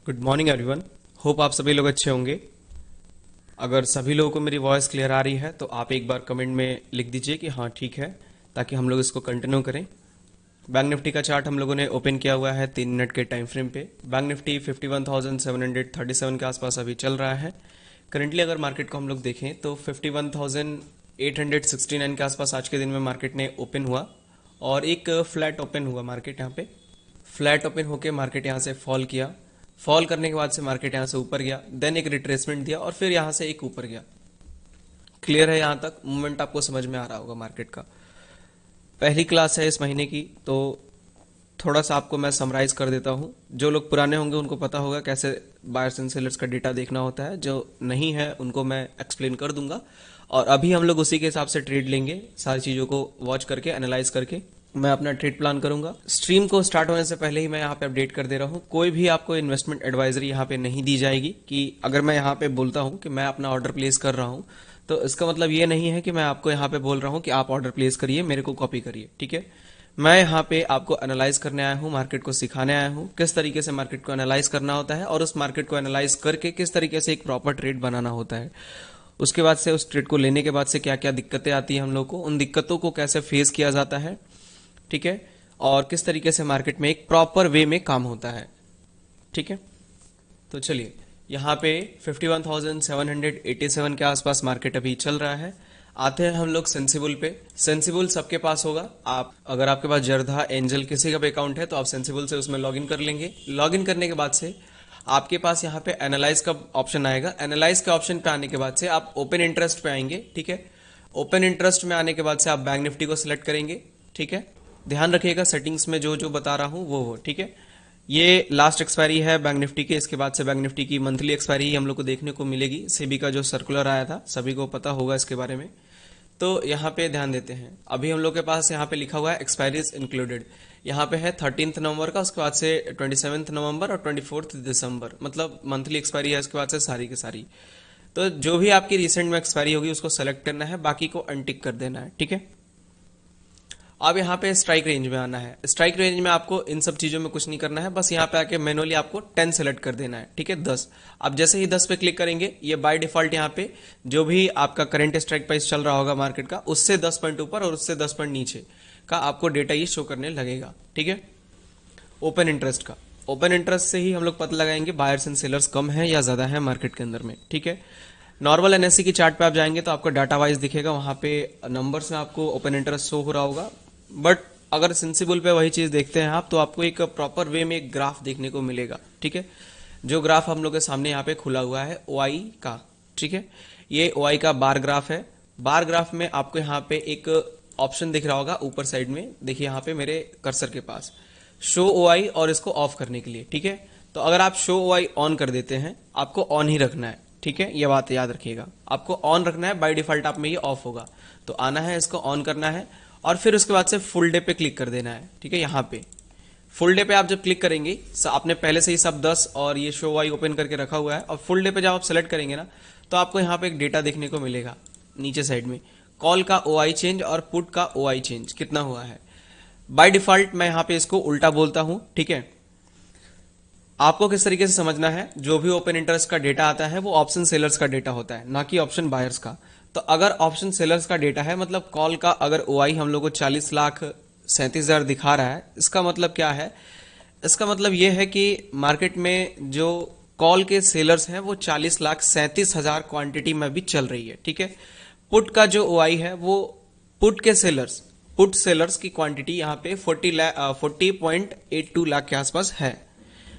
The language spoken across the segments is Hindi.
Good morning everyone. होप आप सभी लोग अच्छे होंगे। अगर सभी लोगों को मेरी वॉइस क्लियर आ रही है तो आप एक बार कमेंट में लिख दीजिए कि हाँ ठीक है, ताकि हम लोग इसको कंटिन्यू करें। बैंक निफ्टी का चार्ट हम लोगों ने ओपन किया हुआ है 3 मिनट के टाइम फ्रेम पे। बैंक निफ्टी 51,737 के आसपास अभी चल रहा है। करंटली अगर मार्केट को हम लोग देखें तो 51,869 के आसपास आज के दिन में मार्केट ने ओपन हुआ और एक फ्लैट ओपन हुआ मार्केट। यहाँ पे फ्लैट ओपन होके मार्केट यहाँ से फॉल किया। फॉल करने के बाद से मार्केट यहाँ से ऊपर गया, देन एक रिट्रेसमेंट दिया और फिर यहाँ से एक ऊपर गया। क्लियर है? यहाँ तक मूवमेंट आपको समझ में आ रहा होगा मार्केट का। पहली क्लास है इस महीने की, तो थोड़ा सा आपको मैं समराइज कर देता हूँ। जो लोग पुराने होंगे उनको पता होगा कैसे बायर्स एंड सेलर्स का डेटा देखना होता है, जो नहीं है उनको मैं एक्सप्लेन कर दूंगा। और अभी हम लोग उसी के हिसाब से ट्रेड लेंगे, सारी चीज़ों को वॉच करके एनालाइज करके मैं अपना ट्रेड प्लान करूंगा। स्ट्रीम को स्टार्ट होने से पहले ही मैं यहाँ पे अपडेट कर दे रहा हूँ, कोई भी आपको इन्वेस्टमेंट एडवाइजरी यहाँ पे नहीं दी जाएगी कि अगर मैं यहाँ पे बोलता हूँ कि मैं अपना ऑर्डर प्लेस कर रहा हूँ तो इसका मतलब ये नहीं है कि मैं आपको यहाँ पे बोल रहा हूँ कि आप ऑर्डर प्लेस करिए, मेरे को कॉपी करिए। ठीक है, मैं यहाँ पे आपको एनालाइज करने आया हूँ, मार्केट को सिखाने आया हूँ किस तरीके से मार्केट को एनालाइज करना होता है और उस मार्केट को एनालाइज करके किस तरीके से एक प्रॉपर ट्रेड बनाना होता है। उसके बाद से उस ट्रेड को लेने के बाद से क्या क्या दिक्कतें आती हैं हम लोग को, उन दिक्कतों को कैसे फेस किया जाता है, ठीक है, और किस तरीके से मार्केट में एक प्रॉपर वे में काम होता है। ठीक है, तो चलिए यहाँ पे 51,787 के आसपास मार्केट अभी चल रहा है। आते हैं हम लोग सेंसिबल पे। सेंसिबल सबके पास होगा। आप अगर आपके पास जर्दा, एंजल किसी का भी अकाउंट है तो आप सेंसिबल से उसमें लॉगिन कर लेंगे। लॉगिन करने के बाद से आपके पास यहाँ पे एनालाइज का ऑप्शन आएगा। एनालाइज के ऑप्शन पे आने के बाद से आप ओपन इंटरेस्ट पे आएंगे। ठीक है, ओपन इंटरेस्ट में आने के बाद से आप बैंक निफ्टी को सिलेक्ट करेंगे। ठीक है, ध्यान रखिएगा सेटिंग्स में जो जो बता रहा हूं वो। ठीक है, ये लास्ट एक्सपायरी है बैंक निफ्टी की। इसके बाद से बैंक निफ्टी की मंथली एक्सपायरी हम लोग को देखने को मिलेगी। सेबी का जो सर्कुलर आया था सभी को पता होगा इसके बारे में। तो यहाँ पे ध्यान देते हैं। अभी हम लोग के पास यहाँ पे लिखा हुआ है एक्सपायरीज इंक्लूडेड। यहाँ पे है 13 नवंबर का, उसके बाद से 27 नवंबर और 24 दिसंबर, मतलब मंथली एक्सपायरी है इसके बाद से सारी की सारी। तो जो भी आपकी रिसेंट में एक्सपायरी होगी उसको सेलेक्ट करना है, बाकी को अनटिक कर देना है। ठीक है, अब यहाँ पे स्ट्राइक रेंज में आना है। स्ट्राइक रेंज में आपको इन सब चीजों में कुछ नहीं करना है, बस यहाँ पे आके मैनुअली आपको 10 सेलेक्ट कर देना है। ठीक है, 10। अब जैसे ही 10 पे क्लिक करेंगे ये बाय डिफॉल्ट यहाँ पे जो भी आपका करंट स्ट्राइक प्राइस चल रहा होगा मार्केट का उससे 10 पॉइंट ऊपर और उससे 10 पॉइंट नीचे का आपको डेटा ये शो करने लगेगा। ठीक है, ओपन इंटरेस्ट का, ओपन इंटरेस्ट से ही हम लोग पता लगाएंगे बायर्स एंड सेलर्स कम है या ज्यादा है मार्केट के अंदर में। ठीक है, नॉर्मल एनएससी की चार्ट पे आप जाएंगे तो आपको डाटा वाइज दिखेगा, वहां पे नंबर्स में आपको ओपन इंटरेस्ट शो हो रहा होगा। बट अगर सेंसिबल पे वही चीज देखते हैं आप तो आपको एक प्रॉपर वे में एक ग्राफ देखने को मिलेगा। ठीक है, जो ग्राफ हम लोग के सामने यहाँ पे खुला हुआ है ओआई का। ठीक है, ये ओआई का बार ग्राफ है। बार ग्राफ में आपको यहाँ पे एक ऑप्शन दिख रहा होगा ऊपर साइड में, देखिए यहाँ पे मेरे कर्सर के पास शो ओआई और इसको ऑफ करने के लिए। ठीक है, तो अगर आप शो ओआई ऑन कर देते हैं, आपको ऑन ही रखना है। ठीक है, ये बात याद रखिएगा, आपको ऑन रखना है। बाय डिफॉल्ट आप में ये ऑफ होगा, तो आना है इसको ऑन करना है और फिर उसके बाद से फुल डे पे क्लिक कर देना है। ठीक है, यहाँ पे फुल डे पे आप जब क्लिक करेंगे, आपने पहले से ही सब 10 और ये शो वाई ओपन करके रखा हुआ है, और फुल डे पे जब आप सेलेक्ट करेंगे ना तो आपको यहाँ पे एक डेटा देखने को मिलेगा नीचे साइड में, कॉल का ओआई चेंज और पुट का ओआई चेंज कितना हुआ है। बाय डिफॉल्ट मैं यहाँ पे इसको उल्टा बोलता हूं। ठीक है, आपको किस तरीके से समझना है, जो भी ओपन इंटरेस्ट का डेटा आता है वो ऑप्शन सेलर्स का डेटा होता है, ना कि ऑप्शन बायर्स का। तो अगर ऑप्शन सेलर्स का डेटा है, मतलब कॉल का अगर ओआई हम लोग को 40,37,000 दिखा रहा है, इसका मतलब क्या है? इसका मतलब यह है कि मार्केट में जो कॉल के सेलर्स हैं वो 40,37,000 क्वांटिटी में भी चल रही है। ठीक है, पुट का जो ओआई है वो पुट के सेलर्स, पुट सेलर्स की क्वांटिटी यहाँ पे 40.82 लाख के आसपास है।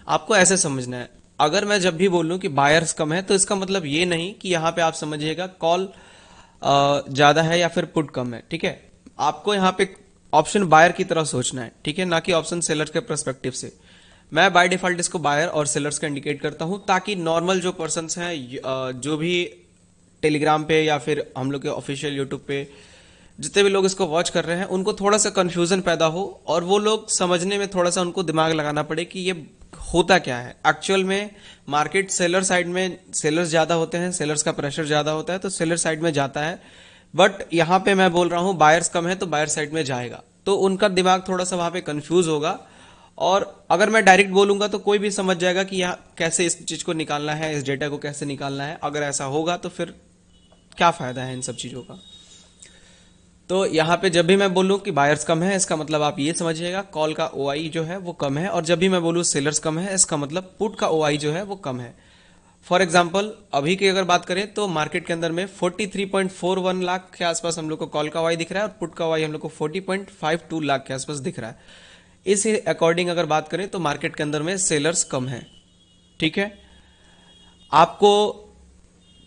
आपको ऐसे समझना है। अगर मैं जब भी बोलूं कि बायर्स कम है तो इसका मतलब ये नहीं कि यहां पे आप समझिएगा कॉल ज्यादा है या फिर पुट कम है। ठीक है, आपको यहाँ पे ऑप्शन बायर की तरह सोचना है। ठीक है, ना कि ऑप्शन सेलर के पर्सपेक्टिव से। मैं बाय डिफॉल्ट इसको बायर और सेलर्स का इंडिकेट करता हूं, ताकि नॉर्मल जो पर्सन्स हैं, जो भी टेलीग्राम पे या फिर हम लोग के ऑफिशियल यूट्यूब पे जितने भी लोग इसको वॉच कर रहे हैं, उनको थोड़ा सा कंफ्यूजन पैदा हो और वो लोग समझने में थोड़ा सा उनको दिमाग लगाना पड़े कि ये होता क्या है एक्चुअल में। मार्केट सेलर साइड में सेलर्स ज्यादा होते हैं, सेलर्स का प्रेशर ज्यादा होता है तो सेलर साइड में जाता है। बट यहाँ पे मैं बोल रहा हूँ बायर्स कम है तो बायर साइड में जाएगा, तो उनका दिमाग थोड़ा सा वहां पे कंफ्यूज होगा और अगर मैं डायरेक्ट बोलूंगा तो कोई भी समझ जाएगा कि यहाँ कैसे इस चीज को निकालना है, इस डेटा को कैसे निकालना है। अगर ऐसा होगा तो फिर क्या फायदा है इन सब चीजों का। तो यहाँ पे जब भी मैं बोलूँ कि बायर्स कम है, इसका मतलब आप ये समझिएगा कॉल का ओआई जो है वो कम है, और जब भी मैं बोलूँ सेलर्स कम है, इसका मतलब पुट का ओआई जो है वो कम है। फॉर एग्जाम्पल अभी की अगर बात करें तो मार्केट के अंदर में 43.41 लाख के आसपास हम लोग को कॉल का ओआई दिख रहा है, और पुट का ओआई हम लोग को 40.52 लाख के आसपास दिख रहा है। इस अकॉर्डिंग अगर बात करें तो मार्केट के अंदर में सेलर्स कम है। ठीक है, आपको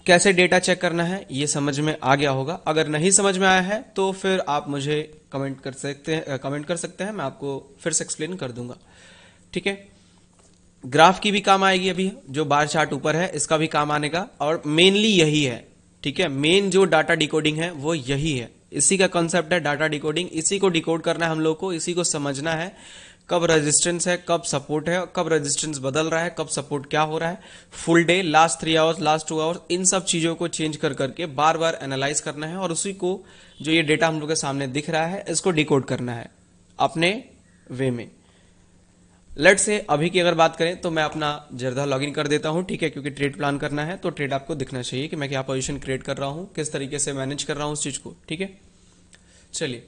कैसे डेटा चेक करना है ये समझ में आ गया होगा। अगर नहीं समझ में आया है तो फिर आप मुझे कमेंट कर सकते हैं, मैं आपको फिर से एक्सप्लेन कर दूंगा। ठीक है, ग्राफ की भी काम आएगी, अभी जो बार चार्ट ऊपर है इसका भी काम आने का, और मेनली यही है। ठीक है, मेन जो डाटा डिकोडिंग है वो यही है, इसी का कॉन्सेप्ट है डाटा डिकोडिंग। इसी को डिकोड करना है हम लोग को, इसी को समझना है कब रेजिस्टेंस है, कब सपोर्ट है, कब रेजिस्टेंस बदल रहा है, कब सपोर्ट क्या हो रहा है, full day, last 3 hours, last 2 hours, इन सब चीजों को चेंज कर करके बार बार एनालाइज करना है, और उसी को जो ये डेटा हम लोग के सामने दिख रहा है इसको डिकोड करना है अपने वे में। लेट से अभी की अगर बात करें तो मैं अपना जर्दा लॉगिन कर देता हूं। ठीक है, क्योंकि ट्रेड प्लान करना है तो ट्रेड आपको दिखना चाहिए कि मैं क्या पोजीशन क्रिएट कर रहा हूं, किस तरीके से मैनेज कर रहा हूं उस चीज को। ठीक है, चलिए,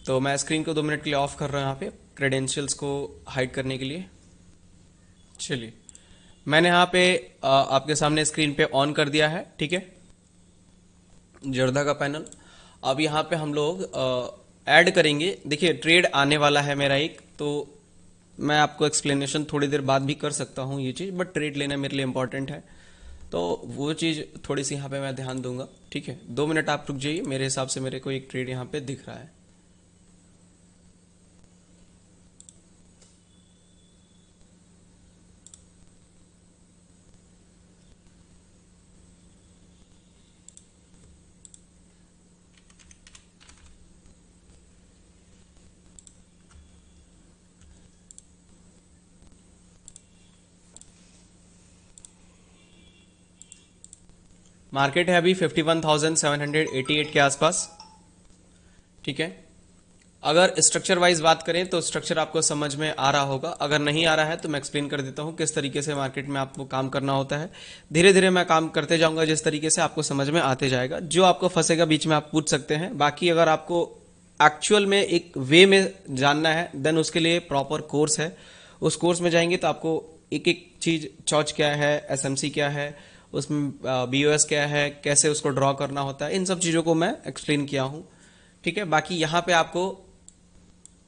तो मैं स्क्रीन को 2 मिनट के लिए ऑफ कर रहा हूं यहाँ पे क्रेडेंशियल्स को हाइड करने के लिए। चलिए, मैंने यहाँ पे आपके सामने स्क्रीन पे ऑन कर दिया है। ठीक है, जर्दा का पैनल। अब यहाँ पे हम लोग ऐड करेंगे। देखिए, ट्रेड आने वाला है मेरा एक, तो मैं आपको एक्सप्लेनेशन थोड़ी देर बाद भी कर सकता हूँ ये चीज़, बट ट्रेड लेना मेरे लिए इंपॉर्टेंट है, तो वो चीज़ थोड़ी सी यहाँ पे मैं ध्यान दूंगा। ठीक है, 2 मिनट आप रुक जाइए, मेरे हिसाब से मेरे को एक ट्रेड यहाँ पे दिख रहा है। मार्केट है अभी 51,788 के आसपास। ठीक है, अगर स्ट्रक्चर वाइज बात करें तो स्ट्रक्चर आपको समझ में आ रहा होगा, अगर नहीं आ रहा है तो मैं एक्सप्लेन कर देता हूं किस तरीके से मार्केट में आपको काम करना होता है। धीरे धीरे मैं काम करते जाऊंगा, जिस तरीके से आपको समझ में आते जाएगा। जो आपको फंसेगा बीच में आप पूछ सकते हैं। बाकी अगर आपको एक्चुअल में एक वे में जानना है देन उसके लिए प्रॉपर कोर्स है, उस कोर्स में जाएंगे तो आपको एक एक चीज, चॉच क्या है, एसएमसी क्या है, उसमें बीओएस क्या है, कैसे उसको ड्रॉ करना होता है, इन सब चीजों को मैं एक्सप्लेन किया हूं। ठीक है, बाकी यहाँ पे आपको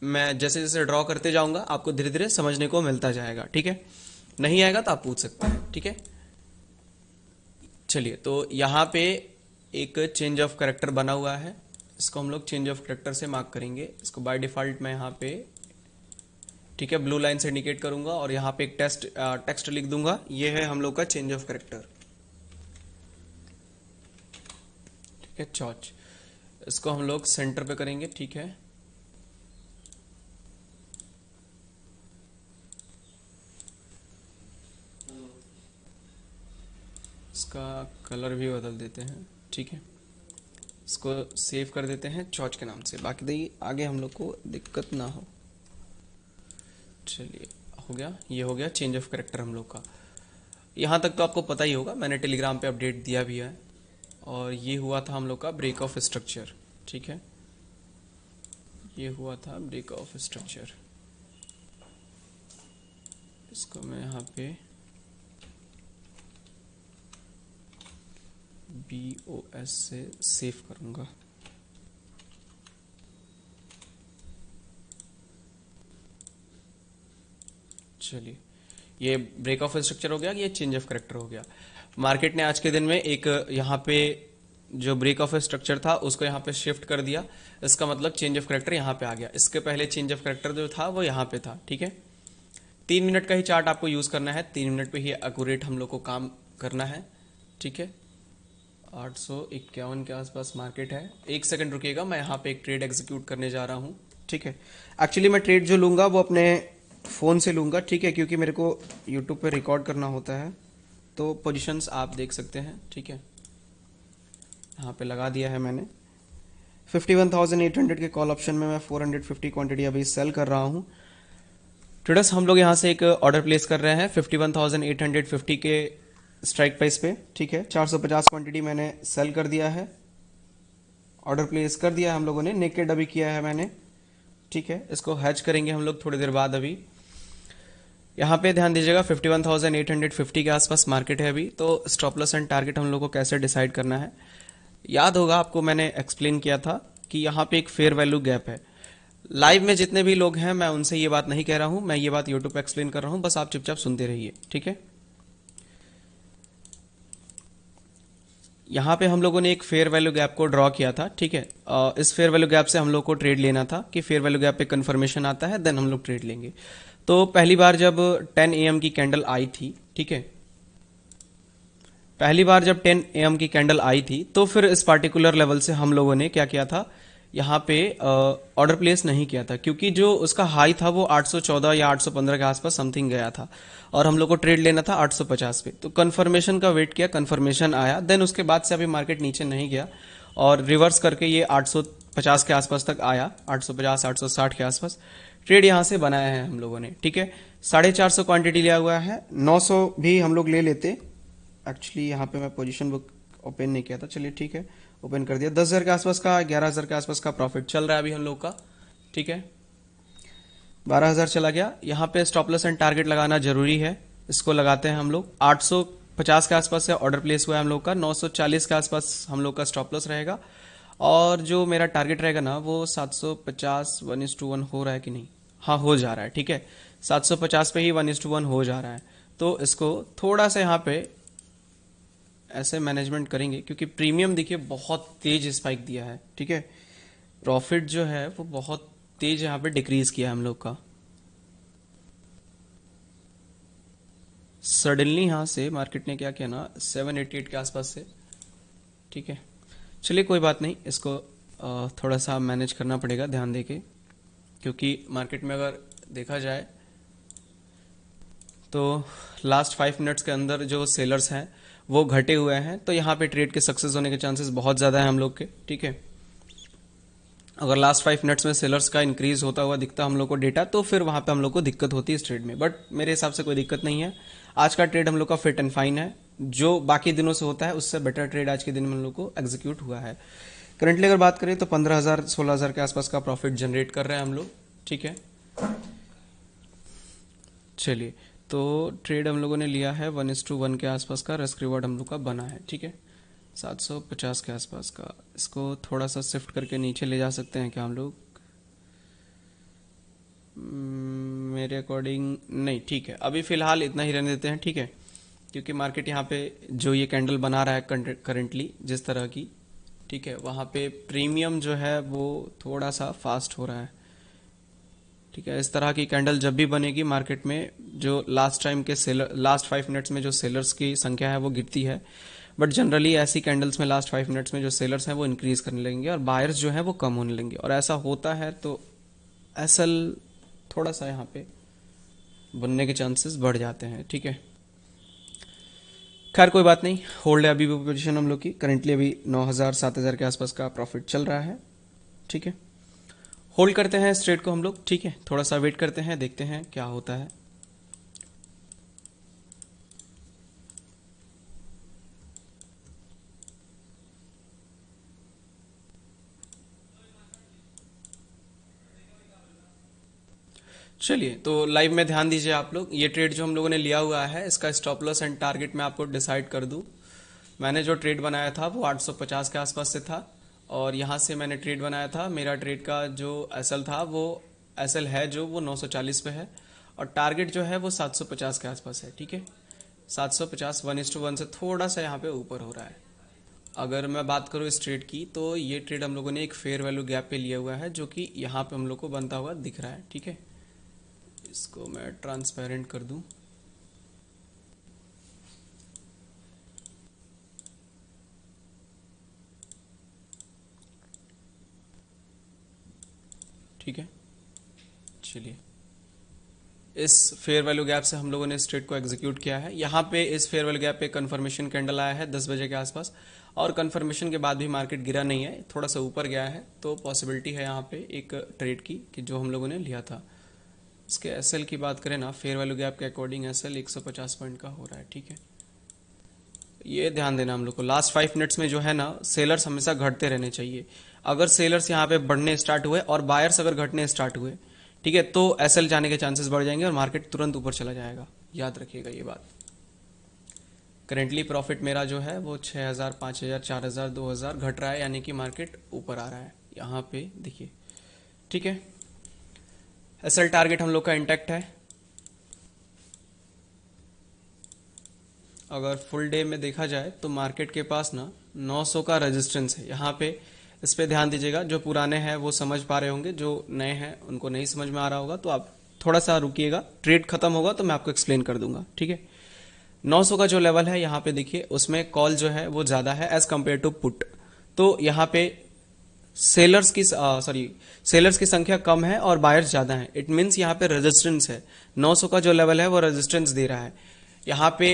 मैं जैसे जैसे ड्रॉ करते जाऊंगा आपको धीरे धीरे समझने को मिलता जाएगा। ठीक है, नहीं आएगा तो आप पूछ सकते हैं। ठीक है, चलिए, तो यहाँ पे एक चेंज ऑफ कैरेक्टर बना हुआ है, इसको हम लोग चेंज ऑफ कैरेक्टर से मार्क करेंगे। इसको बाय डिफॉल्ट मैं यहाँ पे, ठीक है, ब्लू लाइन से इंडिकेट करूंगा, और यहाँ पे एक टेक्स्ट लिख दूंगा, ये है हम लोग का चेंज ऑफ कैरेक्टर। ठीक है, चॉच, इसको हम लोग सेंटर पे करेंगे। ठीक है, इसका कलर भी बदल देते हैं। ठीक है, इसको सेव कर देते हैं चॉच के नाम से, बाकी देखिए आगे हम लोग को दिक्कत ना हो। चलिए, हो गया, ये हो गया चेंज ऑफ कैरेक्टर हम लोग का। यहाँ तक तो आपको पता ही होगा, मैंने टेलीग्राम पे अपडेट दिया भी है। और ये हुआ था हम लोग का ब्रेक ऑफ स्ट्रक्चर। ठीक है, ये हुआ था ब्रेक ऑफ स्ट्रक्चर। इसको मैं यहाँ पे BOS से सेव करूंगा। चलिए, ये ब्रेक ऑफ स्ट्रक्चर हो गया, ये चेंज ऑफ कैरेक्टर हो गया। मार्केट ने आज के दिन में एक यहाँ पे जो ब्रेक ऑफ स्ट्रक्चर था उसको यहाँ पे शिफ्ट कर दिया, इसका मतलब चेंज ऑफ कैरेक्टर यहाँ पे आ गया। इसके पहले चेंज ऑफ कैरेक्टर जो था वो यहाँ पे था। ठीक है, 3 मिनट का ही चार्ट आपको यूज करना है, 3 मिनट पे ही एक्यूरेट हम लोग को काम करना है। ठीक है, 851 के आसपास मार्केट है। 1 सेकंड रुकिएगा, मैं यहाँ पे एक ट्रेड एग्जीक्यूट करने जा रहा हूँ। ठीक है, एक्चुअली मैं ट्रेड जो लूंगा वो अपने फ़ोन से लूंगा। ठीक है, क्योंकि मेरे को यूट्यूब पे रिकॉर्ड करना होता है, तो पोजीशंस आप देख सकते हैं। ठीक है, यहाँ पे लगा दिया है मैंने। 51,800 के कॉल ऑप्शन में मैं 450 क्वांटिटी अभी सेल कर रहा हूँ। ट्रेडर्स हम लोग यहाँ से एक ऑर्डर प्लेस कर रहे हैं 51,850 के स्ट्राइक प्राइस पे, ठीक है। 450 क्वांटिटी मैंने सेल कर दिया है, ऑर्डर प्लेस कर दिया है हम लोगों ने, नेकेड अभी किया है मैंने, ठीक है। इसको हैच करेंगे हम लोग थोड़ी देर बाद। अभी यहाँ पे ध्यान दीजिएगा 51,850 के आसपास मार्केट है अभी। तो स्टॉप लॉस एंड टारगेट हम लोग को कैसे डिसाइड करना है, याद होगा आपको मैंने एक्सप्लेन किया था कि यहाँ पे एक फेयर वैल्यू गैप है। लाइव में जितने भी लोग हैं मैं उनसे ये बात नहीं कह रहा हूं, मैं ये बात यूट्यूब पे एक्सप्लेन कर रहा हूं, बस आप चुपचाप सुनते रहिए, ठीक है। यहाँ पे हम लोगों ने एक फेयर वैल्यू गैप को ड्रॉ किया था, ठीक है। इस फेयर वैल्यू गैप से हम लोग को ट्रेड लेना था कि फेयर वैल्यू गैप पे कंफर्मेशन आता है देन हम लोग ट्रेड लेंगे। तो पहली बार जब 10 AM की कैंडल आई थी, ठीक है, पहली बार जब 10 AM की कैंडल आई थी तो फिर इस पार्टिकुलर लेवल से हम लोगों ने क्या किया था, यहाँ पे ऑर्डर प्लेस नहीं किया था क्योंकि जो उसका हाई था वो 814 या 815 के आसपास समथिंग गया था और हम लोग को ट्रेड लेना था 850 पे। तो कंफर्मेशन का वेट किया, कंफर्मेशन आया, देन उसके बाद से अभी मार्केट नीचे नहीं गया और रिवर्स करके ये 850 के आसपास तक आया, 850 860 के आसपास ट्रेड यहाँ से बनाया है हम लोगों ने, ठीक है। 450 क्वांटिटी लिया हुआ है, 900 भी हम लोग ले लेते। एक्चुअली यहाँ पे मैं पोजीशन बुक ओपन नहीं किया था, चलिए ठीक है, ओपन कर दिया। 10,000 के आसपास का, 11,000 के आसपास का प्रॉफिट चल रहा है अभी हम लोग का, ठीक है। 12,000 चला गया। यहाँ पे स्टॉप लॉस एंड टारगेट लगाना जरूरी है, इसको लगाते हैं हम लोग। 850 के आसपास से ऑर्डर प्लेस हुआ है हम लोग का, 940 के आसपास हम लोग का स्टॉप लॉस रहेगा और जो मेरा टारगेट रहेगा ना वो 750 1:1 हो रहा है कि नहीं, हाँ हो जा रहा है, ठीक है। 750 पे ही 1:1 हो जा रहा है। तो इसको थोड़ा सा यहाँ पे ऐसे मैनेजमेंट करेंगे क्योंकि प्रीमियम देखिए बहुत तेज स्पाइक दिया है, ठीक है। प्रॉफिट जो है वो बहुत तेज यहाँ पे डिक्रीज किया है हम लोग का। सडनली यहाँ से मार्केट ने क्या किया ना 788 के आसपास से, ठीक है। चलिए कोई बात नहीं, इसको थोड़ा सा मैनेज करना पड़ेगा ध्यान देके, क्योंकि मार्केट में अगर देखा जाए तो लास्ट 5 मिनट्स के अंदर जो सेलर्स हैं वो घटे हुए हैं, तो यहाँ पे ट्रेड के सक्सेस होने के चांसेस बहुत ज़्यादा है हम लोग के, ठीक है। अगर लास्ट 5 मिनट्स में सेलर्स का इंक्रीज होता हुआ दिखता हम लोग को डेटा तो फिर वहाँ पे हम लोग को दिक्कत होती है इस ट्रेड में, बट मेरे हिसाब से कोई दिक्कत नहीं है। आज का ट्रेड हम लोग का फिट एंड फाइन है, जो बाकी दिनों से होता है उससे बेटर ट्रेड आज के दिन में हम लोग को एग्जीक्यूट हुआ है। करंटली अगर बात करें तो 15,000 16,000 के आसपास का प्रॉफिट जनरेट कर रहे हैं हम लोग, ठीक है। चलिए, तो ट्रेड हम लोगों ने लिया है 1:1 के आसपास का, रिस्क रिवॉर्ड हम लोग का बना है, ठीक है। 750 के आसपास का, इसको थोड़ा सा शिफ्ट करके नीचे ले जा सकते हैं क्या हम लोग, मेरे अकॉर्डिंग नहीं, ठीक है, अभी फिलहाल इतना ही रहने देते हैं, ठीक है। क्योंकि मार्केट यहाँ पे जो ये कैंडल बना रहा है करंटली जिस तरह की, ठीक है, वहाँ पे प्रीमियम जो है वो थोड़ा सा फास्ट हो रहा है, ठीक है। इस तरह की कैंडल जब भी बनेगी मार्केट में, जो लास्ट टाइम के सेलर लास्ट 5 मिनट्स में जो सेलर्स की संख्या है वो गिरती है, बट जनरली ऐसी कैंडल्स में लास्ट 5 मिनट्स में जो सेलर्स हैं वो इंक्रीज करने लगेंगे और बायर्स जो है वो कम होने लगेंगे, और ऐसा होता है तो असल थोड़ा सा यहाँ पे बनने के चांसेस बढ़ जाते हैं, ठीक है। खैर कोई बात नहीं, होल्ड है अभी भी पोजीशन हम लोग की, करेंटली अभी 9,000 7,000 के आसपास का प्रॉफिट चल रहा है, ठीक है। होल्ड करते हैं इस ट्रेड को हम लोग, ठीक है, थोड़ा सा वेट करते हैं, देखते हैं क्या होता है। चलिए, तो लाइव में ध्यान दीजिए आप लोग। ये ट्रेड जो हम लोगों ने लिया हुआ है इसका स्टॉप लॉस एंड टारगेट मैं आपको डिसाइड कर दूं। मैंने जो ट्रेड बनाया था वो 850 के आसपास से था और यहाँ से मैंने ट्रेड बनाया था। मेरा ट्रेड का जो एसएल था वो एसएल है जो वो 940 पे है और टारगेट जो है वो 750 के आसपास है, ठीक है। 750 1:1 से थोड़ा सा यहाँ पे ऊपर हो रहा है। अगर मैं बात करूँ इस ट्रेड की तो ये ट्रेड हम लोगों ने एक फेयर वैल्यू गैप पे लिया हुआ है जो कि यहाँ पे हम लोग को बनता हुआ दिख रहा है, ठीक है। इसको मैं ट्रांसपेरेंट कर दूं, ठीक है। चलिए, इस फेयर वैल्यू गैप से हम लोगों ने इस ट्रेड को एग्जीक्यूट किया है। यहाँ पे इस फेयर वैल्यू गैप पे कंफर्मेशन कैंडल आया है 10 बजे के आसपास और कंफर्मेशन के बाद भी मार्केट गिरा नहीं है, थोड़ा सा ऊपर गया है, तो पॉसिबिलिटी है यहाँ पे एक ट्रेड की कि जो हम लोगों ने लिया था इसके एसएल की बात करें ना, फेयर वैल्यू गैप के अकॉर्डिंग एसएल 150 पॉइंट का हो रहा है, ठीक है। ये ध्यान देना हम लोग को, लास्ट 5 मिनट्स में जो है ना सेलर्स हमेशा घटते रहने चाहिए। अगर सेलर्स यहाँ पे बढ़ने स्टार्ट हुए और बायर्स अगर घटने स्टार्ट हुए, ठीक है, तो एसएल जाने के चांसेस बढ़ जाएंगे और मार्केट तुरंत ऊपर चला जाएगा, याद रखिएगा ये बात। करेंटली प्रॉफिट मेरा जो है वो 6000, 5000, 4000, 2000 घट रहा है, यानी कि मार्केट ऊपर आ रहा है यहाँ पे देखिए, ठीक है। एसएल टारगेट हम लोग का इंटैक्ट है। अगर फुल डे में देखा जाए तो मार्केट के पास ना 900 का रेजिस्टेंस है यहाँ पे, इस पे ध्यान दीजिएगा। जो पुराने हैं वो समझ पा रहे होंगे, जो नए हैं उनको नहीं समझ में आ रहा होगा तो आप थोड़ा सा रुकिएगा, ट्रेड खत्म होगा तो मैं आपको एक्सप्लेन कर दूंगा, ठीक है। 900 का जो लेवल है यहाँ पे देखिए, उसमें कॉल जो है वो ज्यादा है एज कंपेयर टू पुट, तो यहाँ पे सेलर्स की संख्या कम है और बायर्स ज्यादा है। इट मीन्स यहाँ पे रेजिस्टेंस है, 900 का जो लेवल है वो रेजिस्टेंस दे रहा है। यहाँ पे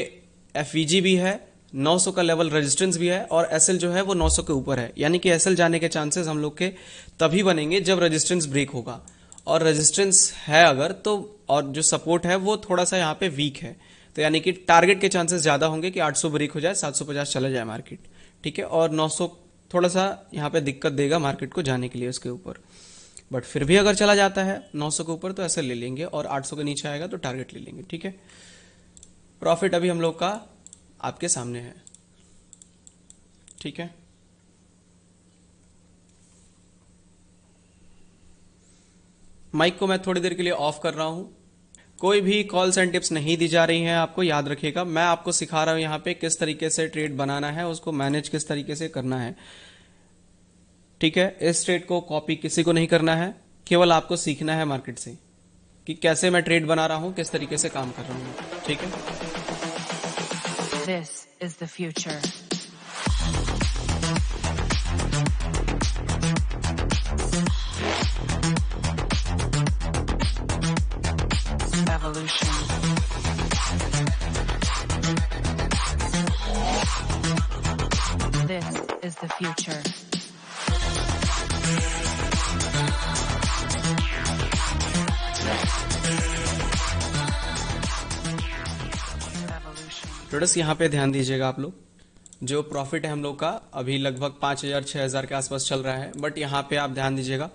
एफवीजी भी है, 900 का लेवल रेजिस्टेंस भी है, और एसएल जो है वो 900 के ऊपर है, यानी कि एसएल जाने के चांसेस हम लोग के तभी बनेंगे जब रेजिस्टेंस ब्रेक होगा। और रेजिस्टेंस है अगर तो, और जो सपोर्ट है वो थोड़ा सा यहाँ पे वीक है, तो यानी कि टारगेट के चांसेस ज्यादा होंगे कि 800 ब्रेक हो जाए, 750 चला जाए मार्केट, ठीक है। और 900 थोड़ा सा यहाँ पे दिक्कत देगा मार्केट को जाने के लिए उसके ऊपर, बट फिर भी अगर चला जाता है 900 के ऊपर तो ऐसे ले लेंगे, और 800 के नीचे आएगा तो टारगेट ले लेंगे, ठीक है। प्रॉफिट अभी हम लोग का आपके सामने है, ठीक है। माइक को मैं थोड़ी देर के लिए ऑफ कर रहा हूं। कोई भी कॉल्स एंड टिप्स नहीं दी जा रही हैं आपको, याद रखिएगा। मैं आपको सिखा रहा हूं यहाँ पे किस तरीके से ट्रेड बनाना है, उसको मैनेज किस तरीके से करना है, ठीक है। इस ट्रेड को कॉपी किसी को नहीं करना है, केवल आपको सीखना है मार्केट से कि कैसे मैं ट्रेड बना रहा हूं, किस तरीके से काम कर रहा हूं, ठीक है। This is the future. Evolution. This is the future. Traders यहाँ पे ध्यान दीजिएगा आप लोग, जो प्रॉफिट है हम लोग का अभी लगभग 5000 6000 के आसपास चल रहा है, बट यहाँ पे आप ध्यान दीजिएगा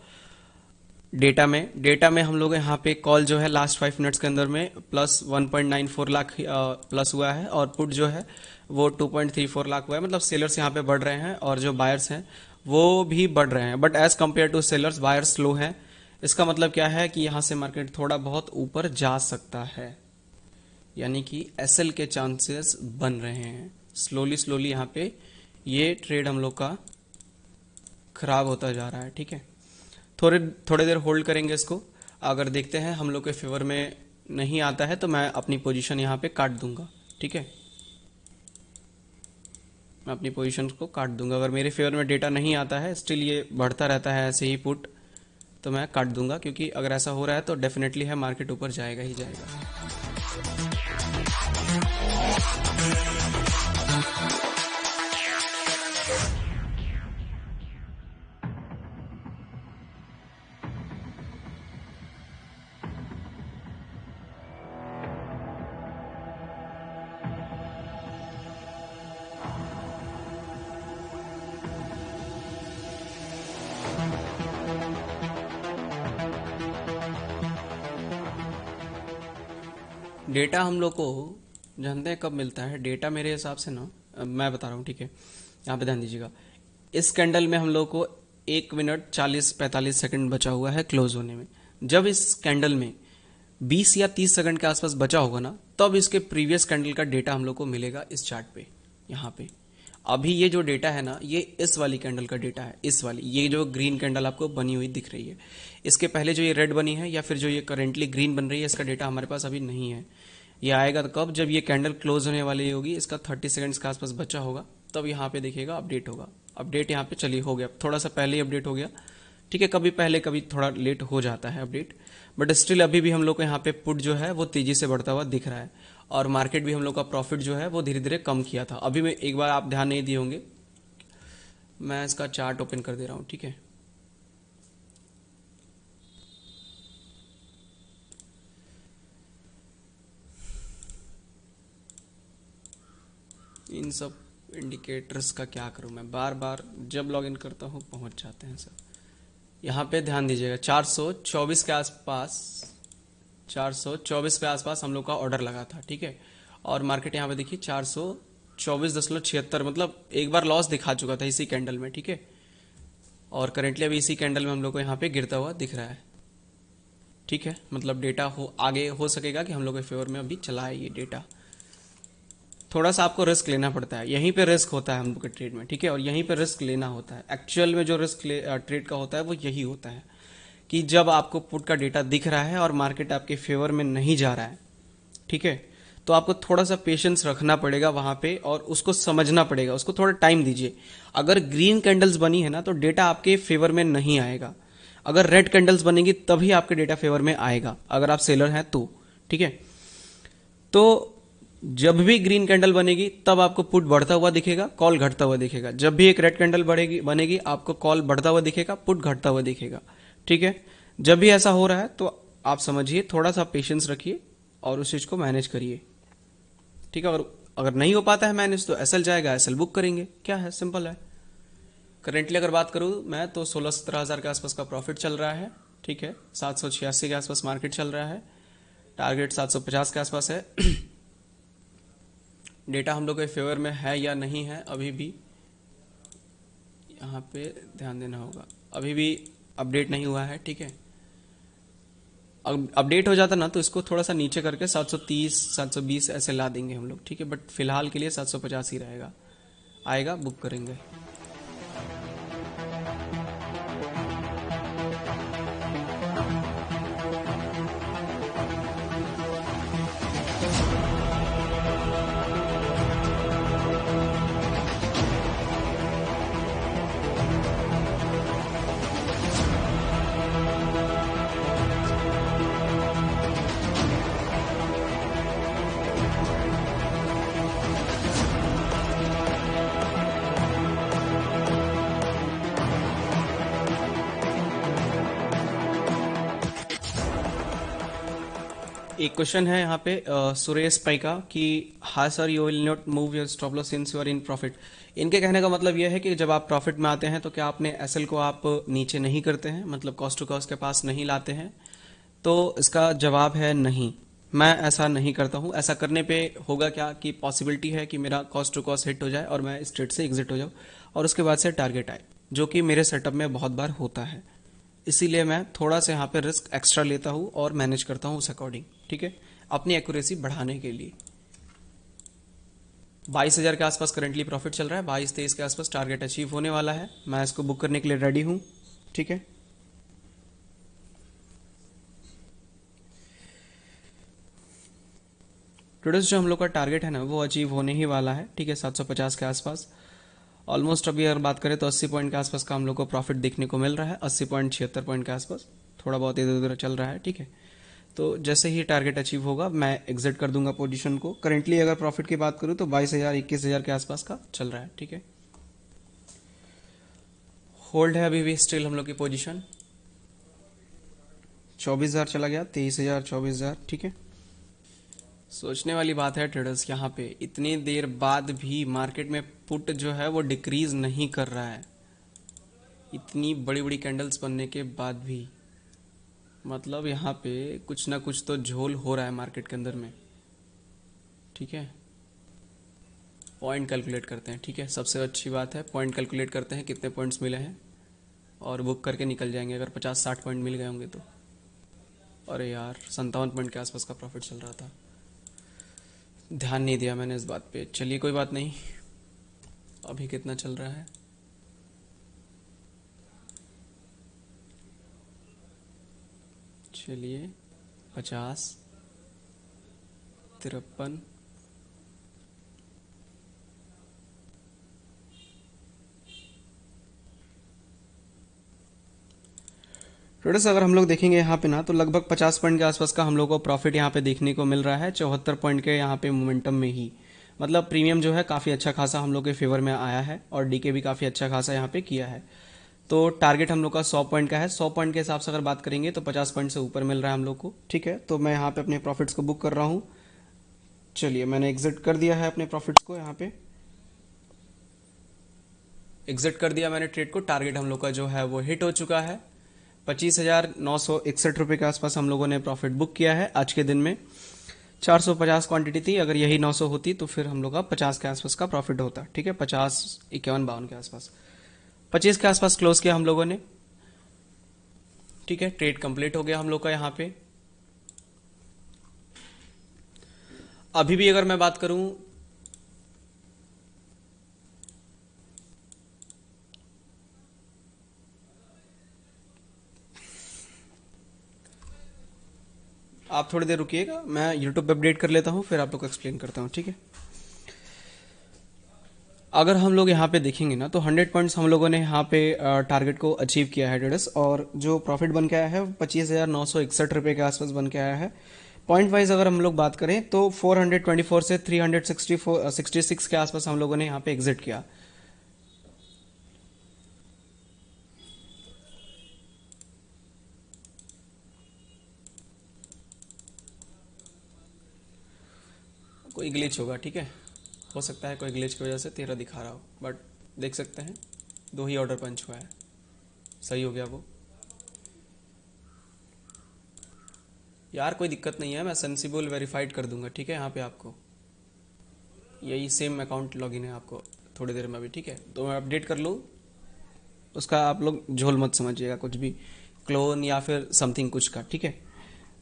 डेटा में हम लोग यहाँ पे कॉल जो है लास्ट 5 मिनट्स के अंदर में प्लस 1.94 लाख प्लस हुआ है, और पुट जो है वो 2.34 लाख हुआ है। मतलब सेलर्स यहाँ पे बढ़ रहे हैं और जो बायर्स हैं वो भी बढ़ रहे हैं, but as compared to sellers buyers slow है। इसका मतलब क्या है कि यहाँ से मार्केट थोड़ा बहुत ऊपर जा सकता है, यानी कि एसएल के चांसेस बन रहे हैं। स्लोली यहाँ पे ये ट्रेड हम लोग का खराब होता जा रहा है, ठीक है। थोड़ी देर होल्ड करेंगे इसको, अगर देखते हैं हम लोग के फेवर में नहीं आता है तो मैं अपनी पोजीशन यहाँ पे काट दूंगा, ठीक है। मैं अपनी पोजीशन को काट दूंगा, अगर मेरे फेवर में डेटा नहीं आता है, स्टिल ये बढ़ता रहता है ऐसे ही पुट, तो मैं काट दूंगा, क्योंकि अगर ऐसा हो रहा है तो डेफिनेटली है मार्केट ऊपर जाएगा ही जाएगा। डेटा हम लोग को जानते हैं कब मिलता है, डेटा मेरे हिसाब से ना, मैं बता रहा हूँ, ठीक है। यहाँ पे ध्यान दीजिएगा, इस कैंडल में हम लोग को 1 मिनट 40-45 सेकंड बचा हुआ है क्लोज होने में। जब इस कैंडल में 20 या 30 सेकंड के आसपास बचा होगा ना, तब इसके प्रीवियस कैंडल का डेटा हम लोग को मिलेगा इस चार्ट पे, यहाँ पे। अभी ये जो डेटा है ना, ये इस वाली कैंडल का डेटा है, इस वाली, ये जो ग्रीन कैंडल आपको बनी हुई दिख रही है, इसके पहले जो ये रेड बनी है या फिर जो ये करेंटली ग्रीन बन रही है, इसका डेटा हमारे पास अभी नहीं है। ये आएगा तो कब, जब ये कैंडल क्लोज होने वाली होगी, इसका 30 सेकंड्स के आसपास बचा होगा, तब यहाँ पे देखिएगा अपडेट होगा। अपडेट यहाँ पे चलिए हो गया, थोड़ा सा पहले ही अपडेट हो गया, ठीक है। कभी पहले कभी थोड़ा लेट हो जाता है अपडेट, बट स्टिल अभी भी हम लोग को यहाँ पे पुट जो है वो तेजी से बढ़ता हुआ दिख रहा है, और मार्केट भी हम लोग का प्रॉफिट जो है वो धीरे धीरे कम किया था। अभी मैं एक बार आप ध्यान नहीं दिए होंगे, मैं इसका चार्ट ओपन कर दे रहा हूँ, ठीक है। इन सब इंडिकेटर्स का क्या करूं मैं, बार बार जब लॉगिन करता हूं पहुंच जाते हैं सर। यहाँ पे ध्यान दीजिएगा 424 के आसपास, 424 के आसपास हम लोग का ऑर्डर लगा था, ठीक है। और मार्केट यहाँ पे देखिए 424.76, मतलब एक बार लॉस दिखा चुका था इसी कैंडल में, ठीक है। और करेंटली अभी इसी कैंडल में हम लोग को यहाँ पे गिरता हुआ दिख रहा है, ठीक है। मतलब डेटा हो आगे हो सकेगा कि हम लोग के फेवर में अभी चला है ये डेटा। थोड़ा सा आपको रिस्क लेना पड़ता है, यहीं पे रिस्क होता है हम लोग के ट्रेड में, ठीक है। और यहीं पे रिस्क लेना होता है, एक्चुअल में जो रिस्क ट्रेड का होता है वो यही होता है कि जब आपको पुट का डेटा दिख रहा है और मार्केट आपके फेवर में नहीं जा रहा है, ठीक है, तो आपको थोड़ा सा पेशेंस रखना पड़ेगा वहां पे और उसको समझना पड़ेगा, उसको थोड़ा टाइम दीजिए। अगर ग्रीन कैंडल्स बनी है ना तो डेटा आपके फेवर में नहीं आएगा, अगर रेड कैंडल्स बनेगी तभी आपके डेटा फेवर में आएगा, अगर आप सेलर हैं तो, ठीक है। तो जब भी ग्रीन कैंडल बनेगी तब आपको पुट बढ़ता हुआ दिखेगा, कॉल घटता हुआ दिखेगा। जब भी एक रेड कैंडल बनेगी आपको कॉल बढ़ता हुआ दिखेगा, पुट घटता हुआ दिखेगा, ठीक है। जब भी ऐसा हो रहा है तो आप समझिए, थोड़ा सा पेशेंस रखिए और उस चीज को मैनेज करिए, ठीक है। और अगर नहीं हो पाता है मैनेज तो एसएल जाएगा, एसएल बुक करेंगे, क्या है, सिंपल है। करेंटली अगर बात करूं मैं तो 16-17 हज़ार के आसपास का प्रॉफिट चल रहा है, ठीक है। 786 के आसपास मार्केट चल रहा है, टारगेट 750 के आसपास है। डेटा हम लोग के फेवर में है या नहीं है अभी भी यहाँ पे ध्यान देना होगा, अभी भी अपडेट नहीं हुआ है, ठीक है। अपडेट हो जाता ना तो इसको थोड़ा सा नीचे करके 730 720 ऐसे ला देंगे हम लोग, ठीक है। बट फिलहाल के लिए 750 ही रहेगा, आएगा बुक करेंगे। एक क्वेश्चन है यहाँ पे सुरेश पै का कि हाँ sir you will not move your stop loss since you are in profit. इनके कहने का मतलब यह है कि जब आप प्रॉफिट में आते हैं तो क्या आपने एसएल को आप नीचे नहीं करते हैं, मतलब कॉस्ट टू कॉस्ट के पास नहीं लाते हैं। तो इसका जवाब है नहीं, मैं ऐसा नहीं करता हूँ। ऐसा करने पे होगा क्या कि पॉसिबिलिटी है कि मेरा कॉस्ट टू कॉस्ट हिट हो जाए और मैं इस ट्रेड से एग्जिट हो जाऊँ और उसके बाद से टारगेट आए, जो कि मेरे सेटअप में बहुत बार होता है। इसीलिए मैं थोड़ा सा यहाँ पे रिस्क एक्स्ट्रा लेता हूँ और मैनेज करता हूँ उस अकॉर्डिंग, ठीक है, अपनी एक्यूरेसी बढ़ाने के लिए। 22,000 के आसपास करंटली प्रॉफिट चल रहा है, 22-23 के आसपास टारगेट अचीव होने वाला है, मैं इसको बुक करने के लिए रेडी हूँ, ठीक है। टुडेस जो हम लोग का टारगेट है ना वो अचीव होने ही वाला है, ठीक है, 750 के आसपास। ऑलमोस्ट अभी अगर बात करें तो 80 पॉइंट के आसपास का हम लोग को प्रॉफिट देखने को मिल रहा है, 80.76 पॉइंट के आसपास, थोड़ा बहुत इधर उधर चल रहा है, ठीक है। तो जैसे ही टारगेट अचीव होगा मैं एग्जिट कर दूंगा पोजीशन को। करेंटली अगर प्रॉफिट की बात करूं तो 22,000 21,000 के आसपास का चल रहा है, ठीक है। होल्ड है अभी भी स्टिल हम लोग की पोजीशन, 24,000 चला गया, 23,000 24,000, ठीक है। सोचने वाली बात है ट्रेडर्स, यहाँ पे इतनी देर बाद भी मार्केट में पुट जो है वो डिक्रीज नहीं कर रहा है, इतनी बड़ी बड़ी कैंडल्स बनने के बाद भी। मतलब यहाँ पे कुछ ना कुछ तो झोल हो रहा है मार्केट के अंदर में, ठीक है। पॉइंट कैलकुलेट करते हैं, ठीक है, सबसे अच्छी बात है पॉइंट कैलकुलेट करते हैं कितने पॉइंट्स मिले हैं और बुक करके निकल जाएंगे अगर 50-60 पॉइंट मिल गए होंगे तो। अरे यार 57 पॉइंट के आसपास का प्रॉफिट चल रहा था, ध्यान नहीं दिया मैंने इस बात पे। चलिए कोई बात नहीं, अभी कितना चल रहा है, चलिए 50 53 फ्रेंड्स अगर हम लोग देखेंगे यहाँ पे ना तो लगभग 50 पॉइंट के आसपास का हम लोग को प्रॉफिट यहाँ पे देखने को मिल रहा है, 74 पॉइंट के यहाँ पे मोमेंटम में ही। मतलब प्रीमियम जो है काफ़ी अच्छा खासा हम लोग के फेवर में आया है और डीके भी काफ़ी अच्छा खासा यहाँ पे किया है। तो टारगेट हम लोग का 100 पॉइंट का है, 100 पॉइंट के हिसाब से अगर बात करेंगे तो 50 पॉइंट से ऊपर मिल रहा है हम लोग को, ठीक है। तो मैं यहाँ पे अपने प्रॉफिट्स को बुक कर रहा हूँ। चलिए मैंने एग्जिट कर दिया है अपने प्रॉफिट्स को यहाँ पे, एग्जिट कर दिया मैंने ट्रेड को। टारगेट हम लोग का जो है वो हिट हो चुका है। 25,961 रुपये के आसपास हम लोगों ने प्रॉफिट बुक किया है आज के दिन में। 450 क्वांटिटी थी, अगर यही 900 होती तो फिर हम लोग का 50 के आसपास का प्रॉफिट होता। ठीक है, 50, 51, 52 के आसपास, 25 के आसपास क्लोज किया हम लोगों ने। ठीक है, ट्रेड कंप्लीट हो गया हम लोग का यहाँ पे। अभी भी अगर मैं बात करूं, आप थोड़ी देर रुकिएगा, मैं यूट्यूब पे अपडेट कर लेता हूं, फिर आप लोग को एक्सप्लेन करता हूं। ठीक है, अगर हम लोग यहाँ पे देखेंगे ना तो 100 पॉइंट्स हम लोगों ने यहाँ पे टारगेट को अचीव किया है ट्रेडर्स, और जो प्रॉफिट बन के आया है 25,961 रुपये के आसपास बन के आया है। पॉइंट वाइज अगर हम लोग बात करें तो 424 से 366 के आसपास हम लोगों ने यहाँ पे एग्जिट किया। कोई ग्लिच होगा, ठीक है, हो सकता है कोई ग्लिच की वजह से 13 दिखा रहा हो, बट देख सकते हैं 2 ही ऑर्डर पंच हुआ है, सही हो गया वो। यार कोई दिक्कत नहीं है, मैं सेंसिबल वेरीफाइड कर दूंगा। ठीक है, यहाँ पे आपको यही सेम अकाउंट लॉगिन है आपको थोड़ी देर में भी। ठीक है, तो मैं अपडेट कर लूँ, उसका आप लोग झोल मत समझिएगा कुछ भी, क्लोन या फिर समथिंग कुछ का। ठीक है,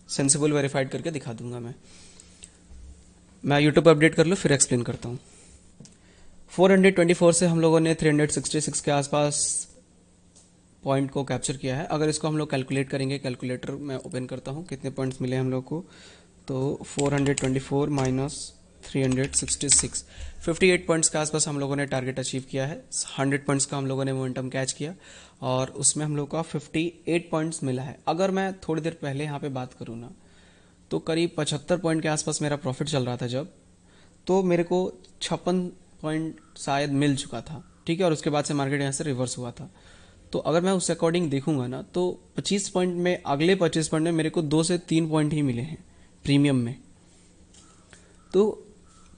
सेंसिबल वेरीफाइड करके दिखा दूंगा मैं यूट्यूब पर अपडेट कर लूँ फिर एक्सप्लेन करता हूँ। 424 से हम लोगों ने 366 के आसपास पॉइंट को कैप्चर किया है। अगर इसको हम लोग कैलकुलेट करेंगे, कैलकुलेटर मैं ओपन करता हूँ, कितने पॉइंट्स मिले हम लोग को, तो 424 माइनस 366, 58 पॉइंट्स के आसपास हम लोगों ने टारगेट अचीव किया है। 100 पॉइंट्स का हम लोगों ने मोमेंटम कैच किया और उसमें हम लोग का 58 पॉइंट्स मिला है। अगर मैं थोड़ी देर पहले यहाँ पे बात करूँ ना तो करीब 75 पॉइंट के आसपास मेरा प्रॉफिट चल रहा था जब, तो मेरे को 56 पॉइंट शायद मिल चुका था। ठीक है, और उसके बाद से मार्केट यहाँ से रिवर्स हुआ था। तो अगर मैं उस अकॉर्डिंग देखूंगा ना तो 25 पॉइंट में, अगले 25 पॉइंट में मेरे को 2 से 3 पॉइंट ही मिले हैं प्रीमियम में। तो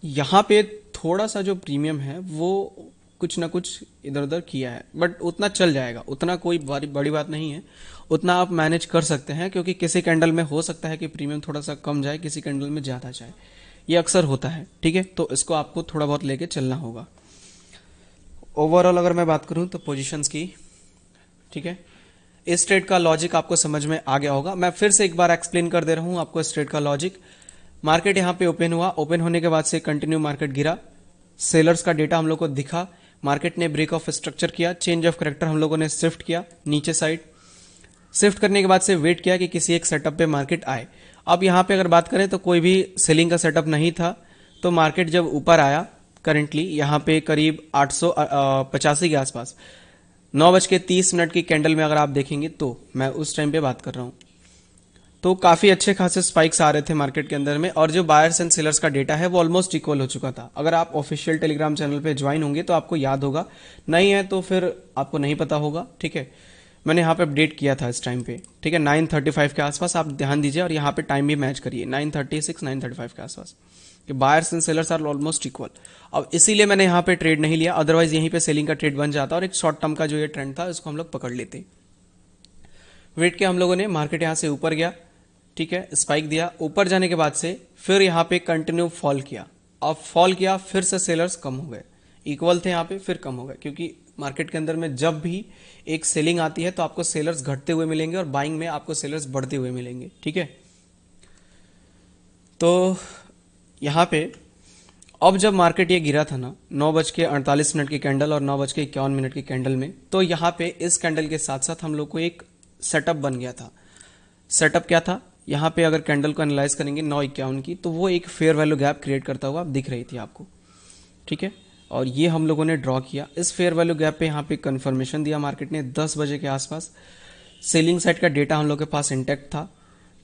यहाँ पे थोड़ा सा जो प्रीमियम है वो कुछ ना कुछ इधर उधर किया है, बट उतना चल जाएगा, उतना कोई बड़ी बात नहीं है, उतना आप मैनेज कर सकते हैं। क्योंकि किसी कैंडल में हो सकता है कि प्रीमियम थोड़ा सा कम जाए, किसी कैंडल में ज़्यादा जाए, ये अक्सर होता है। ठीक है, तो इसको आपको थोड़ा बहुत लेके चलना होगा। ओवरऑल अगर मैं बात करूं तो पोजीशंस की, ठीक है, इस ट्रेड का लॉजिक आपको समझ में आ गया होगा। मैं फिर से एक बार एक्सप्लेन कर दे रहा हूं आपको इस ट्रेड का लॉजिक। मार्केट यहां पे ओपन हुआ, ओपन होने के बाद से कंटिन्यू मार्केट गिरा, सेलर्स का डेटा हम लोग को दिखा, मार्केट ने ब्रेक ऑफ स्ट्रक्चर किया, चेंज ऑफ करेक्टर हम लोगों ने शिफ्ट किया नीचे साइड, शिफ्ट करने के बाद से वेट किया कि किसी एक सेटअप पे मार्केट आए। अब यहाँ पे अगर बात करें तो कोई भी सेलिंग का सेटअप नहीं था, तो मार्केट जब ऊपर आया करंटली यहाँ पे करीब 885 के आसपास 9:30 की कैंडल में अगर आप देखेंगे तो मैं उस टाइम पे बात कर रहा हूँ, तो काफी अच्छे खासे स्पाइक्स आ रहे थे मार्केट के अंदर में, और जो बायर्स एंड सेलर्स का डेटा है वो ऑलमोस्ट इक्वल हो चुका था। अगर आप ऑफिशियल टेलीग्राम चैनल पे ज्वाइन होंगे तो आपको याद होगा, नहीं है तो फिर आपको नहीं पता होगा। ठीक है, मैंने यहाँ पे अपडेट किया था इस टाइम पे। ठीक है, 9:35 के आसपास आप ध्यान दीजिए, और यहाँ पे टाइम भी मैच करिए 9:36 9:35 के आसपास, कि buyers and sellers are almost equal. अब इसीलिए मैंने यहाँ पे ट्रेड नहीं लिया, अदरवाइज यहीं पे सेलिंग का ट्रेड बन जाता और एक शॉर्ट टर्म का जो ये ट्रेंड था इसको हम लोग पकड़ लेते। वेट किया हम लोगों ने, मार्केट यहाँ से ऊपर गया, ठीक है, स्पाइक दिया, ऊपर जाने के बाद से फिर यहाँ पे कंटिन्यू फॉल किया। अब फॉल किया, फिर से सेलर्स कम हो गए, इक्वल थे यहाँ पे, फिर कम हो गए, क्योंकि मार्केट के अंदर में जब भी एक सेलिंग आती है तो आपको सेलर्स घटते हुए मिलेंगे और बाइंग में आपको सेलर्स बढ़ते हुए मिलेंगे। ठीक है, तो यहाँ पे अब जब मार्केट ये गिरा था ना 9:48 की कैंडल और 9:51 की कैंडल में, तो यहाँ पे इस कैंडल के साथ साथ हम लोग को एक सेटअप बन गया था। सेटअप क्या था, यहाँ पे अगर कैंडल को एनालाइज करेंगे 9:51 की, तो वो एक फेयर वैल्यू गैप क्रिएट करता हुआ दिख रही थी आपको। ठीक है, और ये हम लोगों ने ड्रॉ किया, इस फेयर वैल्यू गैप पे यहाँ पे कंफर्मेशन दिया मार्केट ने 10 बजे के आसपास। सेलिंग साइड का डेटा हम लोग के पास इंटैक्ट था।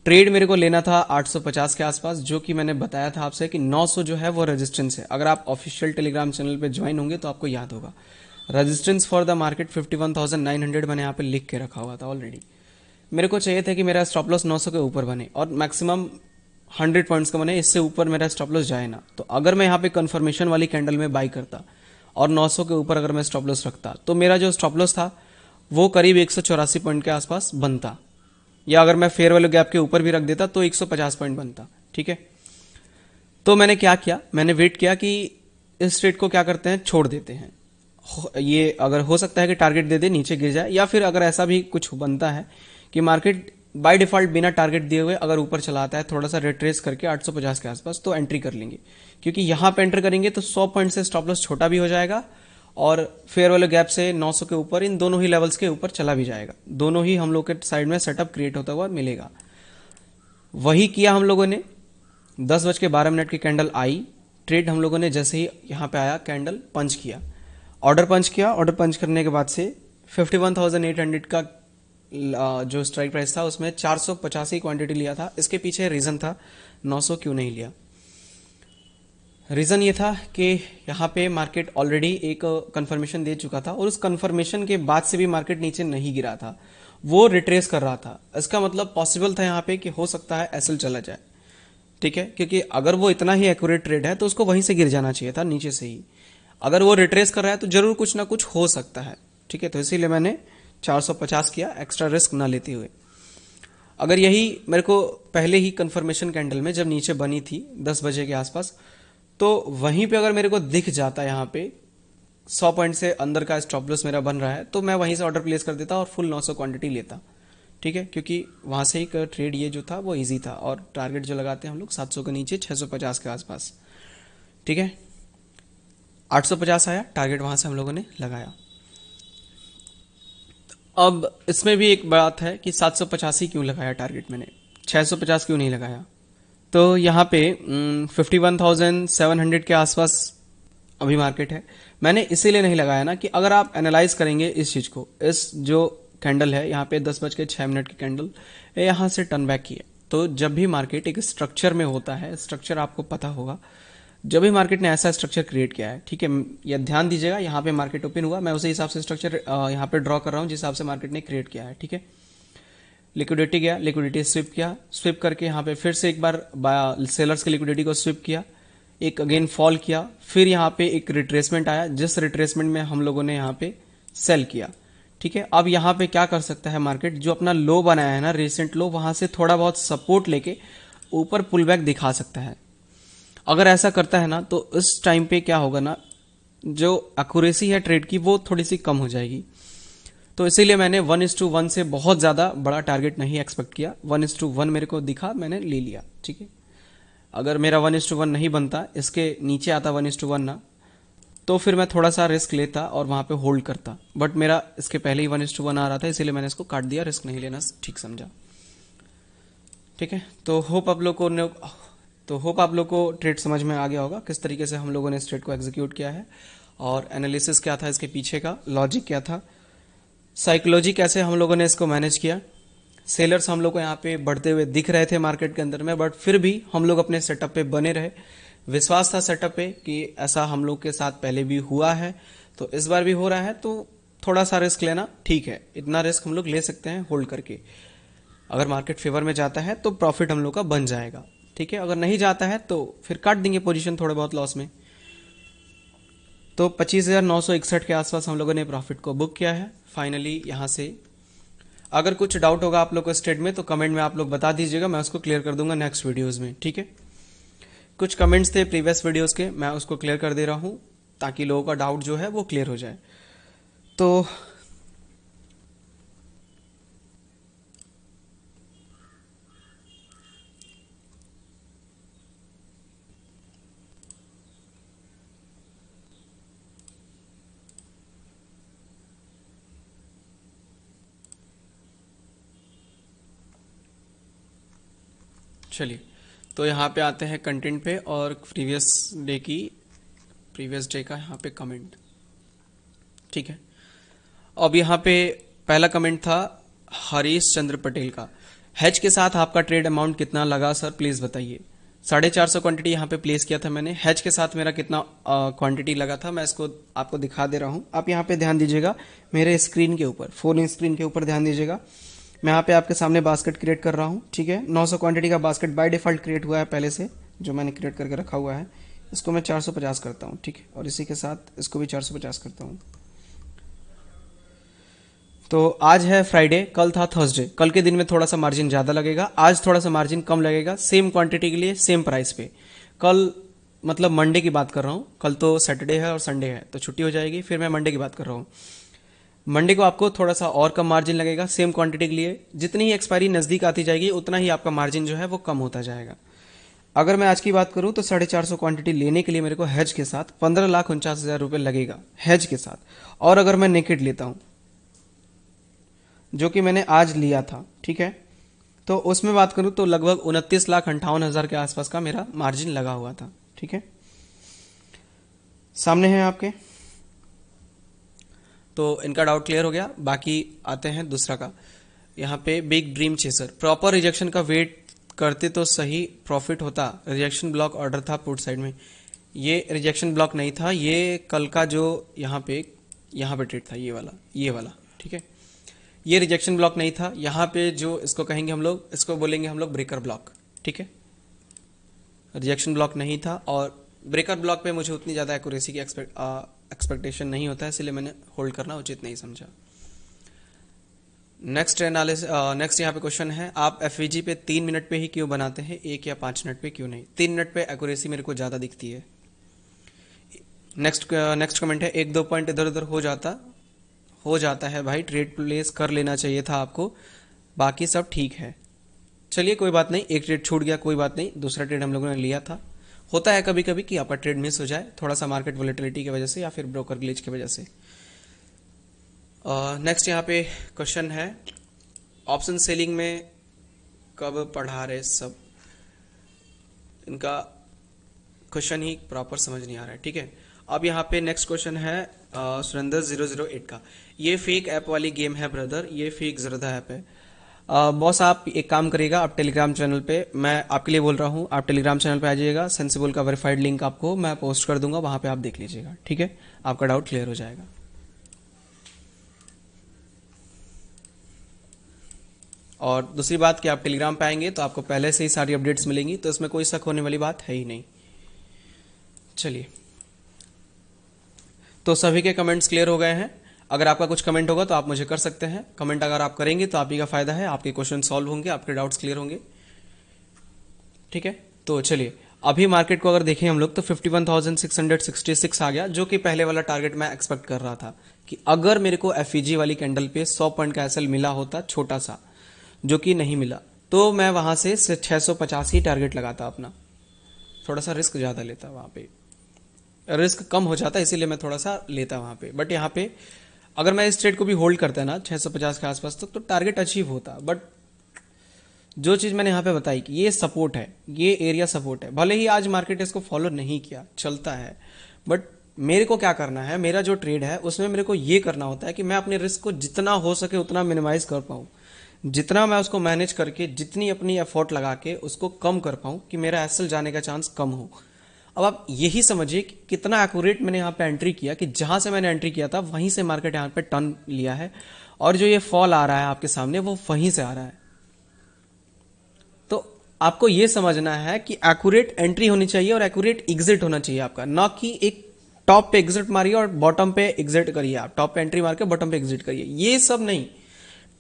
ट्रेड मेरे को लेना था 850 के आसपास, जो कि मैंने बताया था आपसे कि 900 जो है वो रेजिस्टेंस है। अगर आप ऑफिशियल टेलीग्राम चैनल पे ज्वाइन होंगे तो आपको याद होगा, रेजिस्टेंस फॉर द मार्केट 51,900 मैंने यहाँ पे लिख के रखा हुआ था ऑलरेडी। मेरे को चाहिए था कि मेरा स्टॉप लॉस 900 के ऊपर बने और मैक्सिमम 100 पॉइंट्स का बने, इससे ऊपर मेरा स्टॉप लॉस जाए ना। तो अगर मैं यहाँ पे कंफर्मेशन वाली कैंडल में बाई करता और 900 के ऊपर अगर मैं स्टॉप लॉस रखता तो मेरा जो स्टॉप लॉस था वो करीब 184 पॉइंट के आसपास बनता, या अगर मैं फेयर वैल्यू गैप के ऊपर भी रख देता तो 150 पॉइंट बनता। ठीक है, तो मैंने क्या किया, मैंने वेट किया कि इस ट्रेड को क्या करते हैं, छोड़ देते हैं। ये अगर हो सकता है कि टारगेट दे दे नीचे गिर जाए, या फिर अगर ऐसा भी कुछ बनता है कि मार्केट बाय डिफॉल्ट बिना टारगेट दिए हुए अगर ऊपर चला आता है थोड़ा सा रिट्रेस करके 850 के आसपास, तो एंट्री कर लेंगे, क्योंकि यहां पे एंटर करेंगे तो 100 पॉइंट से स्टॉप लॉस छोटा भी हो जाएगा और फेयर वैल्यू गैप से 900 के ऊपर इन दोनों ही लेवल्स के ऊपर चला भी जाएगा। दोनों ही हम लोग के साइड में सेटअप क्रिएट होता हुआ मिलेगा। वही किया हम लोगों ने। 10:12 की कैंडल आई, ट्रेड हम लोगों ने जैसे ही यहाँ पे आया कैंडल पंच किया, ऑर्डर पंच किया। ऑर्डर पंच करने के बाद से 51,800 का जो स्ट्राइक प्राइस था उसमें 450 ही क्वांटिटी लिया था। इसके पीछे रीजन था 900 क्यों नहीं लिया। रीजन ये था कि यहाँ पे मार्केट ऑलरेडी एक कंफर्मेशन दे चुका था और उस कंफर्मेशन के बाद से भी मार्केट नीचे नहीं गिरा था, वो रिट्रेस कर रहा था। इसका मतलब पॉसिबल था यहाँ पे कि हो सकता है एसएल चला जाए। ठीक है, क्योंकि अगर वो इतना ही एक्यूरेट ट्रेड है तो उसको वहीं से गिर जाना चाहिए था नीचे से ही। अगर वो रिट्रेस कर रहा है तो जरूर कुछ ना कुछ हो सकता है। ठीक है, तो इसीलिए मैंने 450 किया एक्स्ट्रा रिस्क ना लेते हुए। अगर यही मेरे को पहले ही कंफर्मेशन कैंडल में जब नीचे बनी थी 10 बजे के आसपास, तो वहीं पे अगर मेरे को दिख जाता यहाँ पे 100 पॉइंट से अंदर का स्टॉप लॉस मेरा बन रहा है तो मैं वहीं से ऑर्डर प्लेस कर देता और फुल 900 क्वांटिटी लेता। ठीक है, क्योंकि वहां से एक ट्रेड ये जो था वो इजी था और टारगेट जो लगाते हैं हम लोग 700 के नीचे 650 के आसपास। ठीक है, 850 आया टारगेट, वहां से हम लोगों ने लगाया। अब इसमें भी एक बात है कि 750 ही क्यों लगाया टारगेट, मैंने 650 क्यों नहीं लगाया। तो यहाँ पे 51,700 के आसपास अभी मार्केट है। मैंने इसीलिए नहीं लगाया ना कि अगर आप एनालाइज करेंगे इस चीज को, इस जो कैंडल है यहाँ पे 10:06 की कैंडल यहाँ से टर्न बैक की है। तो जब भी मार्केट एक स्ट्रक्चर में होता है, स्ट्रक्चर आपको पता होगा, जब भी मार्केट ने ऐसा स्ट्रक्चर क्रिएट किया है, ठीक है, ये ध्यान दीजिएगा, यहाँ पे मार्केट ओपन हुआ, मैं उसी हिसाब से स्ट्रक्चर यहाँ पे ड्रॉ कर रहा हूँ जिस हिसाब से मार्केट ने क्रिएट किया है। ठीक है, लिक्विडिटी गया, लिक्विडिटी स्विप किया, स्विप करके यहाँ पे फिर से एक बार सेलर्स की लिक्विडिटी को स्विप किया, एक अगेन फॉल किया, फिर यहाँ पे एक रिट्रेसमेंट आया जिस रिट्रेसमेंट में हम लोगों ने यहाँ पे सेल किया। ठीक है, अब यहाँ पे क्या कर सकता है मार्केट, जो अपना लो बनाया है ना, रिसेंट लो, वहां से थोड़ा बहुत सपोर्ट लेके ऊपर पुल बैक दिखा सकता है। अगर ऐसा करता है ना तो इस टाइम पे क्या होगा ना, जो एक्यूरेसी है ट्रेड की वो थोड़ी सी कम हो जाएगी। तो इसीलिए मैंने 1:1 से बहुत ज्यादा बड़ा टारगेट नहीं एक्सपेक्ट किया। 1:1 मेरे को दिखा, मैंने ले लिया। ठीक है, अगर मेरा 1:1 नहीं बनता, इसके नीचे आता 1:1 ना, तो फिर मैं थोड़ा सा रिस्क लेता और वहां पे होल्ड करता, बट मेरा इसके पहले ही 1:1 आ रहा था, इसीलिए मैंने इसको काट दिया, रिस्क नहीं लेना ठीक समझा। ठीक है, तो होप आप लोग को ट्रेड समझ में आ गया होगा, किस तरीके से हम लोगों ने इस ट्रेड को एग्जीक्यूट किया है और एनालिसिस क्या था इसके पीछे का, लॉजिक क्या था, साइकोलॉजी कैसे हम लोगों ने इसको मैनेज किया। सेलर्स हम लोग को यहाँ पे बढ़ते हुए दिख रहे थे मार्केट के अंदर में, बट फिर भी हम लोग अपने सेटअप पे बने रहे। विश्वास था सेटअप पे कि ऐसा हम लोग के साथ पहले भी हुआ है तो इस बार भी हो रहा है, तो थोड़ा सा रिस्क लेना ठीक है, इतना रिस्क हम लोग ले सकते हैं होल्ड करके। अगर मार्केट फेवर में जाता है तो प्रॉफिट हम लोग का बन जाएगा। ठीक है, अगर नहीं जाता है तो फिर काट देंगे पोजीशन थोड़े बहुत लॉस में। तो 25,961 के आसपास हम लोगों ने प्रॉफिट को बुक किया है फाइनली यहाँ से। अगर कुछ डाउट होगा आप लोग को इस ट्रेड में तो कमेंट में आप लोग बता दीजिएगा, मैं उसको क्लियर कर दूंगा नेक्स्ट वीडियोस में। ठीक है, कुछ कमेंट्स थे प्रीवियस वीडियोस के, मैं उसको क्लियर कर दे रहा हूं ताकि लोगों का डाउट जो है वो क्लियर हो जाए। तो चलिए, तो यहाँ पे आते हैं कंटेंट पे और प्रीवियस डे का यहाँ पे कमेंट। ठीक है, अब यहाँ पे पहला कमेंट था हरीश चंद्र पटेल का, हेज के साथ आपका ट्रेड अमाउंट कितना लगा सर प्लीज बताइए। 450 क्वांटिटी यहाँ पे प्लेस किया था मैंने, हेज के साथ मेरा कितना क्वांटिटी लगा था मैं इसको आपको दिखा दे रहा हूँ। आप यहाँ पे ध्यान दीजिएगा मेरे स्क्रीन के ऊपर, फोन स्क्रीन के ऊपर ध्यान दीजिएगा। मैं यहाँ पे आपके सामने बास्केट क्रिएट कर रहा हूँ। ठीक है, 900 क्वांटिटी का बास्केट बाय डिफॉल्ट क्रिएट हुआ है पहले से, जो मैंने क्रिएट करके रखा हुआ है। इसको मैं 450 करता हूँ, ठीक है, और इसी के साथ इसको भी 450 करता हूँ। तो आज है फ्राइडे, कल था थर्सडे। कल के दिन में थोड़ा सा मार्जिन ज़्यादा लगेगा, आज थोड़ा सा मार्जिन कम लगेगा, सेम क्वांटिटी के लिए सेम प्राइस पे। कल मतलब मंडे की बात कर रहा हूँ, कल तो सैटरडे है और संडे है तो छुट्टी हो जाएगी, फिर मैं मंडे की बात कर रहा हूँ। मंडे को आपको थोड़ा सा और कम मार्जिन लगेगा सेम क्वांटिटी के लिए। जितनी ही एक्सपायरी नज़दीक आती जाएगी उतना ही आपका मार्जिन जो है वो कम होता जाएगा। अगर मैं आज की बात करूं तो 450 क्वांटिटी लेने के लिए मेरे को हेज के साथ 15,49,000 रुपये लगेगा हेज के साथ। और अगर मैं नेकेड लेता हूं जो कि मैंने आज लिया था, ठीक है, तो उसमें बात करूं तो लगभग 29,58,000 के आसपास का मेरा मार्जिन लगा हुआ था, ठीक है, सामने है आपके। तो इनका डाउट क्लियर हो गया। बाकी आते हैं दूसरा का। यहाँ पे big dream chaser, proper rejection का वेट करते तो सही प्रॉफिट होता, रिजेक्शन ब्लॉक ऑर्डर था पुट साइड में। ये रिजेक्शन ब्लॉक नहीं था, ये कल का जो यहाँ पे ट्रेड था, ये वाला, ठीक है, ये रिजेक्शन ब्लॉक नहीं था। यहाँ पे जो इसको कहेंगे हम लोग, इसको बोलेंगे हम लोग ब्रेकर ब्लॉक, ठीक है, रिजेक्शन ब्लॉक नहीं था। और ब्रेकर ब्लॉक पे मुझे उतनी ज़्यादा एक्यूरेसी की एक्सपेक्टेशन नहीं होता है, इसलिए मैंने होल्ड करना उचित नहीं समझा। नेक्स्ट यहाँ पे क्वेश्चन है, आप एफवीजी पे 3 मिनट पे ही क्यों बनाते हैं, 1 या 5 मिनट पे क्यों नहीं? 3 मिनट पे एक्यूरेसी मेरे को ज़्यादा दिखती है। नेक्स्ट कमेंट है, 1-2 पॉइंट इधर उधर हो जाता है भाई, ट्रेड प्लेस कर लेना चाहिए था आपको, बाकी सब ठीक है। चलिए कोई बात नहीं, एक ट्रेड छूट गया, कोई बात नहीं, दूसरा ट्रेड हम लोगों ने लिया था। होता है कभी कभी कि आपका ट्रेड मिस हो जाए, थोड़ा सा मार्केट वोलेटिलिटी की वजह से या फिर ब्रोकर ग्लिच की वजह से। नेक्स्ट यहाँ पे क्वेश्चन है, ऑप्शन सेलिंग में कब पढ़ा रहे सब, इनका क्वेश्चन ही प्रॉपर समझ नहीं आ रहा है, ठीक है। अब यहाँ पे नेक्स्ट क्वेश्चन है सुरेंद्र 008 का, ये फेक ऐप वाली गेम है ब्रदर, ये फेक ज़रदा ऐप है। बॉस आप एक काम करिएगा, आप टेलीग्राम चैनल पे, मैं आपके लिए बोल रहा हूँ, आप टेलीग्राम चैनल पे आ जाइएगा, सेंसिबल का वेरीफाइड लिंक आपको मैं पोस्ट कर दूंगा, वहाँ पे आप देख लीजिएगा, ठीक है, आपका डाउट क्लियर हो जाएगा। और दूसरी बात कि आप टेलीग्राम पे आएंगे तो आपको पहले से ही सारी अपडेट्स मिलेंगी, तो इसमें कोई शक होने वाली बात है ही नहीं। चलिए, तो सभी के कमेंट्स क्लियर हो गए हैं। अगर आपका कुछ कमेंट होगा तो आप मुझे कर सकते हैं, कमेंट अगर आप करेंगे तो आप ही का फायदा है, आपके क्वेश्चन सॉल्व होंगे, आपके डाउट्स क्लियर होंगे, ठीक है। तो चलिए, अभी मार्केट को अगर देखें हम लोग तो 51,666 आ गया, जो कि पहले वाला टारगेट मैं एक्सपेक्ट कर रहा था कि अगर मेरे को एफईजी वाली कैंडल पे 100 पॉइंट का एसएल मिला होता छोटा सा, जो कि नहीं मिला, तो मैं वहां से 650 ही टारगेट लगाता अपना, थोड़ा सा रिस्क ज़्यादा लेता, वहां पे रिस्क कम हो जाता, इसीलिए मैं थोड़ा सा लेता वहां पे। बट यहाँ पे अगर मैं इस ट्रेड को भी होल्ड करता है ना 650 के आसपास तक, तो टारगेट अचीव होता। बट जो चीज़ मैंने यहाँ पे बताई कि ये सपोर्ट है, ये एरिया सपोर्ट है, भले ही आज मार्केट इसको फॉलो नहीं किया, चलता है, बट मेरे को क्या करना है, मेरा जो ट्रेड है उसमें मेरे को ये करना होता है कि मैं अपने रिस्क को जितना हो सके उतना मिनिमाइज कर पाऊँ, जितना मैं उसको मैनेज करके जितनी अपनी एफर्ट लगा के उसको कम कर पाऊँ कि मेरा एसएल जाने का चांस कम हो। अब आप यही समझिए कि कितना एक्यूरेट मैंने यहाँ पे एंट्री किया, कि जहां से मैंने एंट्री किया था वहीं से मार्केट यहाँ पे टर्न लिया है, और जो ये फॉल आ रहा है आपके सामने वो वहीं से आ रहा है। तो आपको ये समझना है कि एक्यूरेट एंट्री होनी चाहिए और एक्यूरेट एग्जिट होना चाहिए आपका, ना कि एक टॉप पे एग्जिट मारिए और बॉटम पे एग्जिट करिए, आप टॉप पे एंट्री मार के बॉटम पे एग्जिट करिए, ये सब नहीं।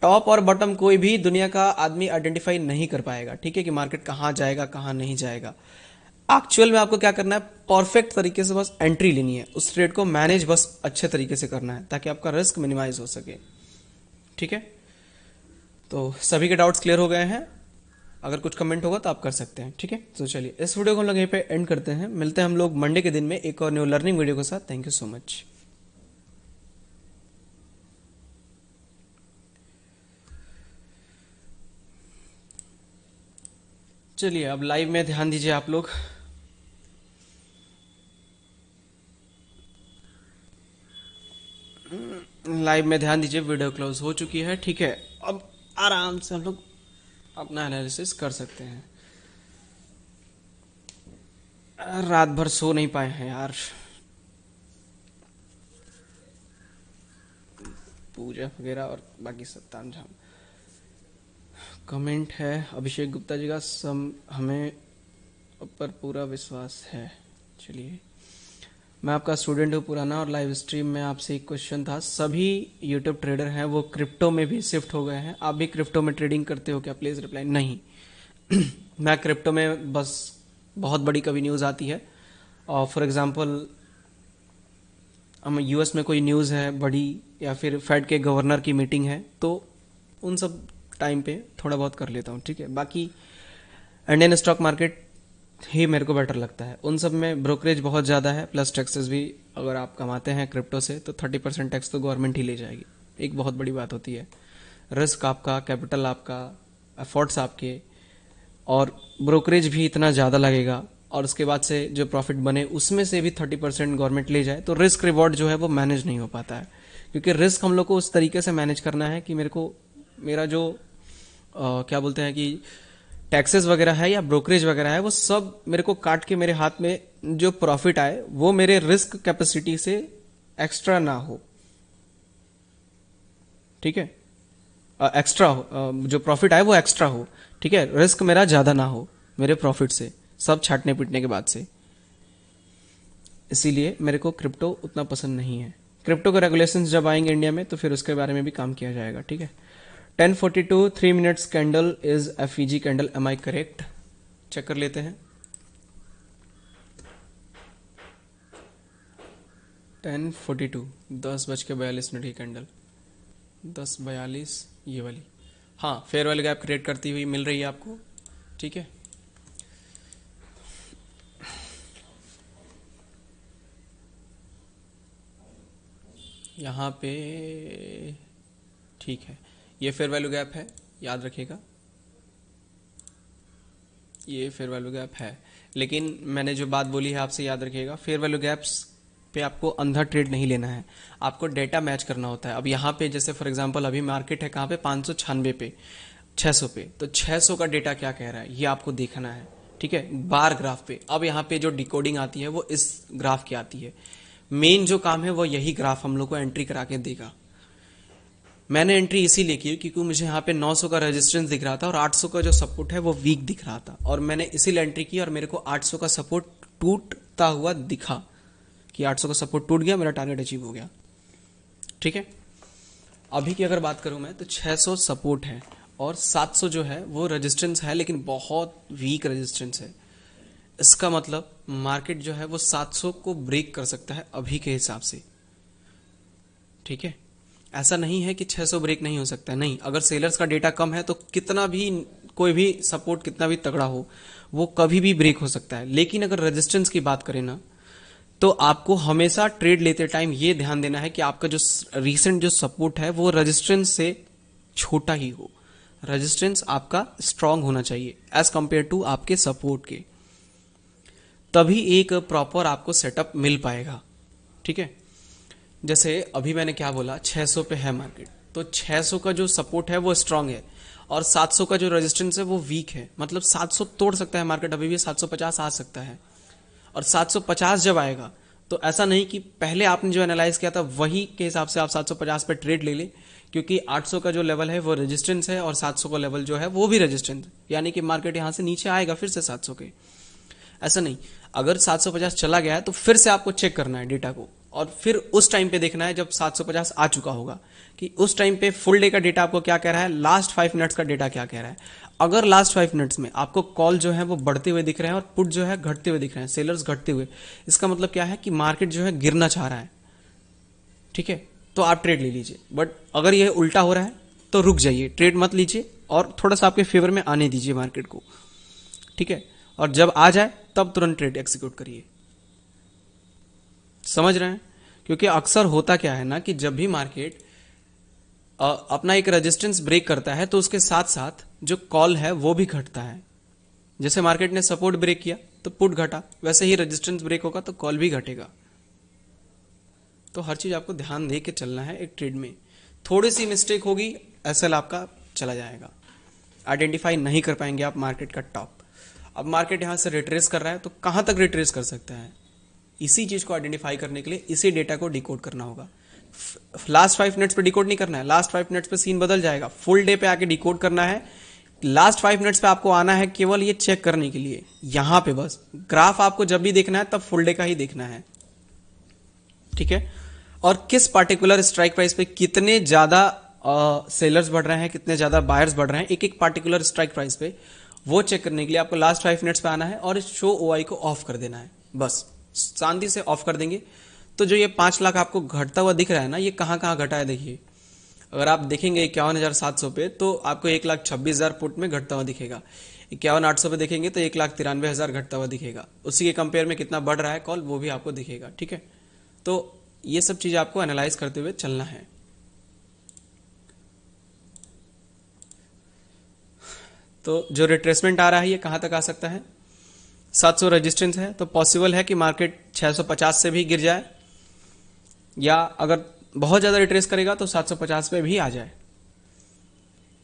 टॉप और बॉटम कोई भी दुनिया का आदमी आइडेंटिफाई नहीं कर पाएगा, ठीक है, कि मार्केट कहां जाएगा कहां नहीं जाएगा। एक्चुअल में आपको क्या करना है, परफेक्ट तरीके से बस एंट्री लेनी है, उस ट्रेड को मैनेज बस अच्छे तरीके से करना है ताकि आपका रिस्क मिनिमाइज हो सके, ठीक है। तो सभी के डाउट्स क्लियर हो गए हैं, अगर कुछ कमेंट होगा तो आप कर सकते हैं, ठीक है। तो चलिए, इस वीडियो को हम लोग यहीं पे एंड करते हैं, मिलते हैं हम लोग मंडे के दिन में एक और न्यू लर्निंग वीडियो के साथ। Thank you so much. चलिए, अब लाइव में ध्यान दीजिए आप लोग। लाइव में ध्यान दीजिए, वीडियो क्लोज हो चुकी है, ठीक है। अब आराम से हम लोग अपना एनालिसिस कर सकते हैं। रात भर सो नहीं पाए हैं यार, पूजा वगैरह और बाकी सब तामझाम। कमेंट है अभिषेक गुप्ता जी का, हमें पर पूरा विश्वास है। चलिए, मैं आपका स्टूडेंट हूँ पुराना, और लाइव स्ट्रीम में आपसे एक क्वेश्चन था। सभी यूट्यूब ट्रेडर हैं वो क्रिप्टो में भी शिफ्ट हो गए हैं। आप भी क्रिप्टो में ट्रेडिंग करते हो क्या? Please reply. नहीं मैं क्रिप्टो में बस बहुत बड़ी कभी न्यूज़ आती है, और फॉर एग्जांपल हम यूएस में कोई न्यूज़ है बड़ी, या फिर फेड के गवर्नर की मीटिंग है, तो उन सब टाइम पे थोड़ा बहुत कर लेता हूँ, ठीक है। बाकी इंडियन स्टॉक मार्केट ही मेरे को बेटर लगता है। उन सब में ब्रोकरेज बहुत ज़्यादा है, प्लस टैक्सेस भी। अगर आप कमाते हैं क्रिप्टो से तो 30% टैक्स तो गवर्नमेंट ही ले जाएगी, एक बहुत बड़ी बात होती है। रिस्क आपका, कैपिटल आपका, एफर्ट्स आपके, और ब्रोकरेज भी इतना ज़्यादा लगेगा, और उसके बाद से जो प्रॉफिट बने उसमें से भी 30% गवर्नमेंट ले जाए, तो रिस्क रिवॉर्ड जो है वो मैनेज नहीं हो पाता है। क्योंकि रिस्क हम लोग को उस तरीके से मैनेज करना है कि मेरे को मेरा जो क्या बोलते हैं कि टैक्सेस वगैरह है या ब्रोकरेज वगैरह है, वो सब मेरे को काट के मेरे हाथ में जो प्रॉफिट आए वो मेरे रिस्क कैपेसिटी से एक्स्ट्रा ना हो, ठीक है। एक्स्ट्रा हो, जो प्रॉफिट आए वो एक्स्ट्रा हो, ठीक है। रिस्क मेरा ज्यादा ना हो मेरे प्रॉफिट से, सब छाटने पीटने के बाद से। इसीलिए मेरे को क्रिप्टो उतना पसंद नहीं है। क्रिप्टो के रेगुलेशंस जब आएंगे इंडिया में तो फिर उसके बारे में भी काम किया जाएगा, ठीक है। 10:42 3 minutes candle is FEG candle, am I correct? Check कर लेते हैं। 10:42 10:42 की कैंडल, 10:42 ये वाली, हाँ, फेयर वैल्यू गैप क्रिएट करती हुई मिल रही है आपको, ठीक है। यहाँ पे ठीक है, ये फेयर वैल्यू गैप है, याद रखिएगा, ये फेयर वैल्यू गैप है। लेकिन मैंने जो बात बोली है आपसे याद रखिएगा, फेयर वैल्यू गैप्स पे आपको अंधा ट्रेड नहीं लेना है, आपको डेटा मैच करना होता है। अब यहाँ पे जैसे फॉर एग्जांपल अभी मार्केट है कहाँ पे, 596 पे, 600 पे, तो 600 का डेटा क्या कह रहा है ये आपको देखना है, ठीक है, बार ग्राफ पे। अब यहाँ पे जो डिकोडिंग आती है वो इस ग्राफ की आती है। मेन जो काम है वो यही ग्राफ हम लोग को एंट्री करा के देगा। मैंने एंट्री इसीलिए की क्योंकि मुझे यहाँ पे 900 का रेजिस्टेंस दिख रहा था और 800 का जो सपोर्ट है वो वीक दिख रहा था, और मैंने इसीलिए एंट्री की, और मेरे को 800 का सपोर्ट टूटता हुआ दिखा कि 800 का सपोर्ट टूट गया, मेरा टारगेट अचीव हो गया, ठीक है। अभी की अगर बात करूं मैं तो 600 सपोर्ट है और 700 जो है वो रेजिस्टेंस है, लेकिन बहुत वीक रेजिस्टेंस है। इसका मतलब मार्केट जो है वो 700 को ब्रेक कर सकता है अभी के हिसाब से, ठीक है। ऐसा नहीं है कि 600 ब्रेक नहीं हो सकता है, नहीं। अगर सेलर्स का डेटा कम है तो कितना भी कोई भी सपोर्ट कितना भी तगड़ा हो वो कभी भी ब्रेक हो सकता है। लेकिन अगर रेजिस्टेंस की बात करें ना, तो आपको हमेशा ट्रेड लेते टाइम ये ध्यान देना है कि आपका जो रीसेंट जो सपोर्ट है वो रेजिस्टेंस से छोटा ही हो। रेजिस्टेंस आपका स्ट्रांग होना चाहिए एज कंपेयर टू आपके सपोर्ट के, तभी एक प्रॉपर आपको सेटअप मिल पाएगा, ठीक है। जैसे अभी मैंने क्या बोला, 600 पे है मार्केट, तो 600 का जो सपोर्ट है वो स्ट्रांग है और 700 का जो रेजिस्टेंस है वो वीक है। मतलब 700 तोड़ सकता है मार्केट, अभी भी 750 आ सकता है। और 750 जब आएगा तो ऐसा नहीं कि पहले आपने जो एनालाइज किया था वही के हिसाब से आप 750 पे ट्रेड ले ले, क्योंकि 800 का जो लेवल है वो रेजिस्टेंस है और 700 का लेवल जो है वो भी रेजिस्टेंस, यानी कि मार्केट यहां से नीचे आएगा फिर से 700 के। ऐसा नहीं, अगर 750 चला गया है तो फिर से आपको चेक करना है डेटा को, और फिर उस टाइम पे देखना है जब 750 आ चुका होगा कि उस टाइम पे फुल डे का डेटा आपको क्या कह रहा है, लास्ट 5 मिनट्स का डेटा क्या कह रहा है। अगर लास्ट 5 मिनट्स में आपको कॉल जो है वो बढ़ते हुए दिख रहे हैं और पुट जो है घटते हुए दिख रहे हैं, सेलर्स घटते हुए, इसका मतलब क्या है कि मार्केट जो है गिरना चाह रहा है, ठीक है, तो आप ट्रेड ले लीजिए। बट अगर यह उल्टा हो रहा है तो रुक जाइए, ट्रेड मत लीजिए और थोड़ा सा आपके फेवर में आने दीजिए मार्केट को, ठीक है। और जब आ जाए तब तुरंत ट्रेड एक्सिक्यूट करिए, समझ रहे हैं। क्योंकि अक्सर होता क्या है ना कि जब भी मार्केट अपना एक रेजिस्टेंस ब्रेक करता है तो उसके साथ साथ जो कॉल है वो भी घटता है। जैसे मार्केट ने सपोर्ट ब्रेक किया तो पुट घटा, वैसे ही रेजिस्टेंस ब्रेक होगा तो कॉल भी घटेगा। तो हर चीज आपको ध्यान दे के चलना है एक ट्रेड में। थोड़ी सी मिस्टेक होगी, एसएल आपका चला जाएगा, आइडेंटिफाई नहीं कर पाएंगे आप मार्केट का टॉप। अब मार्केट यहां से रिट्रेस कर रहा है तो कहां तक रिट्रेस कर सकता है, इसी चीज को आइडेंटिफाई करने के लिए इसी डेटा को डिकोड करना होगा। लास्ट 5 मिनट्स पे डिकोड नहीं करना है, लास्ट 5 मिनट्स पे सीन बदल जाएगा, फुल डे पे आके डिकोड करना है। लास्ट 5 मिनट्स पे आपको आना है केवल ये चेक करने के लिए, यहां पे बस। ग्राफ आपको जब भी देखना है तब फुल डे का ही देखना है, ठीक है। और किस पार्टिकुलर स्ट्राइक प्राइस पे कितने ज्यादा सेलर्स बढ़ रहे हैं, कितने ज्यादा बायर्स बढ़ रहे हैं एक एक पार्टिकुलर स्ट्राइक प्राइस पे, वो चेक करने के लिए आपको लास्ट 5 मिनट्स पे आना है और शो ओआई को ऑफ कर देना है। बस शांति से ऑफ कर देंगे तो जो ये 5 लाख आपको घटता हुआ दिख रहा है ना, ये कहां कहां घटा है देखिए। अगर आप देखेंगे 51,700 पे तो आपको 1,26,000 पुट में घटता हुआ दिखेगा। 51,800 पे देखेंगे तो 1,93,000 घटता हुआ दिखेगा। उसी के कंपेयर में कितना बढ़ रहा है कॉल वो भी आपको दिखेगा, ठीक है। तो ये सब चीज आपको एनालाइज करते हुए चलना है। तो जो रिट्रेसमेंट आ रहा है ये कहां तक आ सकता है, 700 रेजिस्टेंस है, तो पॉसिबल है कि मार्केट 650 से भी गिर जाए, या अगर बहुत ज्यादा रिट्रेस करेगा तो 750 पे भी आ जाए।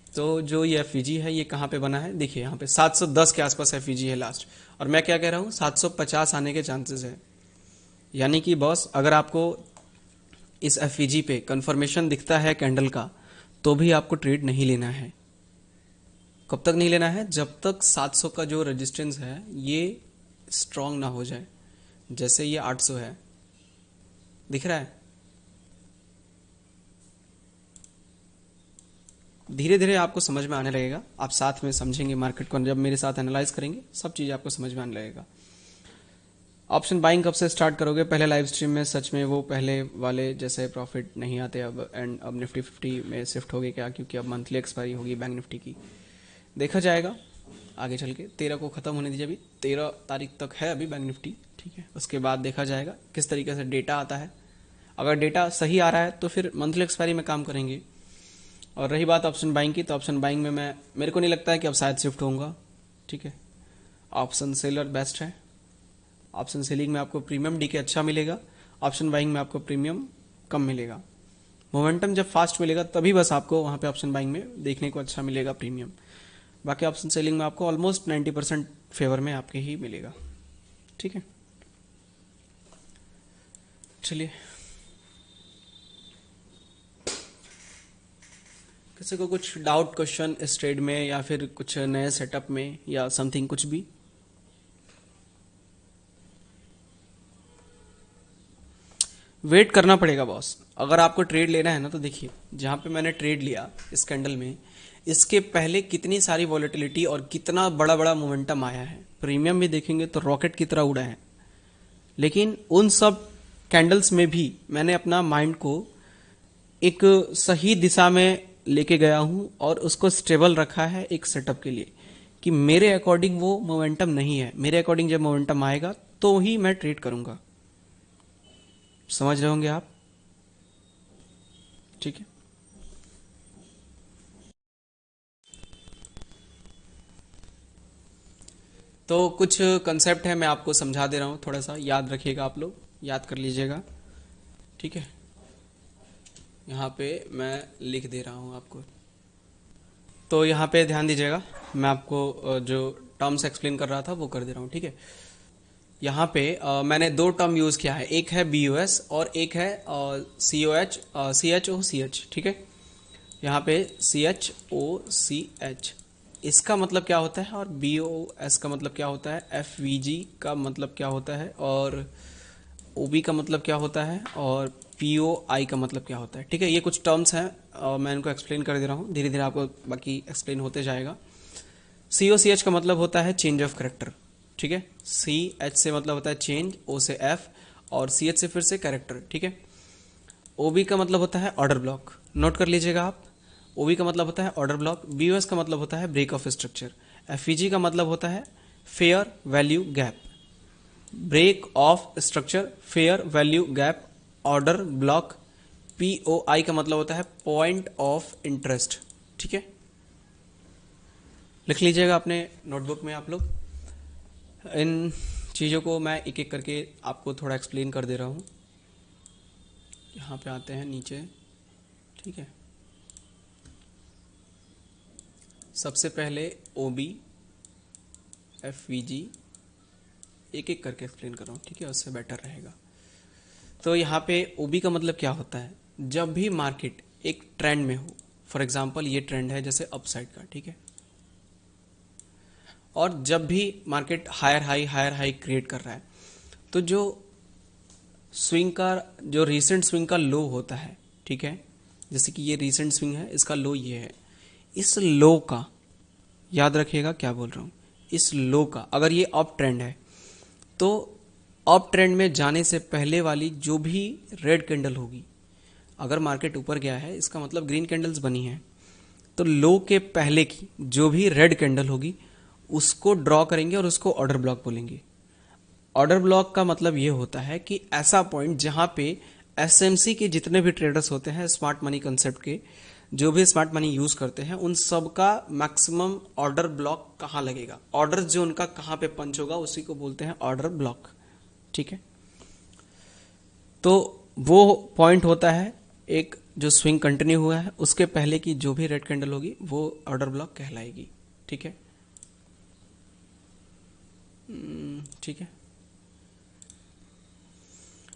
तो जो ये एफवीजी है ये कहां पे बना है देखिए, यहाँ पे 710 के आसपास एफवीजी है लास्ट, और मैं क्या कह रहा हूं 750 आने के चांसेस है। यानी कि बॉस अगर आपको इस एफवीजी पे कंफर्मेशन दिखता है कैंडल का तो भी आपको ट्रेड नहीं लेना है। कब तक नहीं लेना है, जब तक 700 का जो रेजिस्टेंस है ये स्ट्रांग ना हो जाए। जैसे ये 800 है, दिख रहा है, धीरे धीरे आपको समझ में आने लगेगा। आप साथ में समझेंगे मार्केट को, जब मेरे साथ एनालाइज करेंगे सब चीज आपको समझ में आने लगेगा। ऑप्शन बाइंग कब से स्टार्ट करोगे, पहले लाइव स्ट्रीम में सच में वो पहले वाले जैसे प्रॉफिट नहीं आते अब, एंड अब निफ्टी 50 में शिफ्ट होगी क्या, क्योंकि अब मंथली एक्सपायरी होगी बैंक निफ्टी की, देखा जाएगा आगे चल के। 13 को खत्म होने दीजिए, अभी 13 तारीख तक है अभी बैंक निफ्टी, ठीक है। उसके बाद देखा जाएगा किस तरीके से डेटा आता है। अगर डेटा सही आ रहा है तो फिर मंथली एक्सपायरी में काम करेंगे। और रही बात ऑप्शन बाइंग की, तो ऑप्शन बाइंग में मेरे को नहीं लगता है कि अब शायद शिफ्ट होऊंगा, ठीक है। ऑप्शन सेलर बेस्ट है। ऑप्शन सेलिंग में आपको प्रीमियम डीके अच्छा मिलेगा, ऑप्शन बाइंग में आपको प्रीमियम कम मिलेगा। मोमेंटम जब फास्ट मिलेगा तभी बस आपको वहां पे ऑप्शन बाइंग में देखने को अच्छा मिलेगा प्रीमियम। बाकी ऑप्शन सेलिंग में आपको ऑलमोस्ट 90% फेवर में आपके ही मिलेगा, ठीक है। चलिए, किसी को कुछ डाउट क्वेश्चन इस ट्रेड में या फिर कुछ नए सेटअप में या समथिंग कुछ भी? वेट करना पड़ेगा बॉस। अगर आपको ट्रेड लेना है ना तो देखिए, जहां पे मैंने ट्रेड लिया इस कैंडल में, इसके पहले कितनी सारी वॉलेटिलिटी और कितना बड़ा बड़ा मोमेंटम आया है। प्रीमियम भी देखेंगे तो रॉकेट की तरह उड़ा है। लेकिन उन सब कैंडल्स में भी मैंने अपना माइंड को एक सही दिशा में लेके गया हूं और उसको स्टेबल रखा है एक सेटअप के लिए, कि मेरे अकॉर्डिंग वो मोमेंटम नहीं है। मेरे अकॉर्डिंग जब मोमेंटम आएगा तो ही मैं ट्रेड करूंगा। समझ रहे होंगे आप, ठीक है। तो कुछ कंसेप्ट है मैं आपको समझा दे रहा हूं, थोड़ा सा याद रखिएगा, आप लोग याद कर लीजिएगा, ठीक है। यहाँ पे मैं लिख दे रहा हूं आपको, तो यहाँ पे ध्यान दीजिएगा। मैं आपको जो टर्म्स एक्सप्लेन कर रहा था वो कर दे रहा हूँ, ठीक है। यहाँ पे मैंने 2 टर्म यूज किया है, एक है BOS और एक है CHOCH, ठीक है। यहाँ पे CHOCH इसका मतलब क्या होता है, और BOS का मतलब क्या होता है, FVG का मतलब क्या होता है, और OB का मतलब क्या होता है, और POI का मतलब क्या होता है, ठीक है। ये कुछ टर्म्स हैं, मैं इनको एक्सप्लेन कर दे रहा हूँ, धीरे धीरे आपको बाकी एक्सप्लेन होते जाएगा। COCH का मतलब होता है चेंज ऑफ करेक्टर, ठीक है। CH से मतलब होता है चेंज, O से F, और CH से फिर से कैरेक्टर, ठीक है। OB का मतलब होता है ऑर्डर ब्लॉक, नोट कर लीजिएगा आप। OB का मतलब होता है ऑर्डर ब्लॉक, BOS का मतलब होता है ब्रेक ऑफ स्ट्रक्चर, FVG का मतलब होता है fair value gap, break of structure, fair value gap, order block. POI का मतलब होता है पॉइंट ऑफ इंटरेस्ट, ठीक है। लिख लीजिएगा अपने नोटबुक में आप लोग। इन चीज़ों को मैं एक एक करके आपको थोड़ा एक्सप्लेन कर दे रहा हूँ। यहाँ पे आते हैं नीचे, ठीक है। सबसे पहले OB, FVG एक एक करके एक्सप्लेन कर रहा हूँ, ठीक है, उससे बेटर रहेगा। तो यहाँ पे OB का मतलब क्या होता है, जब भी मार्केट एक ट्रेंड में हो, फॉर एग्जांपल ये ट्रेंड है जैसे अपसाइड का, ठीक है, और जब भी मार्केट हायर हाई क्रिएट कर रहा है तो जो स्विंग का जो रीसेंट स्विंग का लो होता है, ठीक है, जैसे कि ये रीसेंट स्विंग है, इसका लो ये है, इस लो का याद रखिएगा क्या बोल रहा हूँ, इस लो का अगर ये अप ट्रेंड है तो अप ट्रेंड में जाने से पहले वाली जो भी रेड कैंडल होगी, अगर मार्केट ऊपर गया है इसका मतलब ग्रीन कैंडल्स बनी है, तो लो के पहले की जो भी रेड कैंडल होगी उसको ड्रॉ करेंगे और उसको ऑर्डर ब्लॉक बोलेंगे। ऑर्डर ब्लॉक का मतलब ये होता है कि ऐसा पॉइंट जहां पे एसएमसी के जितने भी ट्रेडर्स होते हैं, स्मार्ट मनी कंसेप्ट के जो भी स्मार्ट मनी यूज करते हैं, उन सब का मैक्सिमम ऑर्डर ब्लॉक कहाँ लगेगा, ऑर्डर जो उनका कहाँ पे पंच होगा उसी को बोलते हैं ऑर्डर ब्लॉक। ठीक है, तो वो पॉइंट होता है एक जो स्विंग कंटिन्यू हुआ है उसके पहले की जो भी रेड कैंडल होगी वो ऑर्डर ब्लॉक कहलाएगी। ठीक है, ठीक है,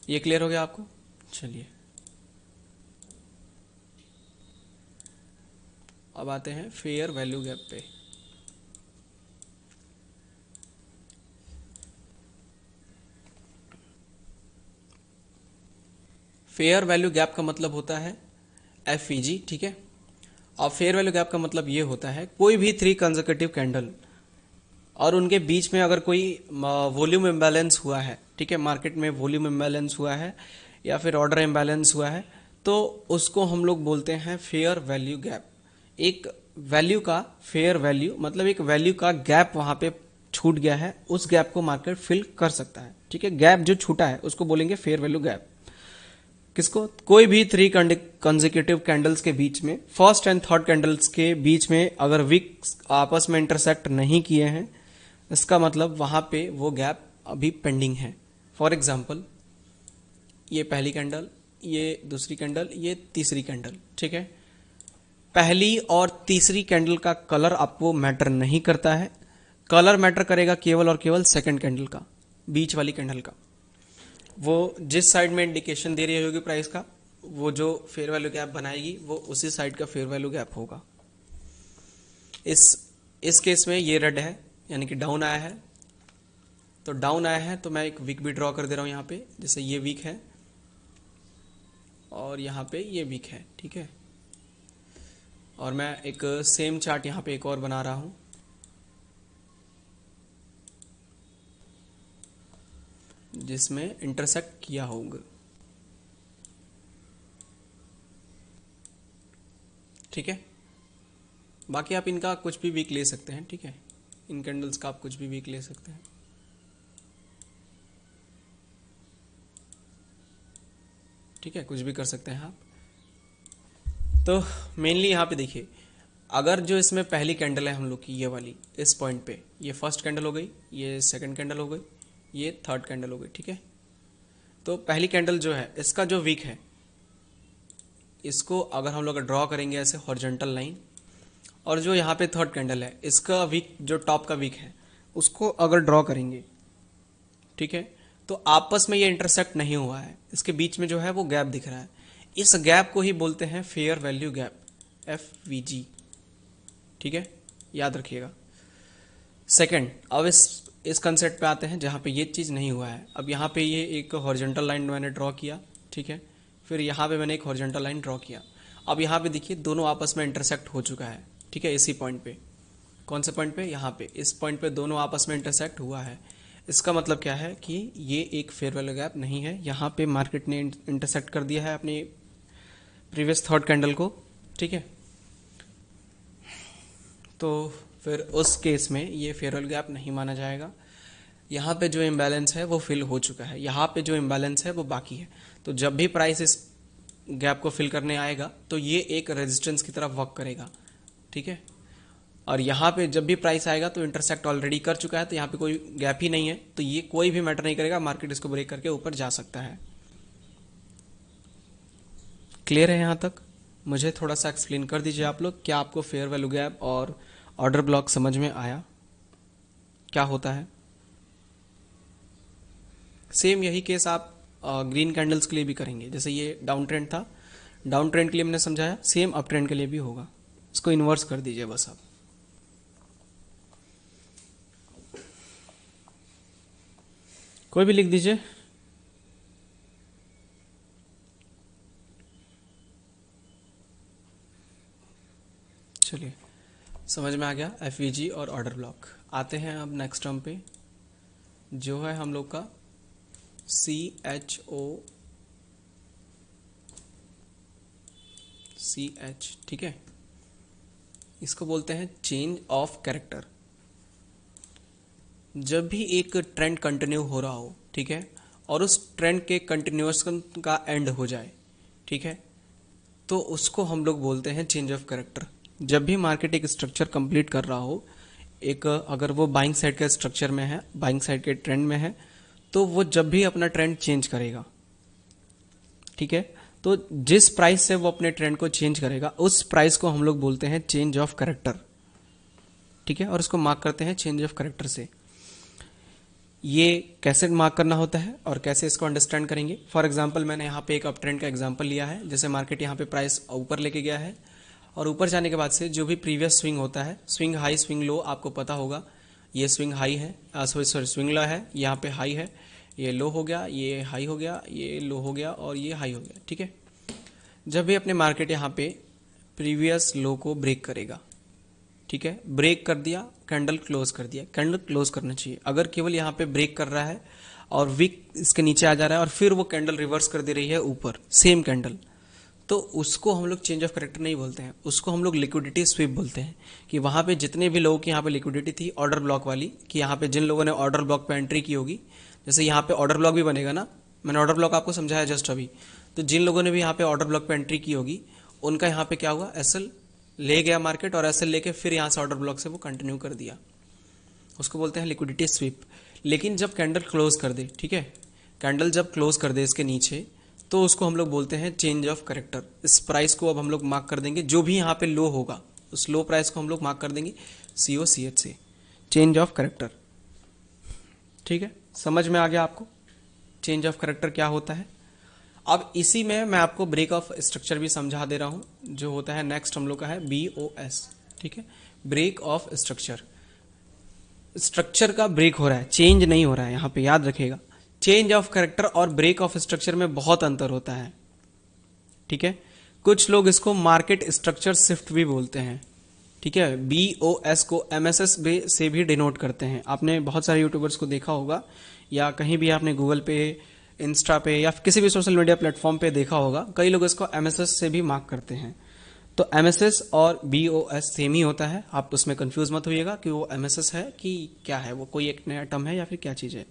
ये क्लियर हो गया आपको। चलिए अब आते हैं फेयर वैल्यू गैप पे। फेयर वैल्यू गैप का मतलब होता है FVG। ठीक है, और फेयर वैल्यू गैप का मतलब ये होता है कोई भी 3 कंसेक्यूटिव कैंडल और उनके बीच में अगर कोई वॉल्यूम इम्बैलेंस हुआ है, ठीक है, मार्केट में वॉल्यूम इम्बैलेंस हुआ है या फिर ऑर्डर इम्बैलेंस हुआ है, तो उसको हम लोग बोलते हैं फेयर वैल्यू गैप। एक वैल्यू का फेयर वैल्यू मतलब एक वैल्यू का गैप वहां पे छूट गया है, उस गैप को मार्केट फिल कर सकता है। ठीक है, गैप जो छूटा है उसको बोलेंगे फेयर वैल्यू गैप। किसको, कोई भी 3 कंसेक्यूटिव कैंडल्स के बीच में, फर्स्ट एंड थर्ड कैंडल्स के बीच में अगर विक आपस में इंटरसेक्ट नहीं किए हैं, इसका मतलब वहां पे वो गैप अभी पेंडिंग है। फॉर एग्जाम्पल ये पहली कैंडल, ये दूसरी कैंडल, ये तीसरी कैंडल। ठीक है, पहली और तीसरी कैंडल का कलर आपको मैटर नहीं करता है, कलर मैटर करेगा केवल और केवल सेकंड कैंडल का, बीच वाली कैंडल का। वो जिस साइड में इंडिकेशन दे रही होगी प्राइस का, वो जो फेयर वैल्यू गैप बनाएगी वो उसी साइड का फेयर वैल्यू गैप होगा। इस केस में ये रेड है यानी कि डाउन आया है, तो डाउन आया है तो मैं एक वीक भी ड्रॉ कर दे रहा हूं यहां पे, जैसे ये वीक है और यहां पे ये वीक है। ठीक है, और मैं एक सेम चार्ट यहां पे एक और बना रहा हूं जिसमें इंटरसेक्ट किया होगा। ठीक है, बाकी आप इनका कुछ भी वीक ले सकते हैं। ठीक है, इन कैंडल्स का आप कुछ भी वीक ले सकते हैं। ठीक है, कुछ भी कर सकते हैं आप। तो मेनली यहाँ पे देखिए, अगर जो इसमें पहली कैंडल है हम लोग की ये वाली, इस पॉइंट पे ये फर्स्ट कैंडल हो गई, ये सेकंड कैंडल हो गई, ये थर्ड कैंडल हो गई। ठीक है, तो पहली कैंडल जो है इसका जो वीक है, इसको अगर हम लोग ड्रॉ करेंगे ऐसे हॉरिजॉन्टल लाइन, और जो यहाँ पे थर्ड कैंडल है इसका वीक जो टॉप का वीक है उसको अगर ड्रॉ करेंगे, ठीक है, तो आपस में ये इंटरसेक्ट नहीं हुआ है, इसके बीच में जो है वो गैप दिख रहा है, इस गैप को ही बोलते हैं फेयर वैल्यू गैप, FVG। ठीक है, याद रखिएगा। सेकंड, अब इस कंसेप्ट पे आते हैं जहां पे ये चीज नहीं हुआ है। अब यहाँ पे ये एक हॉरिजॉन्टल लाइन मैंने ड्रॉ किया, ठीक है, फिर यहाँ पे मैंने एक हॉरिजॉन्टल लाइन ड्रॉ किया। अब यहाँ पे देखिए दोनों आपस में इंटरसेक्ट हो चुका है। ठीक है, इसी पॉइंट पे, कौन से पॉइंट पे, यहाँ पे, इस पॉइंट पे दोनों आपस में इंटरसेक्ट हुआ है। इसका मतलब क्या है कि ये एक फेयर वैल्यू गैप नहीं है, यहाँ पे मार्केट ने इंटरसेक्ट कर दिया है अपनी प्रीवियस थर्ड कैंडल को। ठीक है, तो फिर उस केस में ये फेयर वैल्यू गैप नहीं माना जाएगा। यहाँ पे जो इम्बैलेंस है वो फिल हो चुका है, यहाँ पे जो इम्बैलेंस है वो बाकी है। तो जब भी प्राइस इस गैप को फिल करने आएगा तो ये एक रेजिस्टेंस की तरफ वर्क करेगा। ठीक है, और यहाँ पे जब भी प्राइस आएगा तो इंटरसेक्ट ऑलरेडी कर चुका है, तो यहाँ पे कोई गैप ही नहीं है, तो ये कोई भी मैटर नहीं करेगा, मार्केट इसको ब्रेक करके ऊपर जा सकता है। क्लियर है यहाँ तक? मुझे थोड़ा सा एक्सप्लेन कर दीजिए आप लोग, क्या आपको फेयर वैल्यू गैप और ऑर्डर ब्लॉक समझ में आया, क्या होता है? सेम यही केस आप ग्रीन कैंडल्स के लिए भी करेंगे, जैसे ये डाउन ट्रेंड था, डाउन ट्रेंड के लिए मैंने समझाया, सेम अप ट्रेंड के लिए भी होगा। इसको इन्वर्स कर दीजिए बस आप। कोई भी लिख दीजिए। चलिए, समझ में आ गया एफईजी और ऑर्डर ब्लॉक। आते हैं अब नेक्स्ट टर्म पे, जो है हम लोग का CH, ठीक है। इसको बोलते हैं चेंज ऑफ कैरेक्टर। जब भी एक ट्रेंड कंटिन्यू हो रहा हो, ठीक है, और उस ट्रेंड के कंटिन्यूएशन का एंड हो जाए, ठीक है, तो उसको हम लोग बोलते हैं चेंज ऑफ कैरेक्टर। जब भी मार्केट एक स्ट्रक्चर कंप्लीट कर रहा हो, एक अगर वो बाइंग साइड के स्ट्रक्चर में है, बाइंग साइड के ट्रेंड में है, तो वो जब भी अपना ट्रेंड चेंज करेगा, ठीक है, तो जिस प्राइस से वो अपने ट्रेंड को चेंज करेगा उस प्राइस को हम लोग बोलते हैं चेंज ऑफ कैरेक्टर, ठीक है, और इसको मार्क करते हैं चेंज ऑफ कैरेक्टर से। ये कैसे मार्क करना होता है और कैसे इसको अंडरस्टैंड करेंगे। फॉर एग्जांपल मैंने यहाँ पे एक अप ट्रेंड का एग्जांपल लिया है। जैसे मार्केट यहाँ पे प्राइस ऊपर लेके गया है और ऊपर जाने के बाद से जो भी प्रीवियस स्विंग होता है, स्विंग हाई स्विंग लो, आपको पता होगा, ये स्विंग हाई है, सॉरी स्विंग लो है, यहाँ पे हाई है, ये लो हो गया, ये हाई हो गया, ये लो हो गया और ये हाई हो गया, ठीक है। जब भी अपने मार्केट यहाँ पे प्रीवियस लो को ब्रेक करेगा, ठीक है, ब्रेक कर दिया, कैंडल क्लोज कर दिया, कैंडल क्लोज करना चाहिए। अगर केवल यहाँ पे ब्रेक कर रहा है और विक इसके नीचे आ जा रहा है और फिर वो कैंडल रिवर्स कर दे रही है ऊपर, सेम कैंडल, तो उसको हम लोग चेंज ऑफ कैरेक्टर नहीं बोलते हैं, उसको हम लोग लिक्विडिटी स्वीप बोलते हैं। कि वहां पे जितने भी लोगों की यहाँ पे लिक्विडिटी थी ऑर्डर ब्लॉक वाली, कि यहाँ पे जिन लोगों ने ऑर्डर ब्लॉक पे एंट्री की होगी, जैसे यहाँ पे ऑर्डर ब्लॉक भी बनेगा ना, मैंने ऑर्डर ब्लॉक आपको समझाया जस्ट अभी, तो जिन लोगों ने भी यहाँ पे ऑर्डर ब्लॉक पे एंट्री की होगी उनका यहाँ पे क्या हुआ, एसएल ले गया मार्केट और एसएल लेके फिर यहाँ से ऑर्डर ब्लॉक से वो कंटिन्यू कर दिया, उसको बोलते हैं लिक्विडिटी स्वीप। लेकिन जब कैंडल क्लोज कर दे, ठीक है, कैंडल जब क्लोज कर दे इसके नीचे, तो उसको हम लोग बोलते हैं चेंज ऑफ कैरेक्टर। इस प्राइस को अब हम लोग मार्क कर देंगे, जो भी यहाँ पे लो होगा उस लो प्राइस को हम लोग मार्क कर देंगे COCH से, चेंज ऑफ कैरेक्टर, ठीक है। समझ में आ गया आपको चेंज ऑफ कैरेक्टर क्या होता है। अब इसी में मैं आपको ब्रेक ऑफ स्ट्रक्चर भी समझा दे रहा हूं, जो होता है नेक्स्ट हम लोग का है BOS, ठीक है, ब्रेक ऑफ स्ट्रक्चर। स्ट्रक्चर का ब्रेक हो रहा है, चेंज नहीं हो रहा है, यहां पे याद रखिएगा। चेंज ऑफ कैरेक्टर और ब्रेक ऑफ स्ट्रक्चर में बहुत अंतर होता है, ठीक है। कुछ लोग इसको मार्केट स्ट्रक्चर शिफ्ट भी बोलते हैं, ठीक है। BOS को MSS से भी डिनोट करते हैं। आपने बहुत सारे यूट्यूबर्स को देखा होगा या कहीं भी आपने गूगल पे, इंस्टा पे या किसी भी सोशल मीडिया प्लेटफॉर्म पे देखा होगा, कई लोग इसको MSS से भी मार्क करते हैं। तो MSS और BOS सेम ही होता है, आप उसमें कंफ्यूज मत होइएगा कि वो MSS है कि क्या है, वो कोई एक नया टर्म है या फिर क्या चीज है।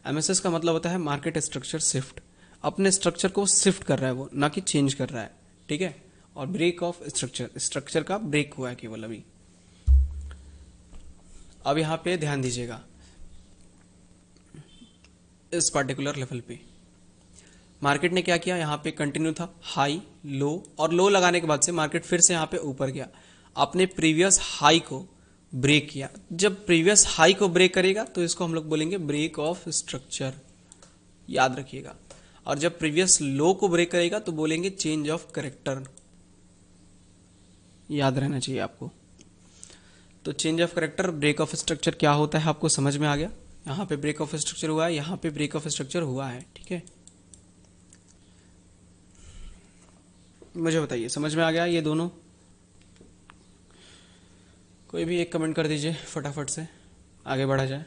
MSS का मतलब होता है मार्केट स्ट्रक्चर शिफ्ट, अपने स्ट्रक्चर को शिफ्ट कर रहा है वो, ना कि चेंज कर रहा है, ठीक है। और ब्रेक ऑफ स्ट्रक्चर, स्ट्रक्चर का ब्रेक हुआ है केवल अभी। अब यहां पे ध्यान दीजिएगा, इस पर्टिकुलर लेवल पे मार्केट ने क्या किया, यहां पे कंटिन्यू था हाई लो, और लो लगाने के बाद से मार्केट फिर से यहां पे ऊपर गया, अपने प्रीवियस हाई को ब्रेक किया। जब प्रीवियस हाई को ब्रेक करेगा तो इसको हम लोग बोलेंगे ब्रेक ऑफ स्ट्रक्चर, याद रखिएगा। और जब प्रीवियस लो को ब्रेक करेगा तो बोलेंगे चेंज ऑफ कैरेक्टर, याद रहना चाहिए आपको। तो change of character, break of structure क्या होता है आपको समझ में आ गया। यहां पे ब्रेक ऑफ स्ट्रक्चर हुआ है, यहां पे ब्रेक ऑफ स्ट्रक्चर हुआ है, ठीक है। मुझे बताइए समझ में आ गया ये दोनों। कोई भी एक कमेंट कर दीजिए फटाफट से, आगे बढ़ा जाए।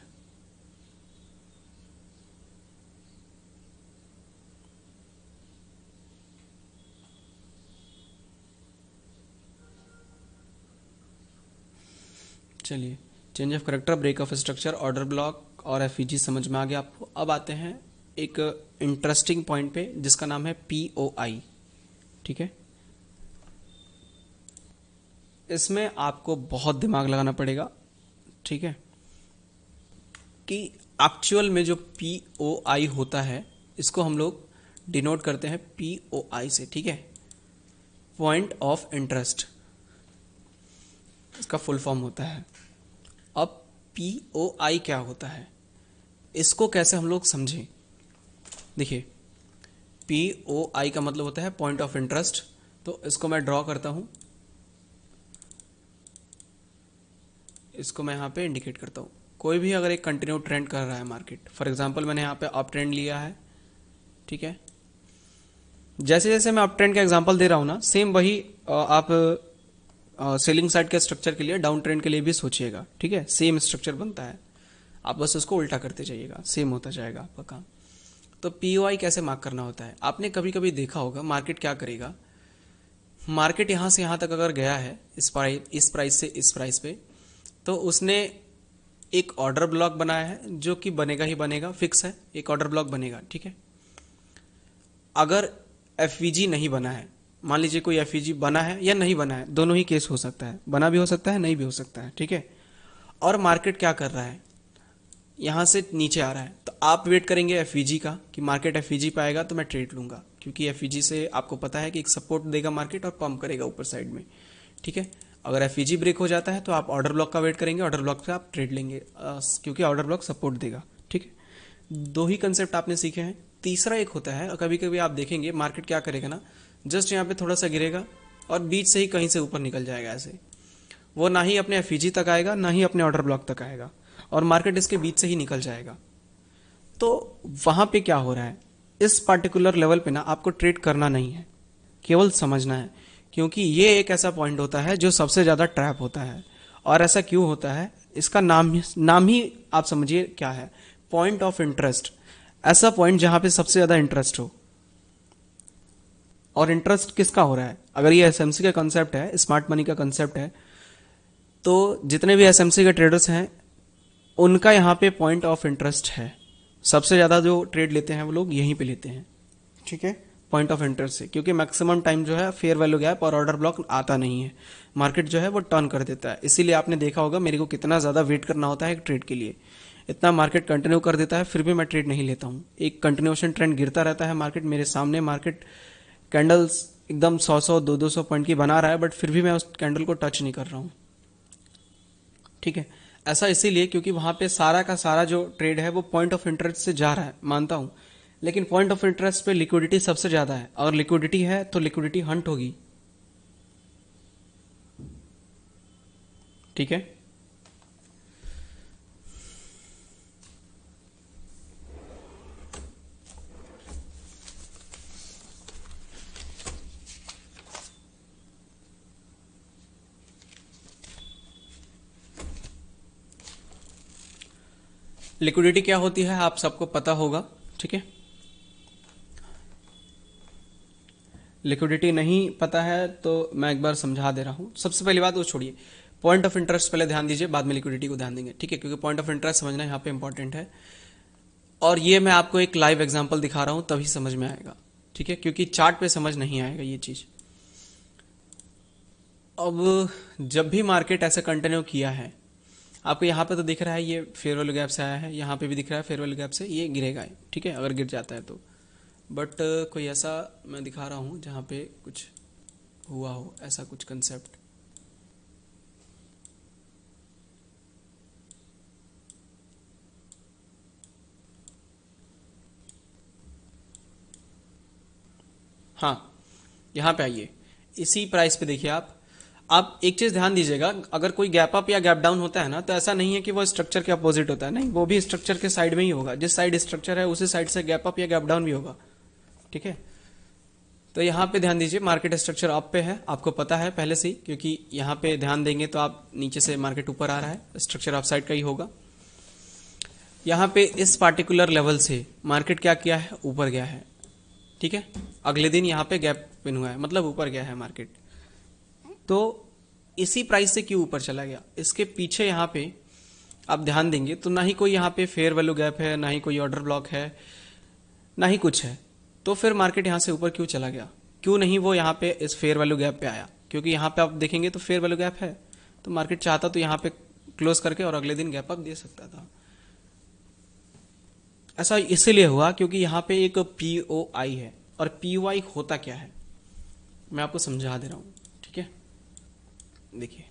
चलिए, change of character, break of structure, order block और एफईजी समझ में आ गया आपको। अब आते हैं एक इंटरेस्टिंग पॉइंट पे जिसका नाम है POI, ठीक है। इसमें आपको बहुत दिमाग लगाना पड़ेगा, ठीक है, कि एक्चुअल में जो POI होता है इसको हम लोग डिनोट करते हैं POI से, ठीक है, पॉइंट ऑफ इंटरेस्ट इसका फुल फॉर्म होता है। अब POI क्या होता है, इसको कैसे हम लोग समझें। देखिए, POI का मतलब होता है पॉइंट ऑफ इंटरेस्ट। तो इसको मैं ड्रॉ करता हूं, इसको मैं यहां पे इंडिकेट करता हूं। कोई भी अगर एक कंटिन्यू ट्रेंड कर रहा है मार्केट, फॉर एग्जांपल मैंने यहाँ पे अप ट्रेंड लिया है, ठीक है, जैसे जैसे मैं अप ट्रेंड का एग्जांपल दे रहा हूँ ना, सेम वही आप सेलिंग साइड के स्ट्रक्चर के लिए डाउन ट्रेंड के लिए भी सोचिएगा, ठीक है, सेम स्ट्रक्चर बनता है, आप बस उसको उल्टा करते जाइएगा, सेम होता जाएगा आपका काम। तो पीओआई कैसे मार्क करना होता है, आपने कभी कभी देखा होगा मार्केट क्या करेगा, मार्केट यहां से यहां तक अगर गया है इस प्राइस से इस प्राइस पे, तो उसने एक ऑर्डर ब्लॉक बनाया है जो कि बनेगा ही बनेगा, फिक्स है, एक ऑर्डर ब्लॉक बनेगा, ठीक है। अगर एफवीजी नहीं बना है, मान लीजिए कोई एफवीजी बना है या नहीं बना है, दोनों ही केस हो सकता है, बना भी हो सकता है नहीं भी हो सकता है, ठीक है। और मार्केट क्या कर रहा है, यहां से नीचे आ रहा है, तो आप वेट करेंगे एफवीजी का कि मार्केट एफवीजी पे आएगा तो मैं ट्रेड लूंगा, क्योंकि एफवीजी से आपको पता है कि एक सपोर्ट देगा मार्केट और पंप करेगा ऊपर साइड में, ठीक है। अगर एफवीजी ब्रेक हो जाता है तो आप ऑर्डर ब्लॉक का वेट करेंगे, ऑर्डर ब्लॉक पे आप ट्रेड लेंगे, क्योंकि ऑर्डर ब्लॉक सपोर्ट देगा, ठीक है। दो ही कंसेप्ट आपने सीखे हैं। तीसरा एक होता है, कभी कभी आप देखेंगे मार्केट क्या करेगा ना, जस्ट यहाँ पे थोड़ा सा गिरेगा और बीच से ही कहीं से ऊपर निकल जाएगा ऐसे, वो ना ही अपने एफईजी तक आएगा ना ही अपने ऑर्डर ब्लॉक तक आएगा, और मार्केट इसके बीच से ही निकल जाएगा। तो वहां पे क्या हो रहा है, इस पार्टिकुलर लेवल पे ना आपको ट्रेड करना नहीं है, केवल समझना है, क्योंकि ये एक ऐसा पॉइंट होता है जो सबसे ज्यादा ट्रैप होता है। और ऐसा क्यों होता है, इसका नाम ही आप समझिए क्या है, पॉइंट ऑफ इंटरेस्ट। ऐसा पॉइंट जहां पे सबसे ज्यादा इंटरेस्ट हो, और इंटरेस्ट किसका हो रहा है, अगर ये एसएमसी का कंसेप्ट है, स्मार्ट मनी का कंसेप्ट है, तो जितने भी एसएमसी के ट्रेडर्स हैं उनका यहाँ पे पॉइंट ऑफ इंटरेस्ट है, सबसे ज्यादा जो ट्रेड लेते हैं वो लोग यहीं पे लेते हैं, ठीक है, पॉइंट ऑफ इंटरेस्ट से, क्योंकि मैक्सिमम टाइम जो है फेयर वैल्यू गैप और ऑर्डर ब्लॉक आता नहीं है, मार्केट जो है वो टर्न कर देता है। इसीलिए आपने देखा होगा मेरे को कितना ज्यादा वेट करना होता है एक ट्रेड के लिए, इतना मार्केट कंटिन्यू कर देता है फिर भी मैं ट्रेड नहीं लेता हूँ। एक कंटिन्यूएशन ट्रेंड गिरता रहता है मार्केट मेरे सामने, मार्केट कैंडल्स एकदम 100 200 पॉइंट की बना रहा है, बट फिर भी मैं उस कैंडल को टच नहीं कर रहा हूँ, ठीक है। ऐसा इसीलिए क्योंकि वहां पे सारा का सारा जो ट्रेड है वो पॉइंट ऑफ इंटरेस्ट से जा रहा है, मानता हूं, लेकिन पॉइंट ऑफ इंटरेस्ट पे लिक्विडिटी सबसे ज्यादा है, और लिक्विडिटी है तो लिक्विडिटी हंट होगी, ठीक है। लिक्विडिटी क्या होती है आप सबको पता होगा, ठीक है। लिक्विडिटी नहीं पता है तो मैं एक बार समझा दे रहा हूं। सबसे पहली बात वो छोड़िए, पॉइंट ऑफ इंटरेस्ट पहले ध्यान दीजिए, बाद में लिक्विडिटी को ध्यान देंगे, ठीक है, क्योंकि पॉइंट ऑफ इंटरेस्ट समझना यहाँ पे इंपॉर्टेंट है। और ये मैं आपको एक लाइव एग्जांपल दिखा रहा हूं तभी समझ में आएगा, ठीक है, क्योंकि चार्ट पे समझ नहीं आएगा ये चीज। अब जब भी मार्केट ऐसे कंटिन्यू किया है, आपको यहाँ पे तो दिख रहा है ये फेयर वैल्यू गैप से आया है, यहाँ पे भी दिख रहा है फेयर वैल्यू गैप से, ये गिरेगा, ठीक है, अगर गिर जाता है तो। बट कोई ऐसा मैं दिखा रहा हूँ जहाँ पे कुछ हुआ हो, ऐसा कुछ कंसेप्ट। हाँ, यहाँ पे आइए, इसी प्राइस पे देखिए आप एक चीज ध्यान दीजिएगा, अगर कोई गैप अप या गैप डाउन होता है ना, तो ऐसा नहीं है कि वो स्ट्रक्चर के अपोजिट होता है, नहीं, वो भी स्ट्रक्चर के साइड में ही होगा, जिस साइड स्ट्रक्चर है उसी साइड से गैप अप या गैप डाउन भी होगा, ठीक है। तो यहाँ पे ध्यान दीजिए, मार्केट स्ट्रक्चर अप पे है, आपको पता है पहले से ही, क्योंकि यहाँ पे ध्यान देंगे तो आप नीचे से मार्केट ऊपर आ रहा है, स्ट्रक्चर अप साइड का ही होगा। यहाँ पे इस पार्टिकुलर लेवल से मार्केट क्या किया है, ऊपर गया है, ठीक है, अगले दिन यहाँ पे गैप पिन हुआ है, मतलब ऊपर गया है मार्केट। तो इसी प्राइस से क्यों ऊपर चला गया, इसके पीछे यहाँ पे आप ध्यान देंगे तो ना ही कोई यहाँ पे फेयर वैल्यू गैप है, ना ही कोई ऑर्डर ब्लॉक है, ना ही कुछ है, तो फिर मार्केट यहाँ से ऊपर क्यों चला गया, क्यों नहीं वो यहाँ पे इस फेयर वैल्यू गैप पे आया, क्योंकि यहाँ पे आप देखेंगे तो फेयर वैल्यू गैप है, तो मार्केट चाहता तो यहाँ पे क्लोज करके और अगले दिन गैप अप दे सकता था। ऐसा इसीलिए हुआ क्योंकि यहाँ पे एक पीओआई है, और पीओआई होता क्या है मैं आपको समझा दे रहा हूँ, ठीक है। देखिए,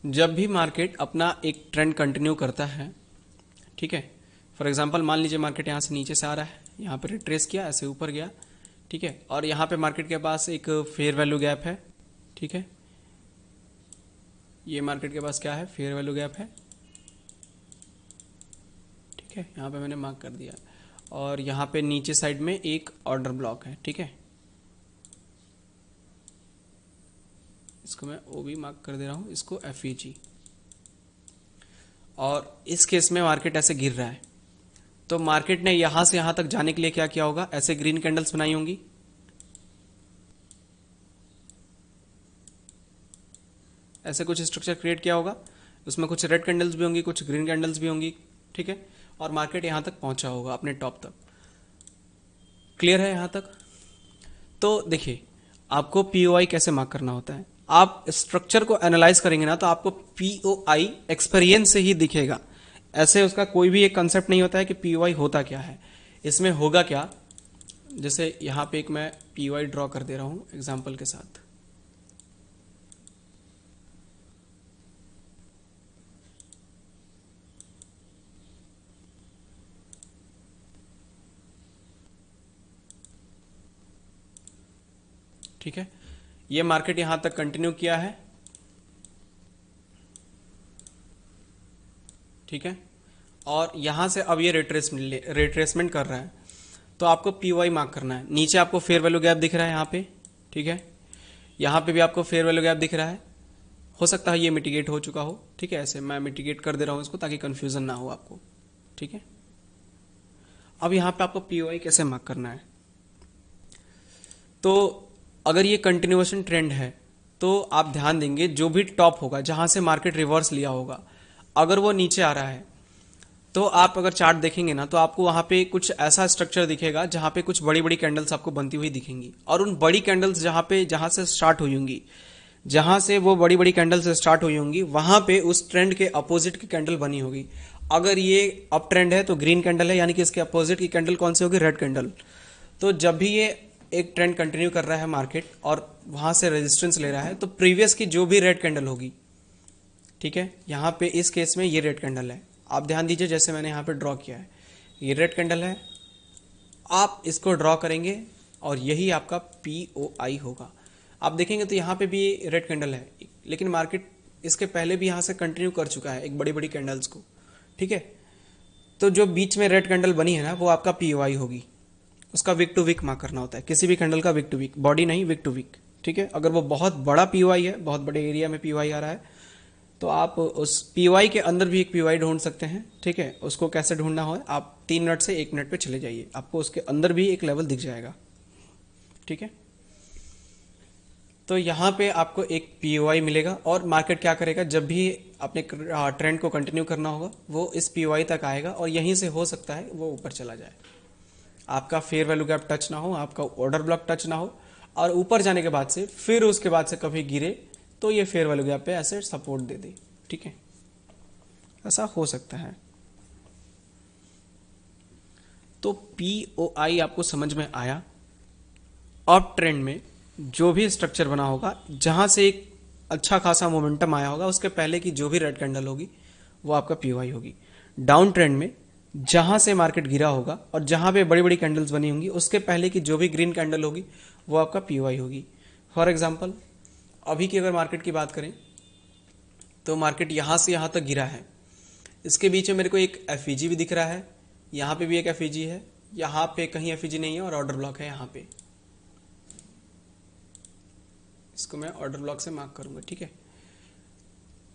जब भी मार्केट अपना एक ट्रेंड कंटिन्यू करता है, ठीक है, फॉर एग्जांपल मान लीजिए मार्केट यहाँ से नीचे से आ रहा है, यहाँ पे रिट्रेस किया, ऐसे ऊपर गया, ठीक है, और यहाँ पे मार्केट के पास एक फेयर वैल्यू गैप है, ठीक है, ये मार्केट के पास क्या है, फेयर वैल्यू गैप है, ठीक है, यहाँ पे मैंने मार्क कर दिया, और यहाँ पे नीचे साइड में एक ऑर्डर ब्लॉक है, ठीक है, इसको मैं ओ भी मार्क कर दे रहा हूँ, इसको FEG। और इस केस में मार्केट ऐसे गिर रहा है, तो मार्केट ने यहां से यहां तक जाने के लिए क्या किया होगा, ऐसे ग्रीन कैंडल्स बनाई होंगी, ऐसे कुछ स्ट्रक्चर क्रिएट किया होगा, उसमें कुछ रेड कैंडल्स भी होंगी, कुछ ग्रीन कैंडल्स भी होंगी, ठीक है, और मार्केट यहां तक पहुंचा होगा अपने टॉप तक। क्लियर है यहां तक? तो देखिए, आपको POI कैसे मार्क करना होता है, आप स्ट्रक्चर को एनालाइज करेंगे ना, तो आपको POI एक्सपीरियंस से ही दिखेगा, ऐसे उसका कोई भी एक कंसेप्ट नहीं होता है कि POI होता क्या है, इसमें होगा क्या। जैसे यहां पे एक मैं POI ड्रॉ कर दे रहा हूं एग्जांपल के साथ, ठीक है, ये मार्केट यहां तक कंटिन्यू किया है, ठीक है, और यहां से अब ये रिट्रेसमेंट कर रहा है, तो आपको POI मार्क करना है। नीचे आपको फेयर वैल्यू गैप दिख रहा है यहाँ पे, ठीक है, यहाँ पे भी आपको फेयर वैल्यू गैप दिख रहा है, हो सकता है ये मिटिगेट हो चुका हो, ठीक है, ऐसे मैं मिटिगेट कर दे रहा हूँ इसको ताकि कंफ्यूजन ना हो आपको, ठीक है। अब यहाँ पे आपको POI कैसे मार्क करना है, तो अगर ये कंटिन्यूएशन ट्रेंड है तो आप ध्यान देंगे जो भी टॉप होगा जहां से मार्केट रिवर्स लिया होगा, अगर वो नीचे आ रहा है तो आप अगर चार्ट देखेंगे ना, तो आपको वहां पे कुछ ऐसा स्ट्रक्चर दिखेगा जहां पे कुछ बड़ी बड़ी कैंडल्स आपको बनती हुई दिखेंगी, और उन बड़ी कैंडल्स जहां से स्टार्ट हुई होंगी, जहां से वो बड़ी बड़ी कैंडल्स स्टार्ट हुई होंगी, वहां पे उस ट्रेंड के अपोजिट की कैंडल बनी होगी। अगर ये अप ट्रेंड है तो ग्रीन कैंडल है, यानी कि इसके अपोजिट की कैंडल कौन सी होगी, रेड कैंडल। तो जब भी ये एक ट्रेंड कंटिन्यू कर रहा है मार्केट और वहां से रेजिस्टेंस ले रहा है, तो प्रीवियस की जो भी रेड कैंडल होगी, ठीक है, यहां पे इस केस में ये रेड कैंडल है, आप ध्यान दीजिए जैसे मैंने यहां पे ड्रॉ किया है, ये रेड कैंडल है, आप इसको ड्रॉ करेंगे और यही आपका POI होगा। आप देखेंगे तो यहां पे भी रेड कैंडल है, लेकिन मार्केट इसके पहले भी यहां से कंटिन्यू कर चुका है एक बड़ी बड़ी कैंडल्स को, ठीक है, तो जो बीच में रेड कैंडल बनी है ना, वो आपका POI होगी, उसका विक टू विक मार्क करना होता है, किसी भी कैंडल का विक टू विक, बॉडी नहीं, विक टू विक, ठीक है। अगर वो बहुत बड़ा POI है, बहुत बड़े एरिया में POI आ रहा है, तो आप उस POI के अंदर भी एक POI ढूंढ सकते हैं, ठीक है। उसको कैसे ढूंढना हो, आप 3 मिनट से 1 मिनट पे चले जाइए, आपको उसके अंदर भी एक लेवल दिख जाएगा, ठीक है। तो यहाँ पे आपको एक POI मिलेगा, और मार्केट क्या करेगा, जब भी अपने ट्रेंड को कंटिन्यू करना होगा, वो इस POI तक आएगा, और यहीं से हो सकता है वो ऊपर चला जाए, आपका फेयर वैल्यू गैप टच ना हो, आपका ऑर्डर ब्लॉक टच ना हो, और ऊपर जाने के बाद से फिर उसके बाद से कभी गिरे तो ये फेयर वैल्यू गैप पे ऐसे सपोर्ट दे दे, ठीक है, ऐसा हो सकता है। तो POI आपको समझ में आया। अप ट्रेंड में जो भी स्ट्रक्चर बना होगा, जहां से एक अच्छा खासा मोमेंटम आया होगा, उसके पहले की जो भी रेड कैंडल होगी वो आपका POI होगी। डाउन ट्रेंड में जहां से मार्केट गिरा होगा और जहां पे बड़ी बड़ी कैंडल्स बनी होंगी, उसके पहले की जो भी ग्रीन कैंडल होगी वो आपका POI होगी। फॉर एग्जांपल अभी की अगर मार्केट की बात करें, तो मार्केट यहां से यहां तक गिरा है, इसके बीच में मेरे को एक FEG भी दिख रहा है, यहाँ पे भी एक FEG है, यहाँ पे कहीं FEG नहीं है, और ऑर्डर ब्लॉक है यहाँ पे, इसको मैं ऑर्डर ब्लॉक से मार्क करूंगा, ठीक है।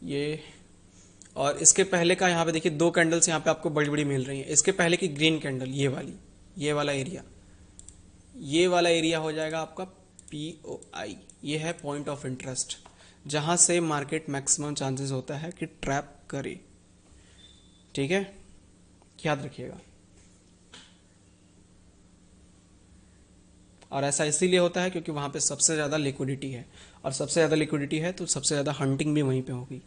ये और इसके पहले का यहाँ पे देखिए 2 कैंडल्स यहाँ पे आपको बड़ी बड़ी मिल रही हैं, इसके पहले की ग्रीन कैंडल, ये वाली, ये वाला एरिया हो जाएगा आपका POI। ये है पॉइंट ऑफ इंटरेस्ट, जहां से मार्केट मैक्सिमम चांसेस होता है कि ट्रैप करे, ठीक है, याद रखिएगा। और ऐसा इसीलिए होता है क्योंकि वहां पे सबसे ज्यादा लिक्विडिटी है, और सबसे ज्यादा लिक्विडिटी है तो सबसे ज्यादा हंटिंग भी वहीं पे होगी।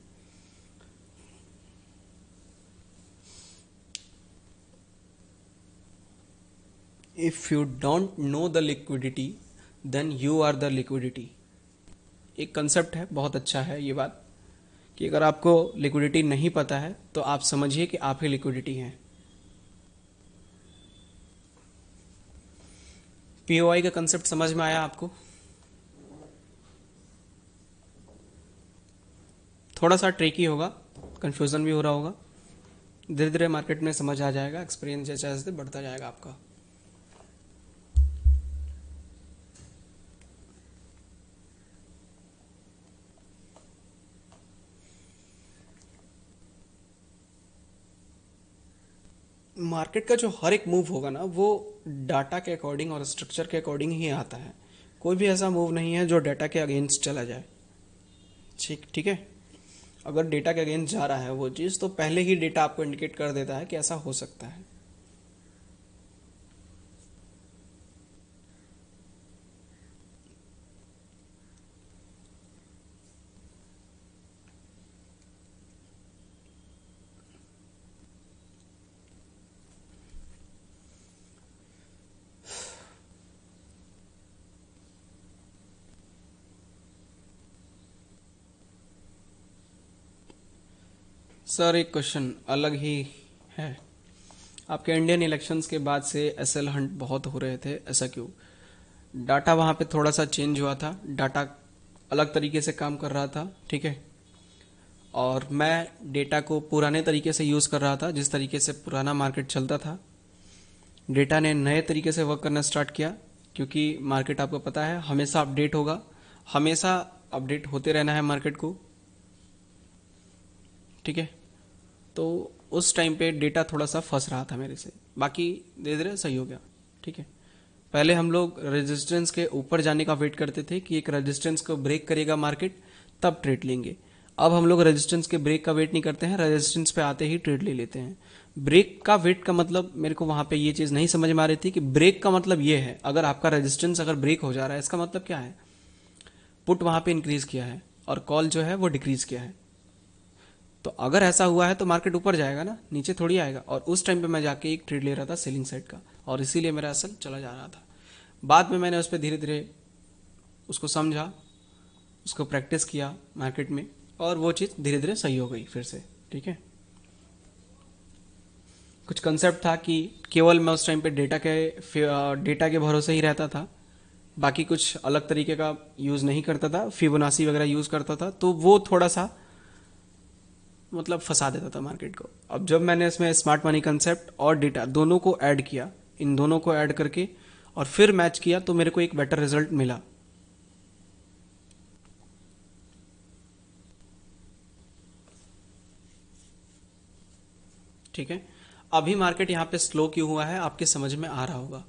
If you don't know the liquidity then you are the liquidity, एक कंसेप्ट है, बहुत अच्छा है ये बात, कि अगर आपको लिक्विडिटी नहीं पता है तो आप समझिए कि आप ही लिक्विडिटी हैं। पीओआई का कंसेप्ट समझ में आया आपको? थोड़ा सा ट्रिकी होगा, कंफ्यूजन भी हो रहा होगा, धीरे धीरे मार्केट में समझ आ जाएगा, एक्सपीरियंस जैसे जैसे बढ़ता जाएगा आपका। मार्केट का जो हर एक मूव होगा ना वो डाटा के अकॉर्डिंग और स्ट्रक्चर के अकॉर्डिंग ही आता है। कोई भी ऐसा मूव नहीं है जो डाटा के अगेंस्ट चला जाए। ठीक ठीक है, अगर डेटा के अगेंस्ट जा रहा है वो चीज़ तो पहले ही डेटा आपको इंडिकेट कर देता है कि ऐसा हो सकता है। सर एक क्वेश्चन अलग ही है। आपके इंडियन इलेक्शंस के बाद से एसएल हंट बहुत हो रहे थे, ऐसा क्यों? डाटा वहाँ पे थोड़ा सा चेंज हुआ था, डाटा अलग तरीके से काम कर रहा था, ठीक है। और मैं डेटा को पुराने तरीके से यूज़ कर रहा था, जिस तरीके से पुराना मार्केट चलता था। डेटा ने नए तरीके से वर्क करना स्टार्ट किया, क्योंकि मार्केट आपको पता है हमेशा अपडेट होगा, हमेशा अपडेट होते रहना है मार्केट को, ठीक है। तो उस टाइम पे डेटा थोड़ा सा फंस रहा था मेरे से, बाकी धीरे धीरे सही हो गया, ठीक है। पहले हम लोग रेजिस्टेंस के ऊपर जाने का वेट करते थे कि एक रेजिस्टेंस को ब्रेक करेगा मार्केट तब ट्रेड लेंगे। अब हम लोग रेजिस्टेंस के ब्रेक का वेट नहीं करते हैं, रेजिस्टेंस पे आते ही ट्रेड ले लेते हैं। ब्रेक का वेट का मतलब मेरे को वहां पे ये चीज़ नहीं समझ में आ रही थी कि ब्रेक का मतलब ये है, अगर आपका रेजिस्टेंस अगर ब्रेक हो जा रहा है इसका मतलब क्या है? पुट वहां पे इंक्रीज किया है और कॉल जो है वो डिक्रीज किया है। तो अगर ऐसा हुआ है तो मार्केट ऊपर जाएगा ना, नीचे थोड़ी आएगा। और उस टाइम पे मैं जाके एक ट्रेड ले रहा था सेलिंग साइड का, और इसीलिए मेरा असल चला जा रहा था। बाद में मैंने उस पर धीरे धीरे उसको समझा, उसको प्रैक्टिस किया मार्केट में, और वो चीज़ धीरे धीरे सही हो गई फिर से, ठीक है। कुछ कंसेप्ट था कि केवल मैं उस टाइम पे डेटा के भरोसे ही रहता था, बाकी कुछ अलग तरीके का यूज़ नहीं करता था, फिबोनाची वगैरह यूज़ करता था, तो वो थोड़ा सा मतलब फंसा देता था मार्केट को। अब जब मैंने इसमें स्मार्ट मनी कंसेप्ट और डेटा दोनों को ऐड किया, इन दोनों को ऐड करके और फिर मैच किया, तो मेरे को एक बेटर रिजल्ट मिला। ठीक है, अभी मार्केट यहाँ पे स्लो क्यों हुआ है आपके समझ में आ रहा होगा।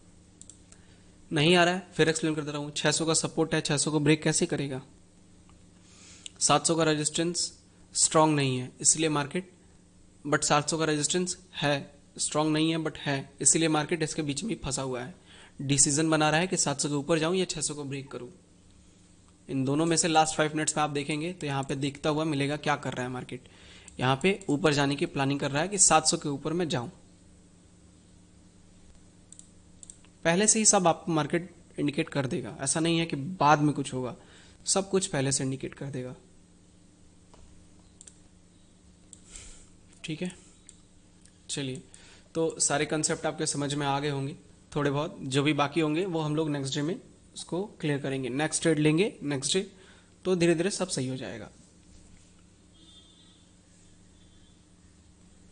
नहीं आ रहा है फिर एक्सप्लेन करता रहूँ। 600 का सपोर्ट है, 600 को ब्रेक कैसे करेगा? 700 का रेजिस्टेंस स्ट्रांग नहीं है इसलिए मार्केट, बट 700 का रेजिस्टेंस है, स्ट्रांग नहीं है बट है, इसीलिए मार्केट इसके बीच में फंसा हुआ है। डिसीजन बना रहा है कि 700 के ऊपर जाऊं या 600 को ब्रेक करूं। इन दोनों में से लास्ट 5 मिनट्स में आप देखेंगे तो यहाँ पे दिखता हुआ मिलेगा क्या कर रहा है मार्केट। यहाँ पे ऊपर जाने की प्लानिंग कर रहा है कि 700 के ऊपर मैं जाऊं। पहले से ही सब आपको मार्केट इंडिकेट कर देगा, ऐसा नहीं है कि बाद में कुछ होगा, सब कुछ पहले से इंडिकेट कर देगा, ठीक है। चलिए, तो सारे कंसेप्ट आपके समझ में आ गए होंगे, थोड़े बहुत जो भी बाकी होंगे वो हम लोग नेक्स्ट डे में उसको क्लियर करेंगे, नेक्स्ट ट्रेड लेंगे नेक्स्ट डे, तो धीरे धीरे सब सही हो जाएगा।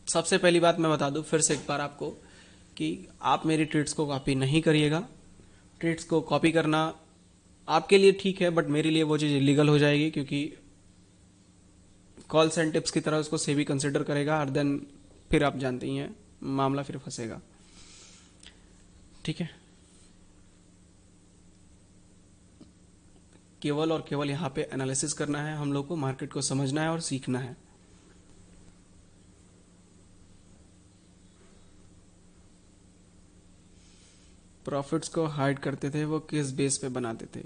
सबसे पहली बात मैं बता दूं फिर से एक बार आपको कि आप मेरी ट्रेड्स को कॉपी नहीं करिएगा। ट्रेड्स को कॉपी करना आपके लिए ठीक है, बट मेरे लिए वो चीज़ इलीगल हो जाएगी, क्योंकि कॉल्स एंड टिप्स की तरह उसको सेबी कंसिडर करेगा, और देन फिर आप जानते ही हैं मामला फिर फंसेगा, ठीक है। केवल और केवल यहाँ पे एनालिसिस करना है हम लोग को, मार्केट को समझना है और सीखना है। प्रॉफिट्स को हाइड करते थे वो किस बेस पे बनाते थे?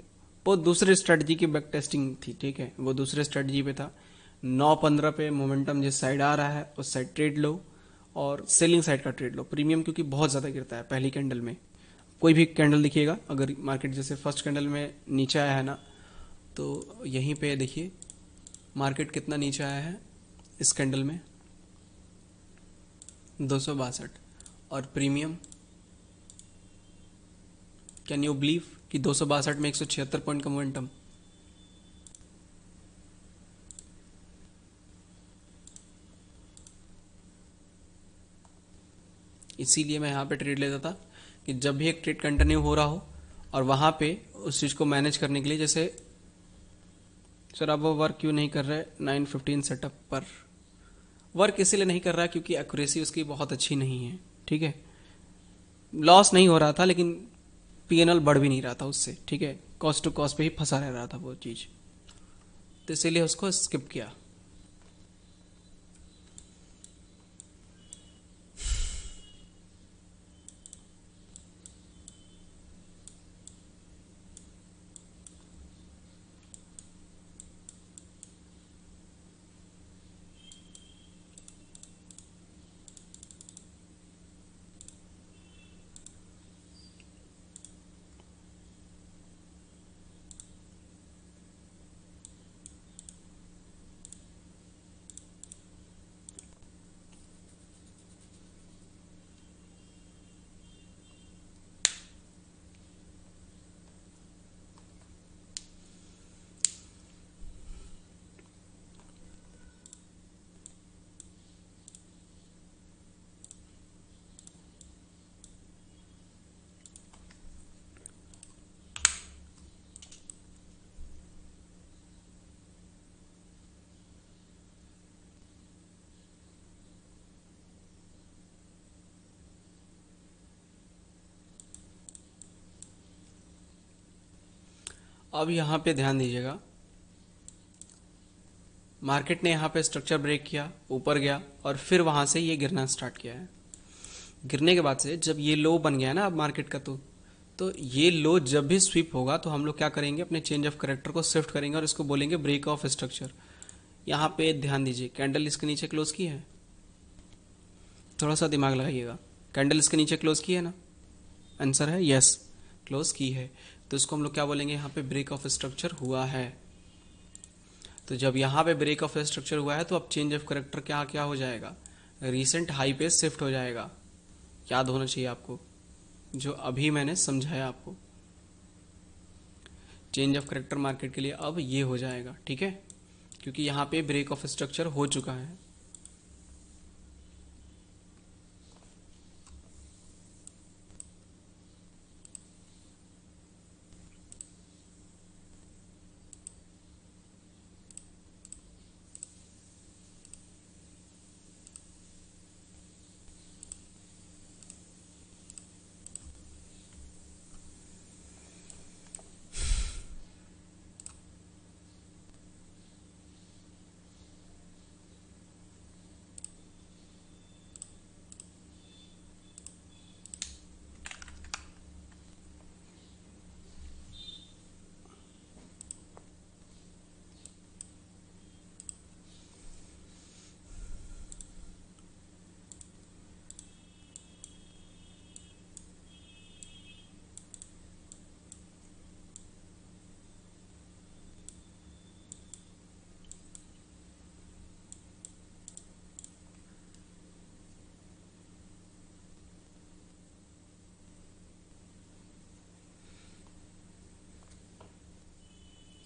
वो दूसरे स्ट्रेटजी की बैक टेस्टिंग थी, ठीक है, वो दूसरे स्ट्रेटजी पे था। 9-15 पे मोमेंटम जिस साइड आ रहा है उस साइड ट्रेड लो, और सेलिंग साइड का ट्रेड लो। प्रीमियम क्योंकि बहुत ज़्यादा गिरता है पहली कैंडल में, कोई भी कैंडल दिखिएगा, अगर मार्केट जैसे फर्स्ट कैंडल में नीचे आया है ना, तो यहीं पे देखिए मार्केट कितना नीचे आया है इस कैंडल में, 262, और प्रीमियम, कैन यू बिलीव कि 262 में 176 पॉइंट का मोमेंटम। इसीलिए मैं यहाँ पे ट्रेड लेता था कि जब भी एक ट्रेड कंटिन्यू हो रहा हो और वहाँ पे उस चीज़ को मैनेज करने के लिए, जैसे सर अब वो वर्क क्यों नहीं कर रहा है 915 सेटअप पर, वर्क इसीलिए नहीं कर रहा है क्योंकि एक्यूरेसी उसकी बहुत अच्छी नहीं है, ठीक है। लॉस नहीं हो रहा था लेकिन पीएनएल बढ़ भी नहीं रहा था उससे, ठीक है, कॉस्ट टू कॉस्ट पे ही फंसा रह रहा था वो चीज़, तो इसीलिए उसको स्किप किया। अब यहाँ पे ध्यान दीजिएगा, मार्केट ने यहाँ पे स्ट्रक्चर ब्रेक किया, ऊपर गया और फिर वहाँ से ये गिरना स्टार्ट किया है। गिरने के बाद से जब ये लो बन गया है ना अब मार्केट का, तो ये लो जब भी स्वीप होगा तो हम लोग क्या करेंगे, अपने चेंज ऑफ करेक्टर को शिफ्ट करेंगे और इसको बोलेंगे ब्रेक ऑफ स्ट्रक्चर। यहाँ पे ध्यान दीजिए, कैंडल इसके नीचे क्लोज की है, थोड़ा सा दिमाग लगाइएगा, कैंडल इसके नीचे क्लोज की है ना, आंसर है यस, क्लोज की है, तो इसको हम लोग क्या बोलेंगे, यहाँ पे ब्रेक ऑफ स्ट्रक्चर हुआ है। तो जब यहाँ पे ब्रेक ऑफ स्ट्रक्चर हुआ है तो अब चेंज ऑफ करेक्टर क्या क्या हो जाएगा, रीसेंट हाई पे शिफ्ट हो जाएगा। याद होना चाहिए आपको जो अभी मैंने समझाया आपको, चेंज ऑफ करेक्टर मार्केट के लिए अब ये हो जाएगा, ठीक है, क्योंकि यहाँ पे ब्रेक ऑफ स्ट्रक्चर हो चुका है।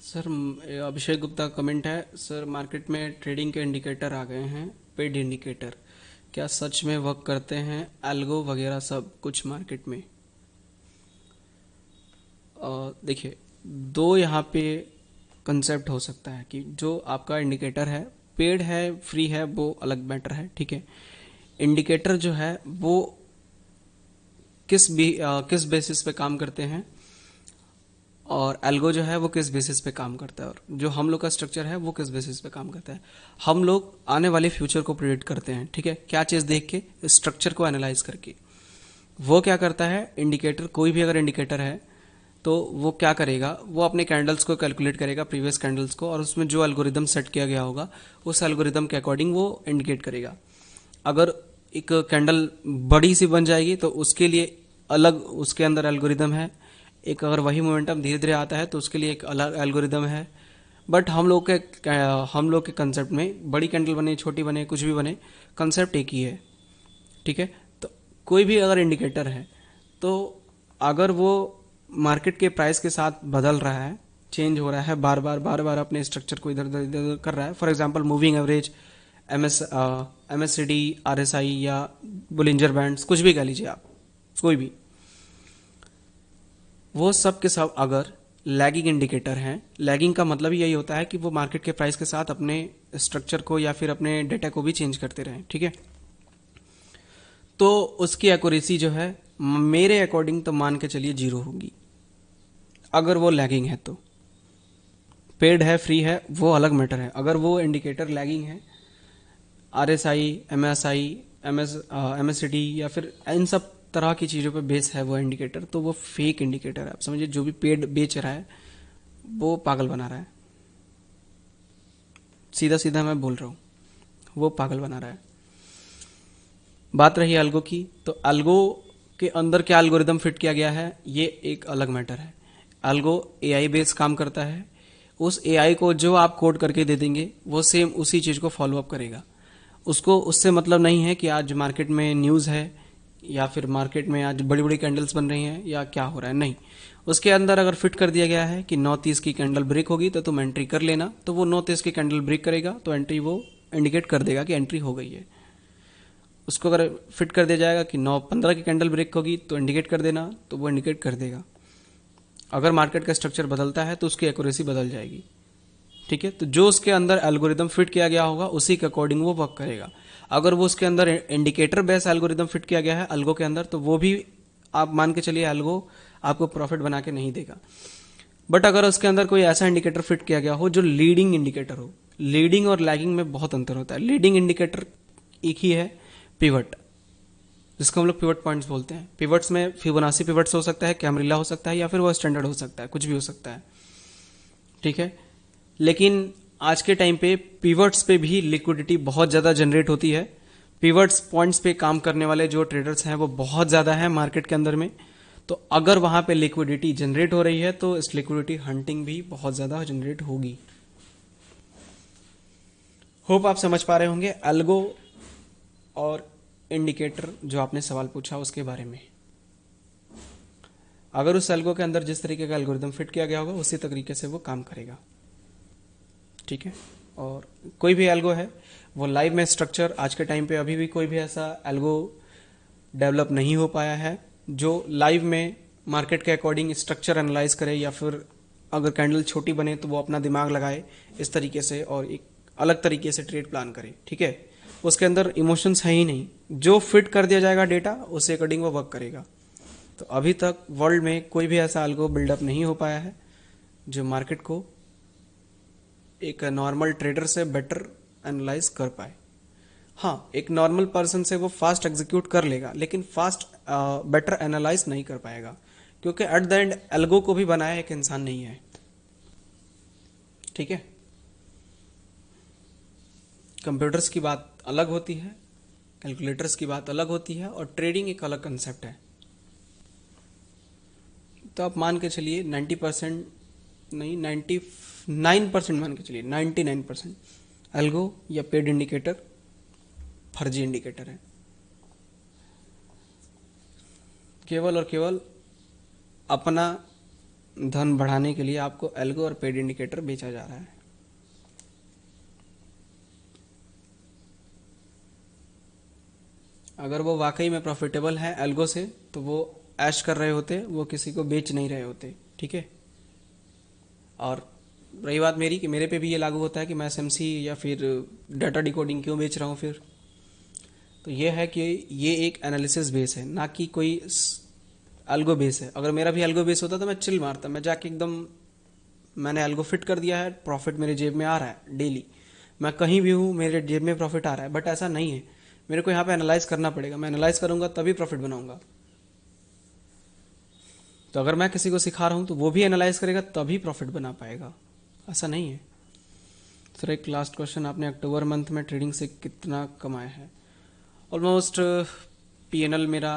सर अभिषेक गुप्ता का कमेंट है, सर मार्केट में ट्रेडिंग के इंडिकेटर आ गए हैं, पेड इंडिकेटर, क्या सच में वर्क करते हैं, एल्गो वगैरह सब कुछ मार्केट में। देखिए दो यहाँ पे कंसेप्ट हो सकता है कि जो आपका इंडिकेटर है पेड है फ्री है वो अलग मैटर है, ठीक है। इंडिकेटर जो है वो किस बेसिस पे काम करते हैं और एल्गो जो है वो किस बेसिस पे काम करता है, और जो हम लोग का स्ट्रक्चर है वो किस बेसिस पे काम करता है। हम लोग आने वाले फ्यूचर को प्रिडिक्ट करते हैं, ठीक है, क्या चीज़ देख के, स्ट्रक्चर को एनालाइज करके। वो क्या करता है, इंडिकेटर, कोई भी अगर इंडिकेटर है तो वो क्या करेगा, वो अपने कैंडल्स को कैलकुलेट करेगा, प्रीवियस कैंडल्स को, और उसमें जो एल्गोरिदम सेट किया गया होगा उस एल्गोरिदम के अकॉर्डिंग वो इंडिकेट करेगा। अगर एक कैंडल बड़ी सी बन जाएगी तो उसके लिए अलग उसके अंदर एल्गोरिदम है, एक अगर वही मोमेंटम धीरे धीरे आता है तो उसके लिए एक अलग एल्गोरिदम है, बट हम लोग के कंसेप्ट में बड़ी कैंडल बने, छोटी बने, कुछ भी बने, कंसेप्ट एक ही है। ठीक है, तो कोई भी अगर इंडिकेटर है तो अगर वो मार्केट के प्राइस के साथ बदल रहा है, चेंज हो रहा है, बार बार अपने स्ट्रक्चर को इधर उधर इधर कर रहा है, for example moving average, MACD, RSI या बुलिंजर बैंड्स, कुछ भी कह लीजिए आप, कोई भी, वो सब के सब अगर लैगिंग इंडिकेटर हैं, लैगिंग का मतलब यही होता है कि वो मार्केट के प्राइस के साथ अपने स्ट्रक्चर को या फिर अपने डेटा को भी चेंज करते रहें। ठीक है, तो उसकी एक्यूरेसी जो है मेरे अकॉर्डिंग तो मान के चलिए 0 होगी अगर वो लैगिंग है। तो पेड है, फ्री है, वो अलग मैटर है। अगर वो इंडिकेटर लैगिंग है, RSI, MSI, MACD या फिर इन सब तरह की चीज़ों पे बेस है वो इंडिकेटर, तो वो फेक इंडिकेटर है। आप समझिए, जो भी पेड बेच रहा है वो पागल बना रहा है, सीधा सीधा मैं बोल रहा हूँ, वो पागल बना रहा है। बात रही अल्गो की, तो अल्गो के अंदर क्या एल्गोरिदम फिट किया गया है ये एक अलग मैटर है। अल्गो AI बेस काम करता है, उस AI को जो आप कोड करके दे देंगे वो सेम उसी चीज़ को फॉलो अप करेगा। उसको उससे मतलब नहीं है कि आज मार्केट में न्यूज़ है या फिर मार्केट में आज बड़ी बड़ी कैंडल्स बन रही हैं या क्या हो रहा है, नहीं। उसके अंदर अगर फिट कर दिया गया है कि 9:30 की कैंडल ब्रेक होगी तो तुम एंट्री कर लेना, तो वो 9:30 की कैंडल ब्रेक करेगा तो एंट्री वो इंडिकेट कर देगा कि एंट्री हो गई है। उसको अगर फिट कर दिया जाएगा कि 9:15 की कैंडल ब्रेक होगी तो इंडिकेट कर देना, तो वो इंडिकेट कर देगा। अगर मार्केट का स्ट्रक्चर बदलता है तो उसकी एक्यूरेसी बदल जाएगी। ठीक है, तो जो उसके अंदर एल्गोरिदम फिट किया गया होगा उसी के अकॉर्डिंग वो वर्क करेगा। अगर वो उसके अंदर इंडिकेटर बेस एल्गोरिदम फिट किया गया है अल्गो के अंदर, तो वो भी आप मान के चलिए अल्गो आपको प्रॉफिट बना के नहीं देगा। बट अगर उसके अंदर कोई ऐसा इंडिकेटर फिट किया गया हो जो लीडिंग इंडिकेटर हो, लीडिंग और लैगिंग में बहुत अंतर होता है। लीडिंग इंडिकेटर एक ही है, पिवट, जिसको हम लोग पिवट पॉइंट्स बोलते हैं। पिवट्स में फिबोनाची पिवट्स हो सकता है, कैमरिला हो सकता है, या फिर वो स्टैंडर्ड हो सकता है, कुछ भी हो सकता है। ठीक है, लेकिन आज के टाइम पे पिवट्स पे भी लिक्विडिटी बहुत ज़्यादा जनरेट होती है। पिवट्स पॉइंट्स पे काम करने वाले जो ट्रेडर्स हैं वो बहुत ज़्यादा हैं मार्केट के अंदर में। तो अगर वहाँ पे लिक्विडिटी जनरेट हो रही है तो इस लिक्विडिटी हंटिंग भी बहुत ज़्यादा जनरेट होगी। होप आप समझ पा रहे होंगे अल्गो और इंडिकेटर जो आपने सवाल पूछा उसके बारे में। अगर उस एल्गो के अंदर जिस तरीके का एल्गोरिदम फिट किया गया होगा उसी तरीके से वो काम करेगा। ठीक है, और कोई भी एल्गो है वो लाइव में स्ट्रक्चर आज के टाइम पे अभी भी कोई भी ऐसा एल्गो डेवलप नहीं हो पाया है जो लाइव में मार्केट के अकॉर्डिंग स्ट्रक्चर एनालाइज करे, या फिर अगर कैंडल छोटी बने तो वो अपना दिमाग लगाए इस तरीके से और एक अलग तरीके से ट्रेड प्लान करे। ठीक है, उसके अंदर इमोशंस है ही नहीं, जो फिट कर दिया जाएगा डेटा उसके अकॉर्डिंग वो वर्क करेगा। तो अभी तक वर्ल्ड में कोई भी ऐसा एल्गो बिल्डअप नहीं हो पाया है जो मार्केट को एक नॉर्मल ट्रेडर से बेटर एनालाइज कर पाए। हाँ, एक नॉर्मल पर्सन से वो फास्ट एग्जीक्यूट कर लेगा लेकिन फास्ट बेटर एनालाइज नहीं कर पाएगा, क्योंकि एट द एंड एल्गो को भी बनाया एक इंसान नहीं है। ठीक है, कंप्यूटर्स की बात अलग होती है, कैलकुलेटर्स की बात अलग होती है, और ट्रेडिंग एक अलग कंसेप्ट है। तो आप मान के चलिए 90% नहीं, 99% मान के चलिए, 99% एल्गो या पेड इंडिकेटर फर्जी इंडिकेटर है। केवल और केवल अपना धन बढ़ाने के लिए आपको एल्गो और पेड इंडिकेटर बेचा जा रहा है। अगर वो वाकई में प्रॉफिटेबल है एल्गो से तो वो ऐश कर रहे होते, वो किसी को बेच नहीं रहे होते। ठीक है, और रही बात मेरी कि मेरे पे भी ये लागू होता है कि मैं SMC या फिर डाटा डिकोडिंग क्यों बेच रहा हूँ फिर। तो ये है कि ये एक एनालिसिस बेस है, ना कि कोई एल्गो बेस है। अगर मेरा भी एल्गो बेस होता तो मैं चिल मारता, मैं जाके एकदम मैंने एल्गो फिट कर दिया है, प्रॉफिट मेरे जेब में आ रहा है डेली, मैं कहीं भी हूँ मेरे जेब में प्रॉफिट आ रहा है। बट ऐसा नहीं है, मेरे को यहाँ पे एनालाइज करना पड़ेगा, मैं एनालाइज करूंगा तभी प्रॉफिट बनाऊंगा। तो अगर मैं किसी को सिखा रहा हूँ तो वो भी एनालाइज करेगा तभी प्रॉफिट बना पाएगा, ऐसा नहीं है। सर एक लास्ट क्वेश्चन, आपने अक्टूबर मंथ में ट्रेडिंग से कितना कमाया है? ऑलमोस्ट PNL मेरा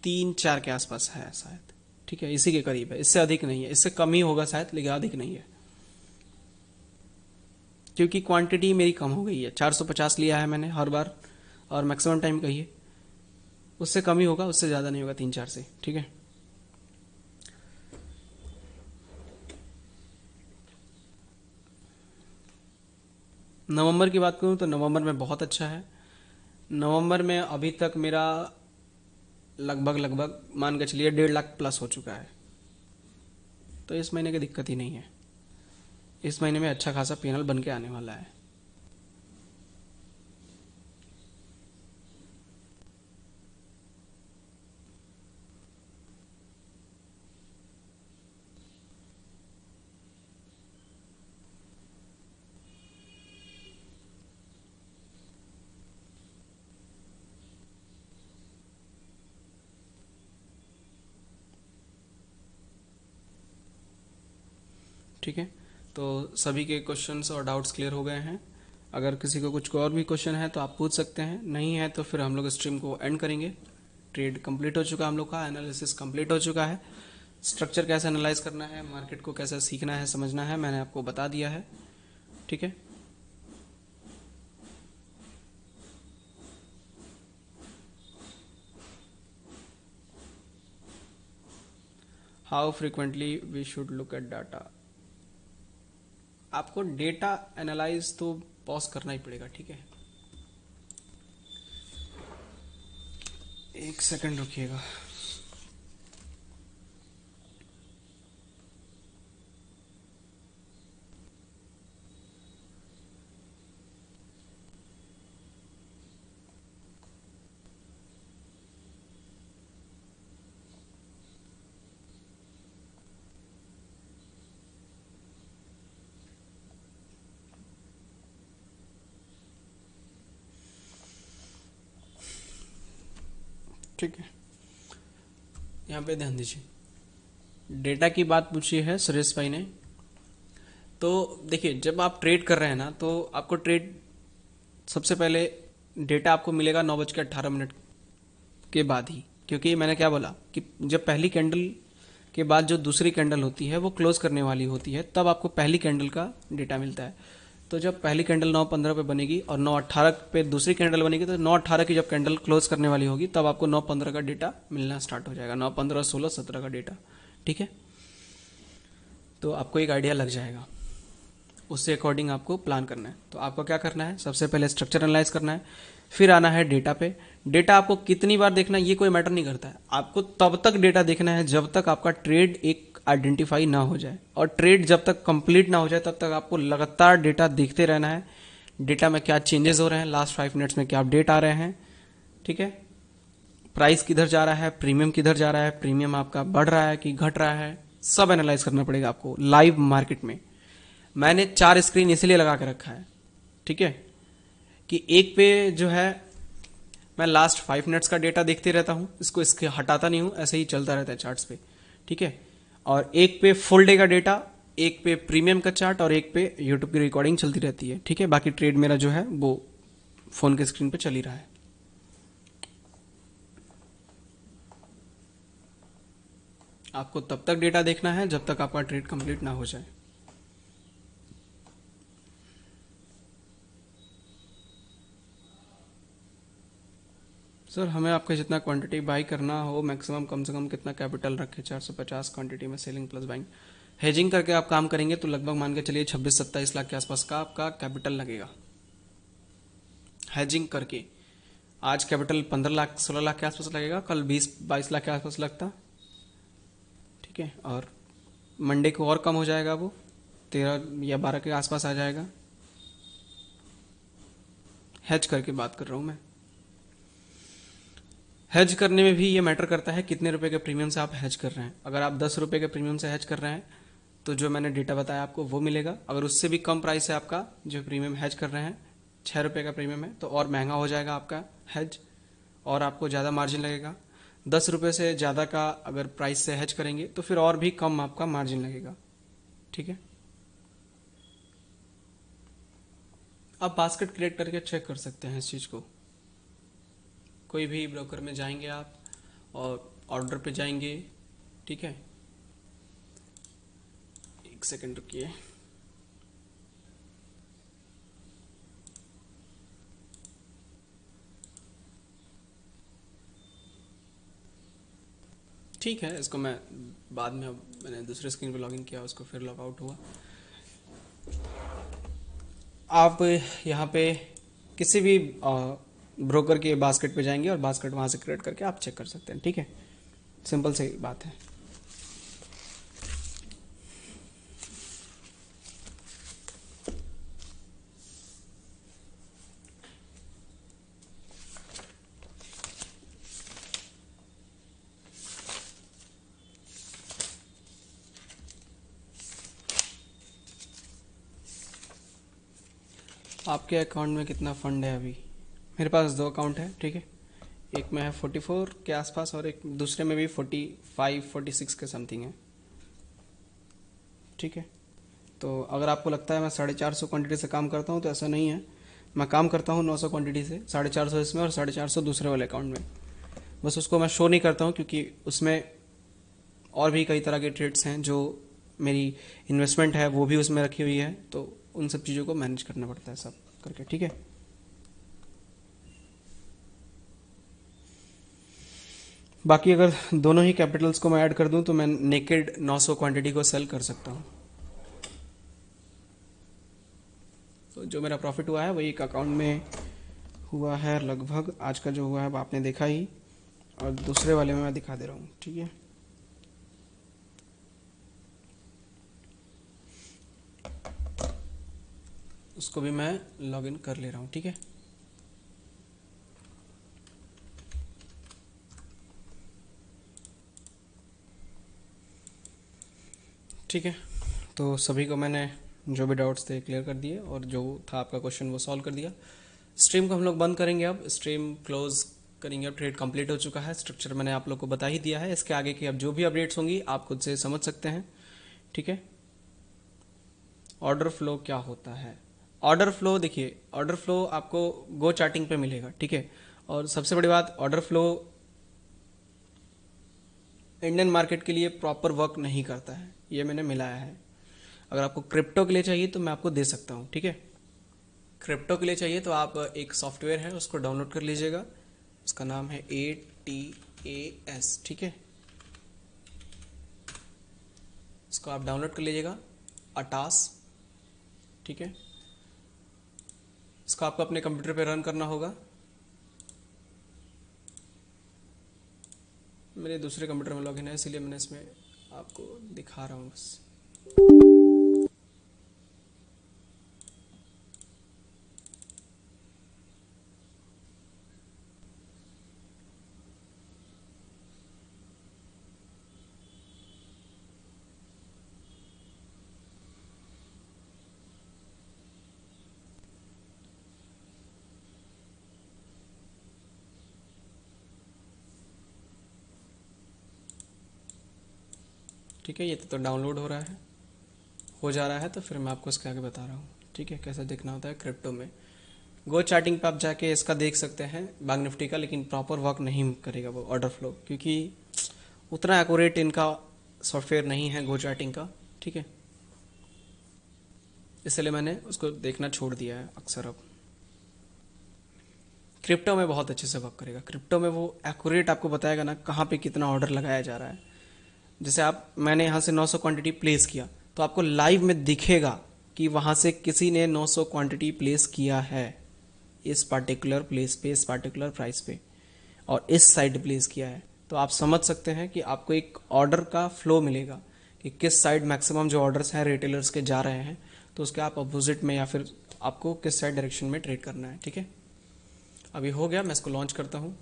3-4 के आसपास है शायद। ठीक है, इसी के करीब है, इससे अधिक नहीं है, इससे कम ही होगा शायद लेकिन अधिक नहीं है। क्योंकि क्वांटिटी मेरी कम हो गई है, 450 लिया है मैंने हर बार, और मैक्सिमम टाइम कहिए, उससे कम ही होगा, उससे ज़्यादा नहीं होगा 3-4 से, ठीक है। नवंबर की बात करूँ तो नवंबर में बहुत अच्छा है। नवंबर में अभी तक मेरा लगभग लगभग मान के चलिए 1.5 लाख प्लस हो चुका है, तो इस महीने की दिक्कत ही नहीं है। इस महीने में अच्छा खासा पीएनएल बन के आने वाला है। ठीक है, तो सभी के क्वेश्चंस और डाउट्स क्लियर हो गए हैं। अगर किसी को कुछ और भी क्वेश्चन है तो आप पूछ सकते हैं, नहीं है तो फिर हम लोग स्ट्रीम को एंड करेंगे। ट्रेड कंप्लीट हो चुका है हम लोग का, एनालिसिस कंप्लीट हो चुका है। स्ट्रक्चर कैसे एनालाइज करना है, मार्केट को कैसे सीखना है, समझना है, मैंने आपको बता दिया है। ठीक है, how frequently we should look at data. आपको डेटा एनालाइज तो पॉज करना ही पड़ेगा, ठीक है। एक सेकंड रुकिएगा। ठीक है, यहाँ पे ध्यान दीजिए। डेटा की बात पूछी है सुरेश भाई ने। तो देखिए, जब आप ट्रेड कर रहे हैं ना, तो आपको ट्रेड सबसे पहले डेटा आपको मिलेगा 9:18 के बाद ही, क्योंकि मैंने क्या बोला कि जब पहली कैंडल के बाद जो दूसरी कैंडल होती है वो क्लोज करने वाली होती है, तब आपको पहली कैंडल का डेटा मिलता है। तो जब पहली कैंडल 9:15 पे बनेगी और 9:18 पे दूसरी कैंडल बनेगी, तो 9:18 की जब कैंडल क्लोज करने वाली होगी तब आपको 9:15 का डेटा मिलना स्टार्ट हो जाएगा, 9:15, 16, 17 का डेटा। ठीक है, तो आपको एक आइडिया लग जाएगा, उससे अकॉर्डिंग आपको प्लान करना है। तो आपको क्या करना है, सबसे पहले स्ट्रक्चर एनालाइज करना है, फिर आना है डेटा पे। डेटा आपको कितनी बार देखना है ये कोई मैटर नहीं करता है, आपको तब तक डेटा देखना है जब तक आपका ट्रेड एक आइडेंटिफाई ना हो जाए, और ट्रेड जब तक कंप्लीट ना हो जाए तब तक आपको लगातार डेटा देखते रहना है। डेटा में क्या चेंजेस हो रहे हैं, लास्ट 5 मिनट्स में क्या अपडेट आ रहे हैं, ठीक है, प्राइस किधर जा रहा है, प्रीमियम किधर जा रहा है, प्रीमियम आपका बढ़ रहा है कि घट रहा है, सब एनालाइज करना पड़ेगा आपको लाइव मार्केट में। मैंने 4 स्क्रीन इसलिए लगा के रखा है, ठीक है, कि एक पे जो है मैं लास्ट 5 मिनट्स का डेटा देखते रहता हूं, इसको इसके हटाता नहीं हूं, ऐसे ही चलता रहता है चार्ट्स पे, ठीक है। और एक पे फुल डे का डेटा, एक पे प्रीमियम का चार्ट, और एक पे यूट्यूब की रिकॉर्डिंग चलती रहती है, ठीक है। बाकी ट्रेड मेरा जो है वो फोन के स्क्रीन पे चल ही रहा है। आपको तब तक डेटा देखना है जब तक आपका ट्रेड कंप्लीट ना हो जाए। सर, हमें आपका जितना क्वांटिटी बाई करना हो, मैक्सिमम कम से कम कितना कैपिटल रखे, 450 क्वांटिटी में सेलिंग प्लस बाइंग। हेजिंग करके आप काम करेंगे तो लगभग मान के चलिए 26-27 लाख के आसपास का आपका कैपिटल लगेगा हेजिंग करके। आज कैपिटल 15 लाख 16 लाख के आसपास लगेगा, कल 20-22 लाख के आसपास लगता, ठीक है। और मंडे को और कम हो जाएगा, वो 13 या 12 के आसपास आ जाएगा। हेज करके बात कर रहा हूं मैं। हेज करने में भी ये मैटर करता है कितने रुपए के प्रीमियम से आप हेज कर रहे हैं। अगर आप 10 रुपए के प्रीमियम से हेज कर रहे हैं तो जो मैंने डेटा बताया आपको वो मिलेगा। अगर उससे भी कम प्राइस है आपका जो प्रीमियम हेज कर रहे हैं, 6 रुपए का प्रीमियम है, तो और महंगा हो जाएगा आपका हेज और आपको ज़्यादा मार्जिन लगेगा। 10 रुपए से ज़्यादा का अगर प्राइस से हेज करेंगे तो फिर और भी कम आपका मार्जिन लगेगा, ठीक है। आप बास्केट क्रिएट करके चेक कर सकते हैं इस चीज़ को। कोई भी ब्रोकर में जाएंगे आप और ऑर्डर पे जाएंगे, ठीक है। एक सेकंड रुकिए। ठीक है, इसको मैं बाद में, अब मैंने दूसरे स्क्रीन पे लॉगिन किया, उसको फिर लॉग आउट हुआ। आप यहाँ पे किसी भी ब्रोकर के बास्केट पे जाएंगे और बास्केट वहाँ से क्रिएट करके आप चेक कर सकते हैं। ठीक है, सिंपल सी बात है। आपके अकाउंट में कितना फंड है अभी? मेरे पास दो अकाउंट है। ठीक है, एक में है 44 के आसपास और एक दूसरे में भी 45-46 के समथिंग है। ठीक है, तो अगर आपको लगता है मैं 450 क्वांटिटी से काम करता हूँ, तो ऐसा नहीं है। मैं काम करता हूँ 900 क्वांटिटी से, 450 इसमें और 450 दूसरे वाले अकाउंट में। बस उसको मैं शो नहीं करता हूँ क्योंकि उसमें और भी कई तरह के ट्रेड्स हैं, जो मेरी इन्वेस्टमेंट है वो भी उसमें रखी हुई है, तो उन सब चीज़ों को मैनेज करना पड़ता है सब करके। ठीक है, बाकी अगर दोनों ही कैपिटल्स को मैं ऐड कर दूं तो मैं नेकेड 900 क्वांटिटी को सेल कर सकता हूं। तो जो मेरा प्रॉफिट हुआ है वही एक अकाउंट में हुआ है लगभग। आज का जो हुआ है वो आपने देखा ही, और दूसरे वाले में मैं दिखा दे रहा हूँ। ठीक है, उसको भी मैं लॉगिन कर ले रहा हूँ। ठीक है, ठीक है, तो सभी को मैंने जो भी डाउट्स थे क्लियर कर दिए, और जो था आपका क्वेश्चन वो सॉल्व कर दिया। स्ट्रीम को हम लोग बंद करेंगे, अब स्ट्रीम क्लोज करेंगे। अब ट्रेड कंप्लीट हो चुका है, स्ट्रक्चर मैंने आप लोग को बता ही दिया है। इसके आगे की अब जो भी अपडेट्स होंगी आप खुद से समझ सकते हैं। ठीक है, ऑर्डर फ्लो क्या होता है? ऑर्डर फ्लो देखिए, ऑर्डर फ्लो आपको गो चार्टिंग पे मिलेगा। ठीक है, और सबसे बड़ी बात, ऑर्डर फ्लो इंडियन मार्केट के लिए प्रॉपर वर्क नहीं करता है, ये मैंने मिलाया है। अगर आपको क्रिप्टो के लिए चाहिए तो मैं आपको दे सकता हूँ। ठीक है, क्रिप्टो के लिए चाहिए तो आप एक सॉफ्टवेयर है उसको डाउनलोड कर लीजिएगा, उसका नाम है ATAS। ठीक है, इसको आप डाउनलोड कर लीजिएगा, अटास। ठीक है, इसको आपको अपने कंप्यूटर पे रन करना होगा। मेरे दूसरे कंप्यूटर में लॉगिन है, इसीलिए मैंने इसमें आपको दिखा रहा हूँ बस। ठीक है, ये तो डाउनलोड हो रहा है, हो जा रहा है, तो फिर मैं आपको इसके आगे बता रहा हूँ। ठीक है, कैसा देखना होता है क्रिप्टो में। गो चार्टिंग पे आप जाके इसका देख सकते हैं बैंक निफ्टी का, लेकिन प्रॉपर वर्क नहीं करेगा वो ऑर्डर फ्लो, क्योंकि उतना एक्यूरेट इनका सॉफ्टवेयर नहीं है गो चार्टिंग का। ठीक है, इसलिए मैंने उसको देखना छोड़ दिया है अक्सर। अब क्रिप्टो में बहुत अच्छे से वर्क करेगा। क्रिप्टो में वो एक्यूरेट आपको बताएगा ना कहाँ पे कितना ऑर्डर लगाया जा रहा है। जैसे मैंने यहाँ से 900 क्वांटिटी प्लेस किया, तो आपको लाइव में दिखेगा कि वहाँ से किसी ने 900 क्वांटिटी प्लेस किया है इस पार्टिकुलर प्लेस पे, इस पार्टिकुलर प्राइस पे, और इस साइड प्लेस किया है। तो आप समझ सकते हैं कि आपको एक ऑर्डर का फ्लो मिलेगा कि किस साइड मैक्सिमम जो ऑर्डर्स हैं रिटेलर्स के जा रहे हैं, तो उसके आप अपोजिट में या फिर आपको किस साइड डायरेक्शन में ट्रेड करना है। ठीक है, अभी हो गया, मैं इसको लॉन्च करता हूँ।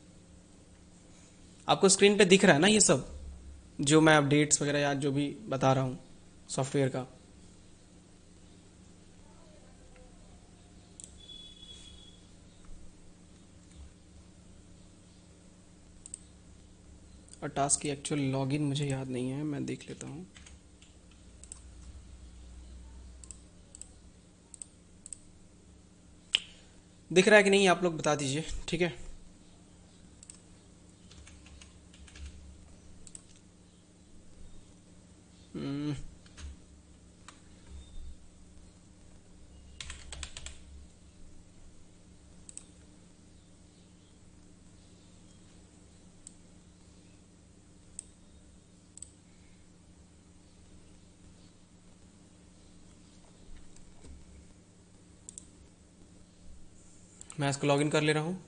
आपको स्क्रीन पे दिख रहा है ना ये सब, जो मैं अपडेट्स वगैरह या जो भी बता रहा हूँ सॉफ्टवेयर का? और टास्क की एक्चुअल लॉगिन मुझे याद नहीं है, मैं देख लेता हूँ। दिख रहा है कि नहीं, आप लोग बता दीजिए। ठीक है, हम्म, मैं इसको लॉगिन कर ले रहा हूँ।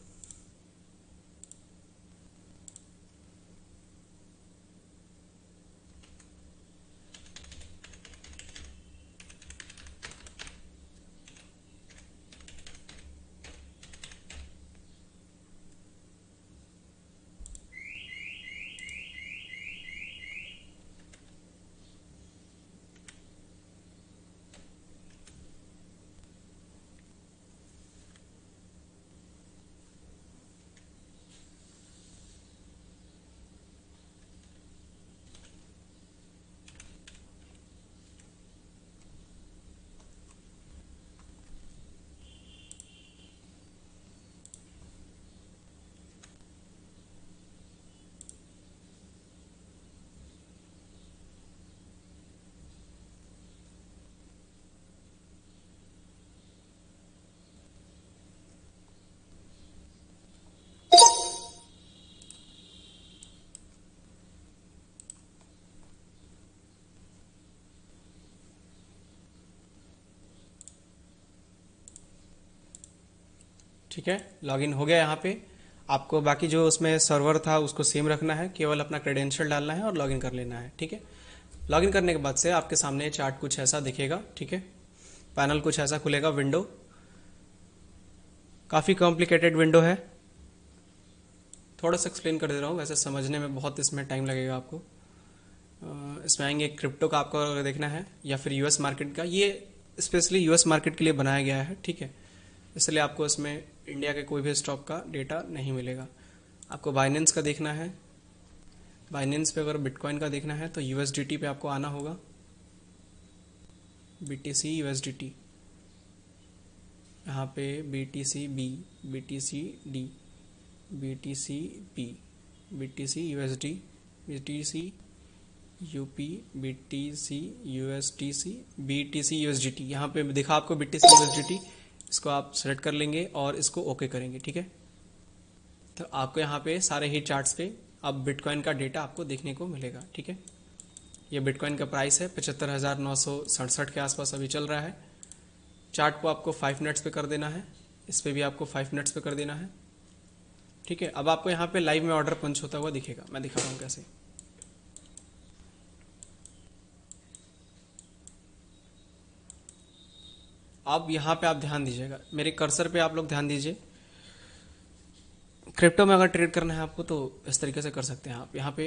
ठीक है, लॉगिन हो गया। यहाँ पे आपको बाकी जो उसमें सर्वर था उसको सेम रखना है, केवल अपना क्रेडेंशियल डालना है और लॉगिन कर लेना है। ठीक है, लॉगिन करने के बाद से आपके सामने चार्ट कुछ ऐसा दिखेगा। ठीक है, पैनल कुछ ऐसा खुलेगा, विंडो काफ़ी कॉम्प्लिकेटेड विंडो है। थोड़ा सा एक्सप्लेन कर दे रहा हूँ, वैसे समझने में बहुत इसमें टाइम लगेगा आपको। इसमें आएंगे, क्रिप्टो का आपको अगर देखना है या फिर यूएस मार्केट का, ये स्पेशली यूएस मार्केट के लिए बनाया गया है। ठीक है, इसलिए आपको इसमें इंडिया के कोई भी स्टॉक का डेटा नहीं मिलेगा। आपको बाइनेंस का देखना है, बाइनेंस पे अगर बिटकॉइन का देखना है तो यूएसडीटी पे आपको आना होगा, बीटीसी यूएसडीटी, यहाँ पे BTC B, BTC D, BTC P, BTC USD, BTC UP, BTC USTC, BTC USDT, यहाँ पे दिखा आपको बीटीसी यूएसडीटी। इसको आप सेलेक्ट कर लेंगे और इसको ओके करेंगे। ठीक है, तो आपको यहाँ पे सारे ही चार्ट्स पे अब बिटकॉइन का डेटा आपको देखने को मिलेगा। ठीक है, ये बिटकॉइन का प्राइस है 75,967 के आसपास अभी चल रहा है। चार्ट को आपको 5 मिनट्स पे कर देना है, इस पे भी आपको 5 मिनट्स पे कर देना है। ठीक है, अब आपको यहाँ पे लाइव में ऑर्डर पंच होता हुआ दिखेगा, मैं दिखा रहा हूँ कैसे। अब यहाँ पे आप ध्यान दीजिएगा, मेरे कर्सर पे आप लोग ध्यान दीजिए। क्रिप्टो में अगर ट्रेड करना है आपको तो इस तरीके से कर सकते हैं आप। यहाँ पे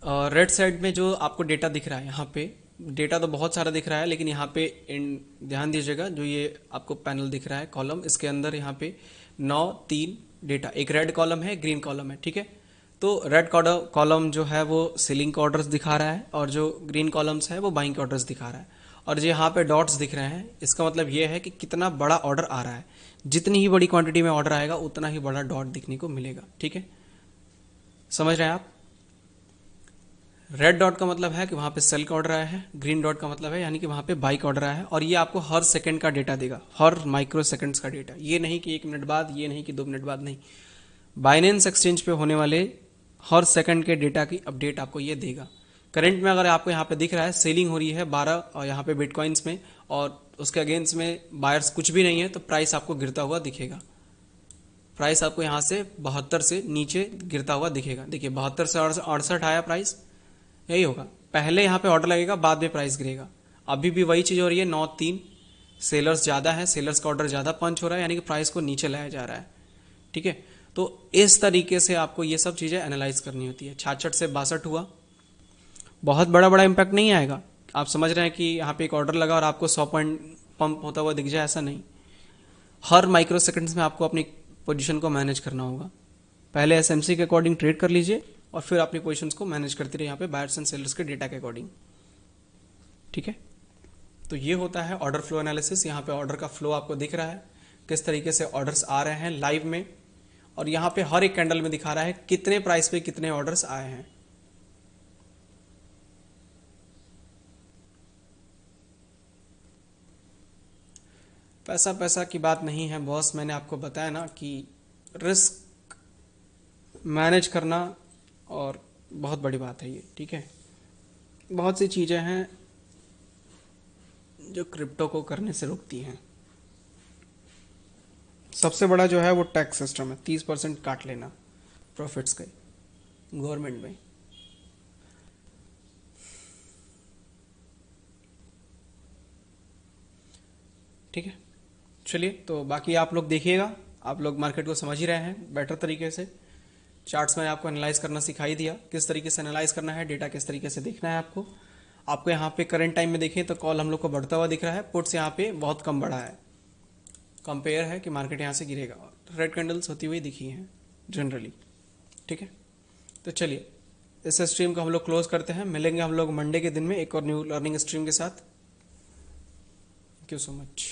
रेड साइड में जो आपको डेटा दिख रहा है, यहाँ पे डेटा तो बहुत सारा दिख रहा है, लेकिन यहाँ पे ध्यान दीजिएगा, जो ये आपको पैनल दिख रहा है कॉलम, इसके अंदर यहाँ पे 9 3 डेटा, एक रेड कॉलम है, ग्रीन कॉलम है। ठीक है, तो रेड कॉलम जो है वो सेलिंग के ऑर्डर्स दिखा रहा है और जो ग्रीन कॉलम्स है वो बाइंग के ऑर्डर्स दिखा रहा है। और जो यहाँ पे डॉट्स दिख रहे हैं, इसका मतलब ये है कि कितना बड़ा ऑर्डर आ रहा है। जितनी ही बड़ी क्वांटिटी में ऑर्डर आएगा उतना ही बड़ा डॉट दिखने को मिलेगा। ठीक है, समझ रहे हैं आप। रेड डॉट का मतलब है कि वहां पे सेल का ऑर्डर आया है, ग्रीन डॉट का मतलब है यानी कि वहां पे बाई का ऑर्डर आया है। और ये आपको हर सेकंड का डेटा देगा, हर माइक्रो सेकंड्स का डेटा, ये नहीं कि 1 मिनट बाद, ये नहीं कि 2 मिनट बाद, नहीं। बाइनेंस एक्सचेंज पे होने वाले हर सेकंड के डेटा की अपडेट आपको ये देगा। करंट में अगर आपको यहाँ पे दिख रहा है सेलिंग हो रही है 12 और यहाँ पे बिटकॉइंस में, और उसके अगेंस्ट में बायर्स कुछ भी नहीं है, तो प्राइस आपको गिरता हुआ दिखेगा। प्राइस आपको यहाँ से 72 से नीचे गिरता हुआ दिखेगा। देखिए 72 से 68 आया प्राइस, यही होगा। पहले यहाँ पे ऑर्डर लगेगा, बाद में प्राइस गिरेगा। अभी भी वही चीज हो रही है, 9 3 सेलर्स ज्यादा है, सेलर्स का ऑर्डर ज्यादा पंच हो रहा है, यानी कि प्राइस को नीचे लाया जा रहा है। ठीक है, तो इस तरीके से आपको ये सब चीजें एनालाइज करनी होती है। 66 से 62 हुआ, बहुत बड़ा बड़ा इंपैक्ट नहीं आएगा। आप समझ रहे हैं कि यहाँ पे एक ऑर्डर लगा और आपको 100 पॉइंट पंप होता हुआ दिख जाए, ऐसा नहीं। हर माइक्रो सेकंड्स में आपको अपनी पोजीशन को मैनेज करना होगा। पहले एसएमसी के अकॉर्डिंग ट्रेड कर लीजिए और फिर अपनी पोजीशंस को मैनेज करते रहिए यहाँ पे बायर्स एंड सेलर्स के डेटा के अकॉर्डिंग। ठीक है, तो ये होता है ऑर्डर फ्लो एनालिसिस। यहाँ पे ऑर्डर का फ्लो आपको दिख रहा है, किस तरीके से ऑर्डर्स आ रहे हैं लाइव में, और यहाँ पे हर एक कैंडल में दिखा रहा है कितने प्राइस पे कितने ऑर्डर्स आए हैं। पैसा पैसा की बात नहीं है बॉस, मैंने आपको बताया ना कि रिस्क मैनेज करना और बहुत बड़ी बात है ये। ठीक है, बहुत सी चीजें हैं जो क्रिप्टो को करने से रोकती हैं। सबसे बड़ा जो है वो टैक्स सिस्टम है, 30% काट लेना प्रॉफिट्स का गवर्नमेंट में। ठीक है, चलिए तो बाकी आप लोग देखिएगा, आप लोग मार्केट को समझ ही रहे हैं बेटर तरीके से। चार्ट्स में आपको एनालाइज करना सिखाई दिया, किस तरीके से एनालाइज करना है, डेटा किस तरीके से देखना है आपको। आपको यहाँ पे करंट टाइम में देखें तो कॉल हम लोग को बढ़ता हुआ दिख रहा है, पुट्स यहाँ पे बहुत कम बढ़ा है, कंपेयर है कि मार्केट यहाँ से गिरेगा। रेड कैंडल्स होती हुई दिखी हैं जनरली। ठीक है, तो चलिए इस स्ट्रीम को हम लोग क्लोज करते हैं। मिलेंगे हम लोग मंडे के दिन में एक और न्यू लर्निंग स्ट्रीम के साथ। Thank you so much.